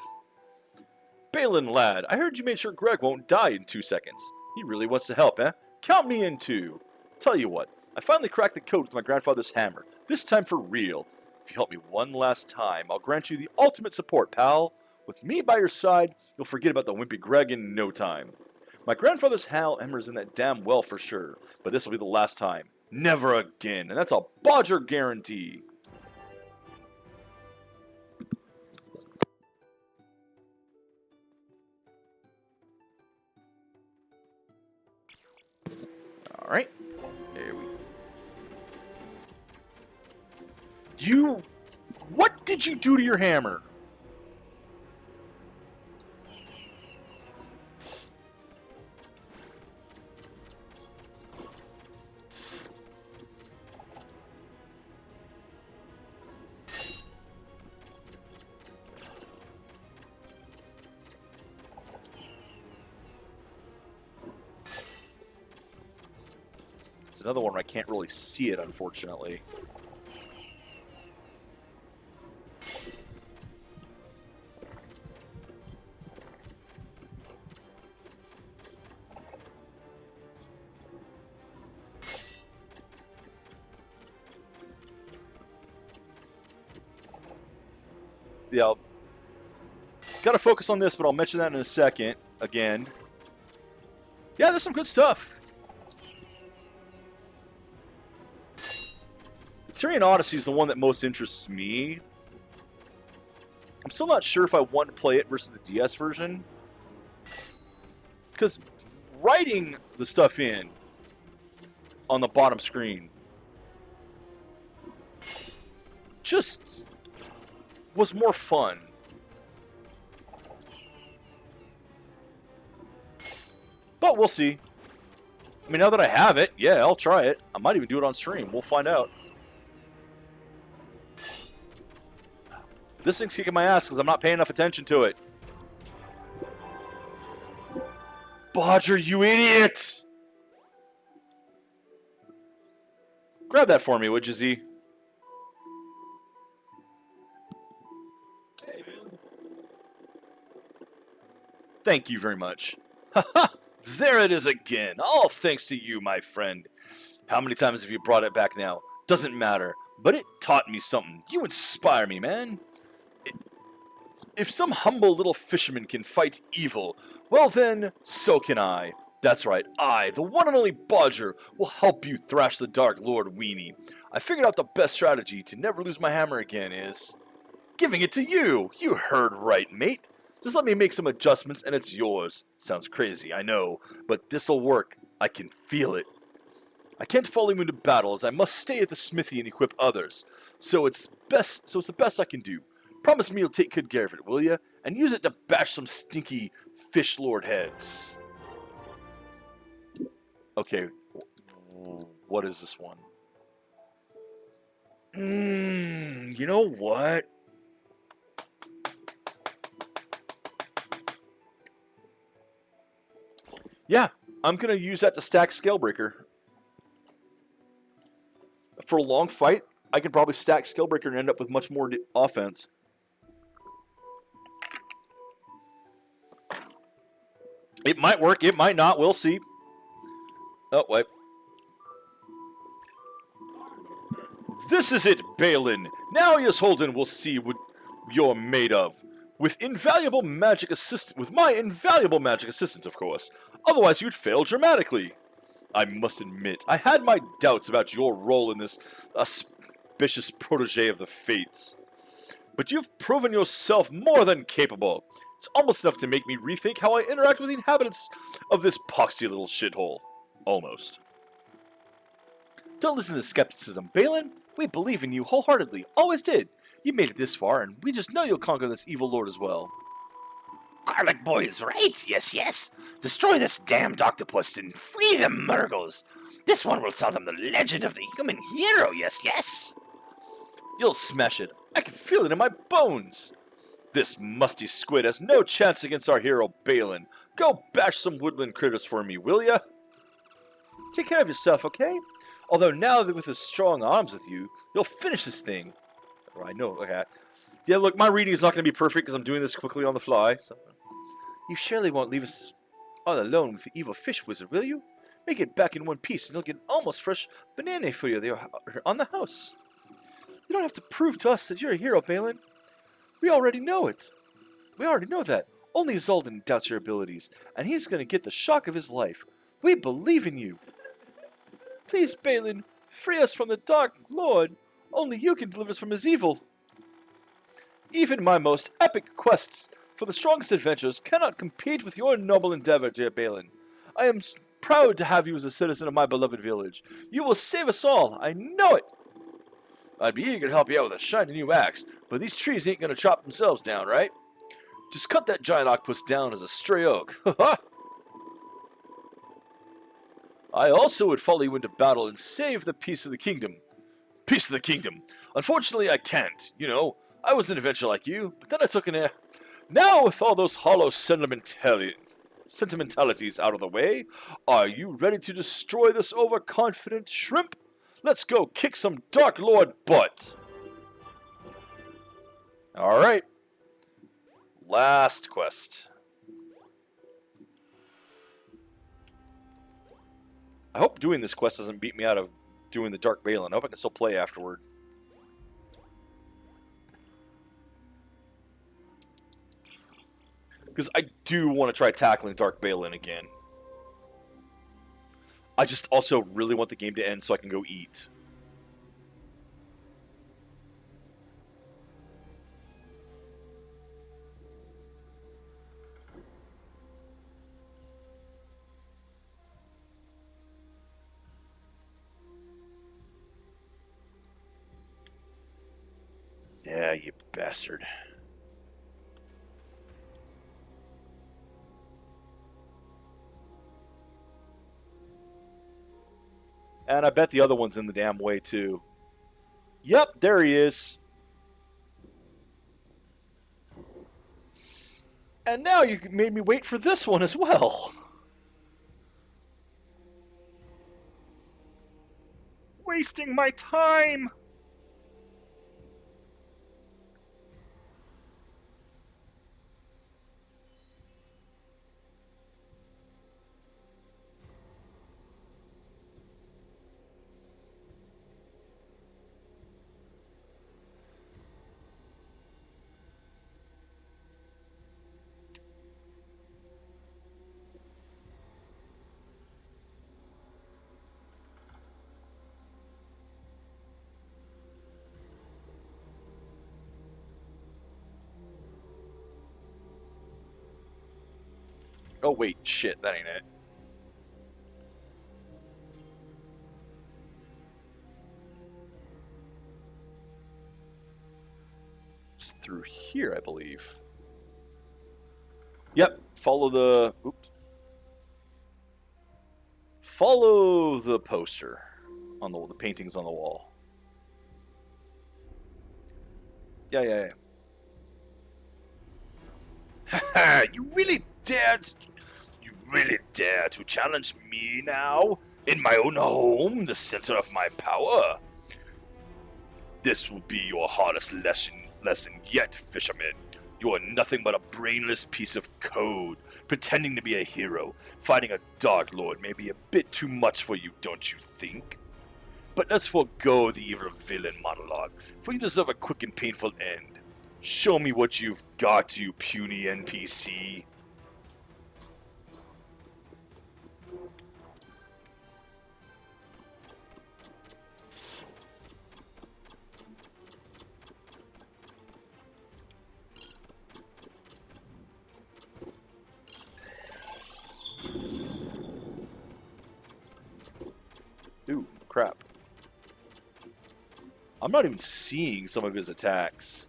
Balin, lad, I heard you made sure Greg won't die in 2 seconds. He really wants to help, eh? Count me in too. Tell you what, I finally cracked the code with my grandfather's hammer, this time for real. If you help me one last time, I'll grant you the ultimate support, pal. With me by your side, you'll forget about the wimpy Greg in no time. My grandfather's hammer's in that damn well for sure, but this will be the last time. Never again, and that's a Bodger guarantee. Alright. There we... You did you do to your hammer? It's another one where I can't really see it, unfortunately. Yeah, gotta focus on this, but I'll mention that in a second. Again, yeah, there's some good stuff. Tyrian Odyssey is the one that most interests me. I'm still not sure if I want to play it versus the DS version, because writing the stuff in on the bottom screen just was more fun. But we'll see. I mean, now that I have it, yeah, I'll try it. I might even do it on stream. We'll find out. This thing's kicking my ass because I'm not paying enough attention to it. Bodger, you idiot! Grab that for me, would you, Z? Thank you very much. Haha! There it is again. All thanks to you, my friend. How many times have you brought it back now? Doesn't matter. But it taught me something. You inspire me, man. If some humble little fisherman can fight evil, well then, so can I. That's right, I, the one and only Bodger, will help you thrash the Dark Lord Weenie. I figured out the best strategy to never lose my hammer again is giving it to you. You heard right, mate. Just let me make some adjustments and it's yours. Sounds crazy, I know, but this'll work. I can feel it. I can't follow you into battle as I must stay at the smithy and equip others. So it's the best I can do. Promise me you'll take good care of it, will ya? And use it to bash some stinky fish lord heads. Okay, what is this one? You know what? Yeah, I'm going to use that to stack Scalebreaker. For a long fight, I can probably stack Scalebreaker and end up with much more offense. It might work, it might not, we'll see. Oh, wait. This is it, Balin. Now Yasholden will see what you're made of. With my invaluable magic assistance, of course. Otherwise, you'd fail dramatically. I must admit, I had my doubts about your role in this auspicious protege of the Fates. But you've proven yourself more than capable. It's almost enough to make me rethink how I interact with the inhabitants of this poxy little shithole. Almost. Don't listen to skepticism, Balin. We believe in you wholeheartedly. Always did. You made it this far, and we just know you'll conquer this evil lord as well. Garlic Boy is right, yes, yes. Destroy this damned octopus and free the Murgles. This one will tell them the legend of the human hero, yes, yes. You'll smash it. I can feel it in my bones. This musty squid has no chance against our hero Balin. Go bash some woodland critters for me, will ya? Take care of yourself, okay? Although now that with his strong arms with you, you'll finish this thing. Oh, I know, okay. Yeah, look, my reading is not going to be perfect because I'm doing this quickly on the fly. So. You surely won't leave us all alone with the evil fish wizard, will you? Make it back in one piece and you'll get almost fresh banana for you there on the house. You don't have to prove to us that you're a hero, Balin. We already know it. We already know that. Only Zoldan doubts your abilities, and he's going to get the shock of his life. We believe in you. Please, Balin, free us from the Dark Lord. Only you can deliver us from his evil. Even my most epic quests for the strongest adventures cannot compete with your noble endeavor, dear Balin. I am proud to have you as a citizen of my beloved village. You will save us all, I know it. I'd be eager to help you out with a shiny new axe, but these trees ain't gonna chop themselves down, right? Just cut that giant octopus down as a stray oak. I also would follow you into battle and save the peace of the kingdom. Peace of the kingdom. Unfortunately, I can't. You know, I was an adventurer like you, but then I took an air. Now, with all those hollow sentimentalities out of the way, are you ready to destroy this overconfident shrimp? Let's go kick some Dark Lord butt. Alright. Last quest. I hope doing this quest doesn't beat me out of doing the Dark Balin. I hope I can still play afterward. Because I do want to try tackling Dark Balin again. I just also really want the game to end so I can go eat. Yeah, you bastard. And I bet the other one's in the damn way, too. Yep, there he is. And now you made me wait for this one as well. Wasting my time. Oh, wait, shit, that ain't it. It's through here, I believe. Yep, follow the... Oops. Follow the poster on the paintings on the wall. Yeah. Haha, you really dare to challenge me now? In my own home, the center of my power? This will be your hardest lesson yet, fisherman. You are nothing but a brainless piece of code, pretending to be a hero. Fighting a Dark Lord may be a bit too much for you, don't you think? But let's forego the evil villain monologue, for you deserve a quick and painful end. Show me what you've got, you puny NPC. Ooh, crap. I'm not even seeing some of his attacks.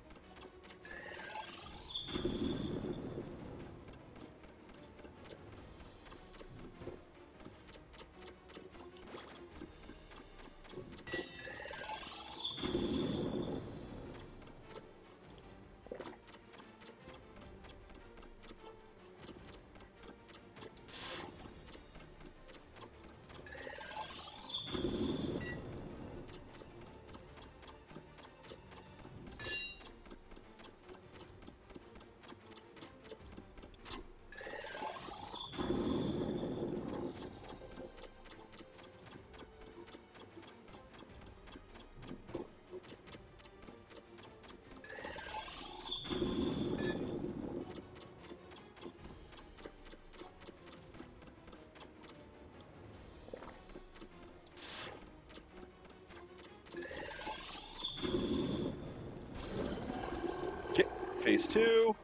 Phase 2.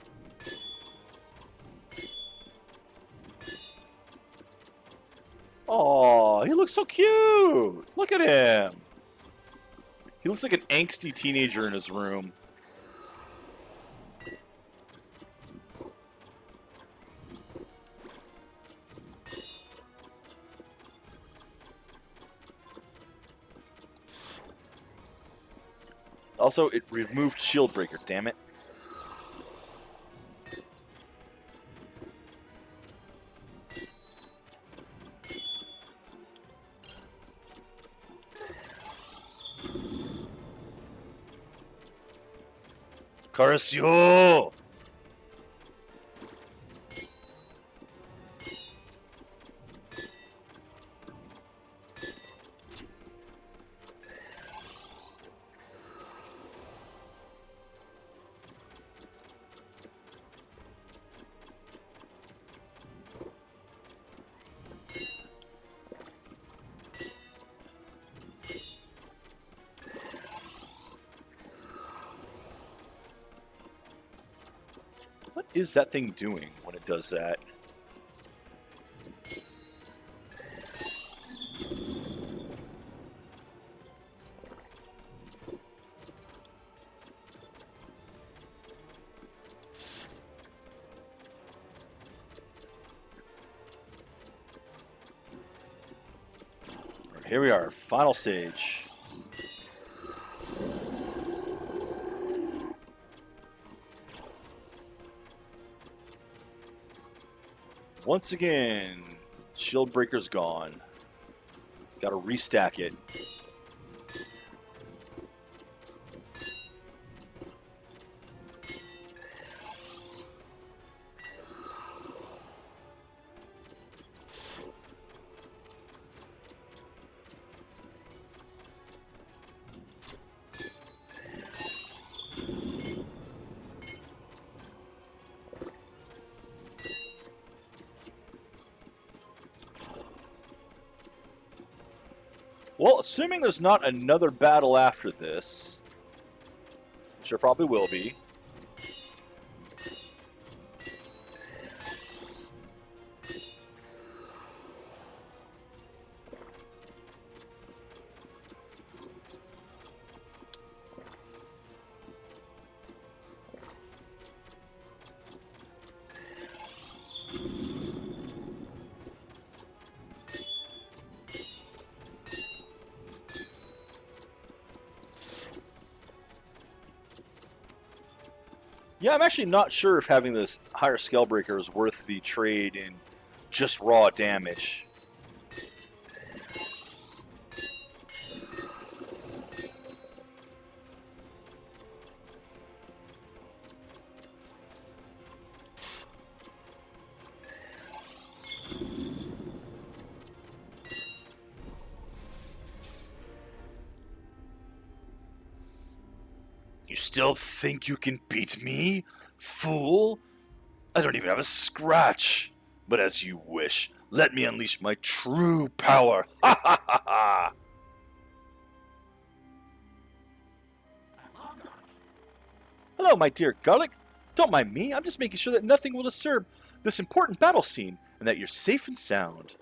Aw, he looks so cute. Look at him. He looks like an angsty teenager in his room. Also, it removed Shield Breaker, damn it. Curse you! What is that thing doing when it does that? Here we are, final stage. Once again, Shield Breaker's gone. Gotta restack it. Well, assuming there's not another battle after this, which there probably will be. Yeah, I'm actually not sure if having this higher scale breaker is worth the trade in just raw damage. You still think you can beat me, fool? I don't even have a scratch. But as you wish, let me unleash my true power. Ha ha ha ha! Hello, my dear Garlic. Don't mind me. I'm just making sure that nothing will disturb this important battle scene and that you're safe and sound.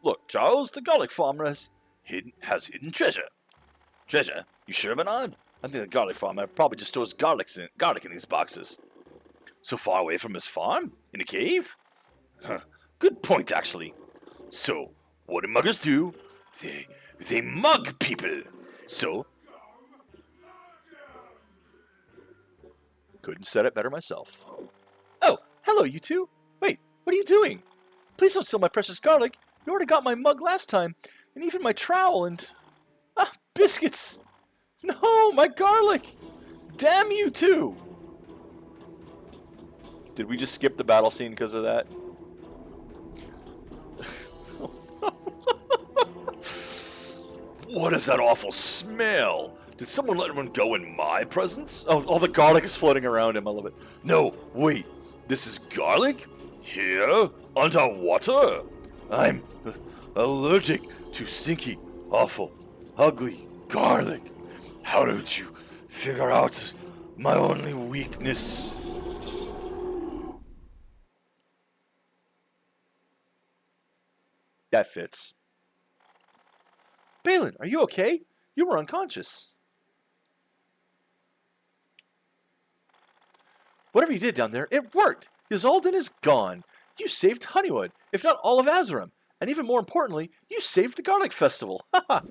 Look, Charles, the garlic farmer has hidden treasure. Treasure? You sure, Bernard? I think the garlic farmer probably just stores garlic in these boxes. So far away from his farm? In a cave? Huh. Good point, actually. So, what do muggers do? They mug people. So, couldn't said it better myself. Oh, hello, you two. Wait, what are you doing? Please don't steal my precious garlic. You already got my mug last time, and even my trowel and... Ah, biscuits! No, my garlic! Damn you two! Did we just skip the battle scene because of that? What is that awful smell? Did someone let everyone go in my presence? Oh, all the garlic is floating around him. I love it. No, wait. This is garlic? Here? Underwater? I'm allergic to stinky, awful, ugly garlic. How did you figure out my only weakness? That fits. Balin, are you okay? You were unconscious. Whatever you did down there, it worked. Ysolden is gone. You saved Honeywood, if not all of Azerim. And even more importantly, you saved the Garlic Festival. Haha.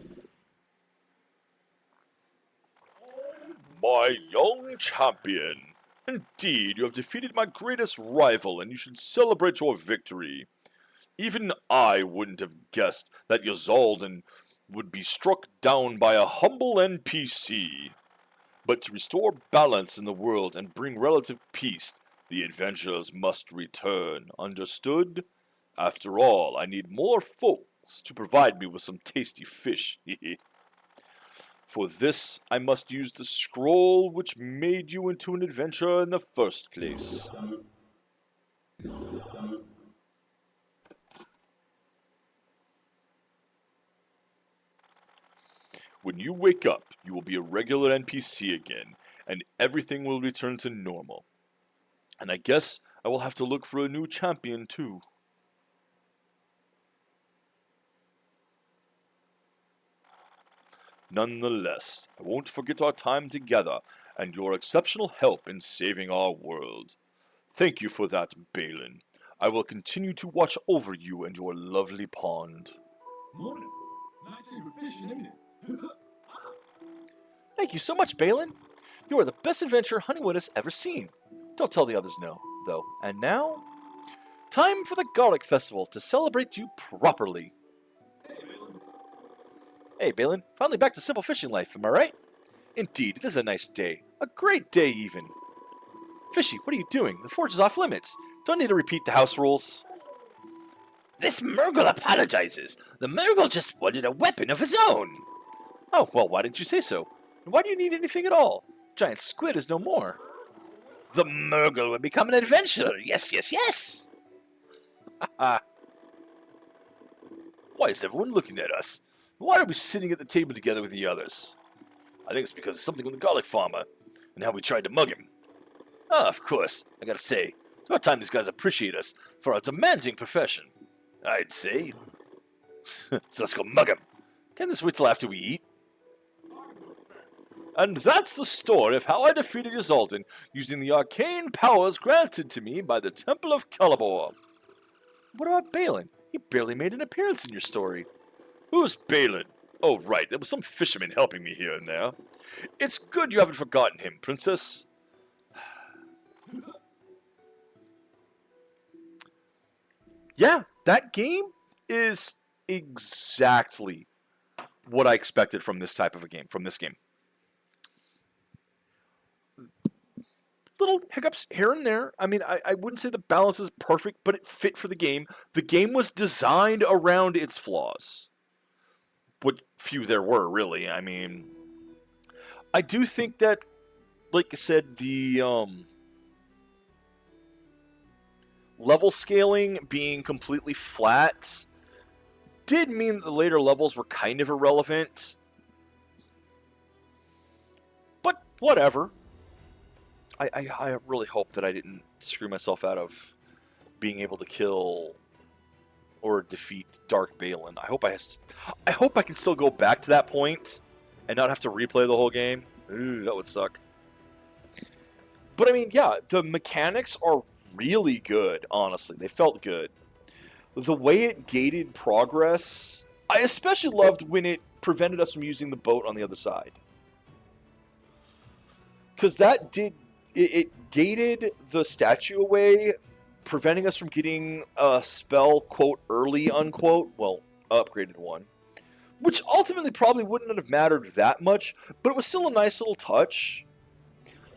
My young champion. Indeed, you have defeated my greatest rival, and you should celebrate your victory. Even I wouldn't have guessed that Ysolden would be struck down by a humble NPC. But to restore balance in the world and bring relative peace, the adventurers must return. Understood? After all, I need more folks to provide me with some tasty fish. For this, I must use the scroll which made you into an adventurer in the first place. When you wake up, you will be a regular NPC again, and everything will return to normal. And I guess I will have to look for a new champion too. Nonetheless, I won't forget our time together and your exceptional help in saving our world. Thank you for that, Balin. I will continue to watch over you and your lovely pond. Morning. Nice to see you fishing, ain't it? Thank you so much, Balin. You are the best adventurer Honeywood has ever seen. Don't tell the others no, though. And now, time for the Garlic Festival to celebrate you properly. Hey, Balin. Finally back to simple fishing life, am I right? Indeed, it is a nice day. A great day, even. Fishy, what are you doing? The forge is off limits. Don't need to repeat the house rules. This Murgle apologizes. The Murgle just wanted a weapon of his own. Oh, well, why didn't you say so? And why do you need anything at all? Giant squid is no more. The Murgle will become an adventurer. Yes, yes, yes. Why is everyone looking at us? Why are we sitting at the table together with the others? I think it's because of something with the garlic farmer, and how we tried to mug him. Ah, of course, I gotta say, it's about time these guys appreciate us for our demanding profession. I'd say. So let's go mug him. Can this wait till after we eat? And that's the story of how I defeated Ysolden using the arcane powers granted to me by the Temple of Calibor. What about Balin? He barely made an appearance in your story. Who's Balin? Oh, right, there was some fisherman helping me here and there. It's good you haven't forgotten him, Princess. Yeah, that game is exactly what I expected from this type of a game, from this game. Little hiccups here and there. I mean, I wouldn't say the balance is perfect, but it fit for the game. The game was designed around its flaws. What few there were, really. I mean, I do think that, like I said, the level scaling being completely flat did mean that the later levels were kind of irrelevant. But whatever. I really hope that I didn't screw myself out of being able to kill or defeat Dark Balin. I hope I can still go back to that point and not have to replay the whole game. Ooh, that would suck. But I mean, yeah, the mechanics are really good, honestly. They felt good. The way it gated progress, I especially loved when it prevented us from using the boat on the other side. Because that did... It gated the statue away, preventing us from getting a spell, quote, early, unquote. Well, upgraded one. Which ultimately probably wouldn't have mattered that much, but it was still a nice little touch.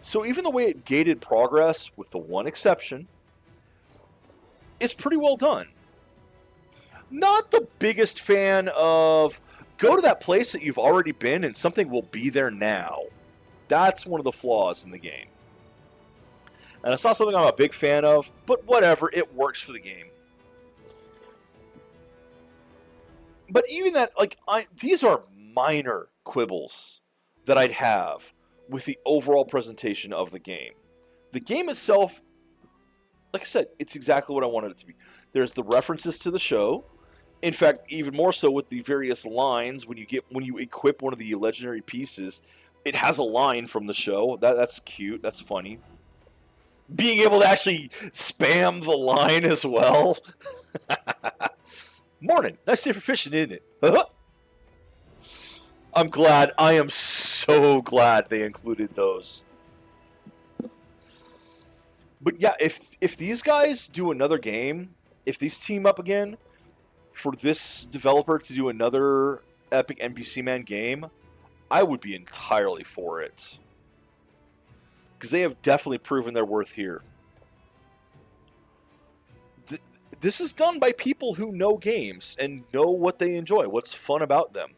So even the way it gated progress, with the one exception, is pretty well done. Not the biggest fan of, go to that place that you've already been and something will be there now. That's one of the flaws in the game. And it's not something I'm a big fan of, but whatever, it works for the game. But even that, like, these are minor quibbles that I'd have with the overall presentation of the game. The game itself, like I said, it's exactly what I wanted it to be. There's the references to the show. In fact, even more so with the various lines when you equip one of the legendary pieces, it has a line from the show. That's cute. That's funny. Being able to actually spam the line as well. Morning. Nice day for fishing, isn't it? I'm glad. I am so glad they included those. But yeah, if these guys do another game, if these team up again for this developer to do another Epic NPC Man game, I would be entirely for it. Because they have definitely proven their worth here. This is done by people who know games and know what they enjoy, what's fun about them.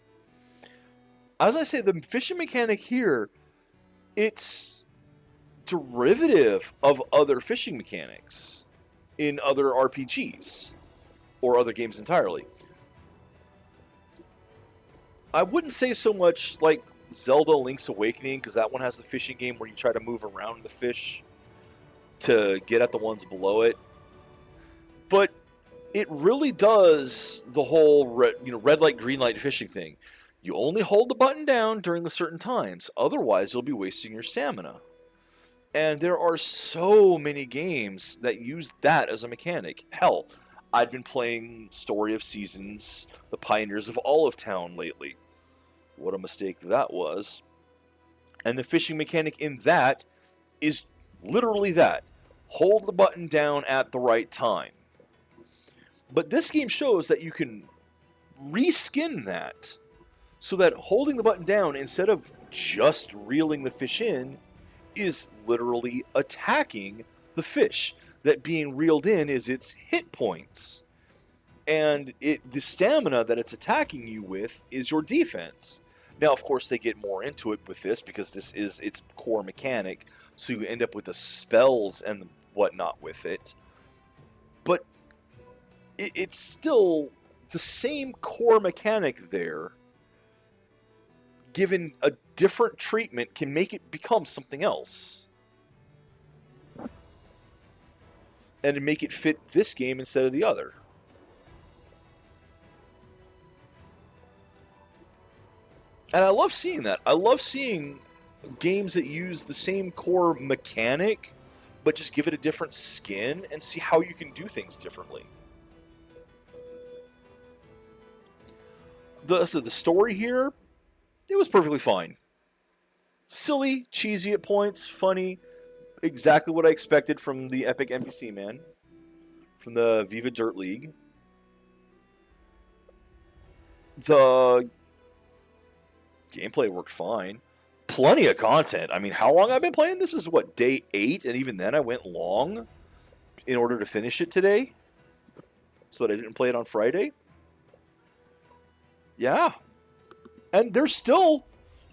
As I say, the fishing mechanic here, it's derivative of other fishing mechanics in other RPGs or other games entirely. I wouldn't say so much like Zelda Link's Awakening, because that one has the fishing game where you try to move around the fish to get at the ones below it. But it really does the whole red light, green light fishing thing. You only hold the button down during the certain times, otherwise you'll be wasting your stamina. And there are so many games that use that as a mechanic. Hell, I've been playing Story of Seasons, The Pioneers of Olive Town lately. What a mistake that was. And the fishing mechanic in that is literally that. Hold the button down at the right time. But this game shows that you can reskin that so that holding the button down instead of just reeling the fish in is literally attacking the fish. That being reeled in is its hit points. And the stamina that it's attacking you with is your defense. Now, of course, they get more into it with this because this is its core mechanic, so you end up with the spells and whatnot with it. But it's still the same core mechanic there, given a different treatment, can make it become something else. And to make it fit this game instead of the other. And I love seeing that. I love seeing games that use the same core mechanic, but just give it a different skin and see how you can do things differently. The story here, it was perfectly fine. Silly, cheesy at points, funny. Exactly what I expected from the Epic NPC Man. From the Viva Dirt League. The gameplay worked fine. Plenty of content. I mean, how long I've been playing? This is what, day 8? And even then I went long in order to finish it today. So that I didn't play it on Friday. Yeah. And there's still,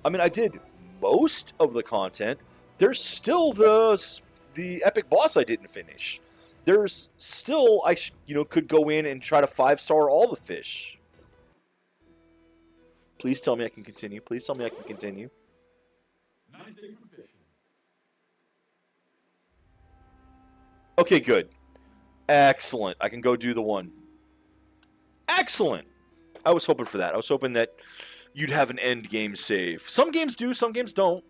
I mean, I did most of the content. There's still the epic boss I didn't finish. There's still, I could go in and try to 5-star all the fish. Please tell me I can continue. Please tell me I can continue. Nice day for fishing. Okay, good. Excellent. I can go do the one. Excellent. I was hoping for that. I was hoping that you'd have an end game save. Some games do, some games don't.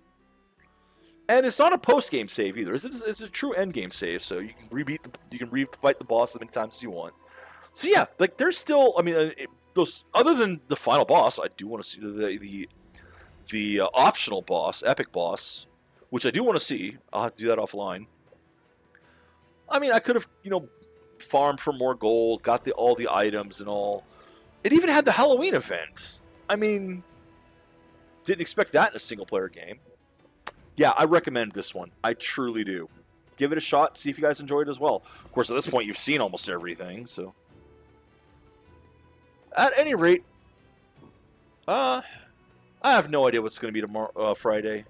And it's not a post game save either. It's a true end game save, so you can refight the boss as many times as you want. So yeah, like there's still, I mean, those other than the final boss, I do want to see the optional boss, epic boss, which I do want to see. I'll have to do that offline. I mean, I could have, farmed for more gold, got all the items and all. It even had the Halloween event. I mean, didn't expect that in a single-player game. Yeah, I recommend this one. I truly do. Give it a shot, see if you guys enjoy it as well. Of course, at this point, you've seen almost everything, so. At any rate, I have no idea what's going to be tomorrow, Friday.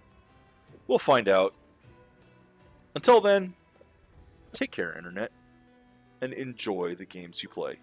We'll find out. Until then, take care, Internet, and enjoy the games you play.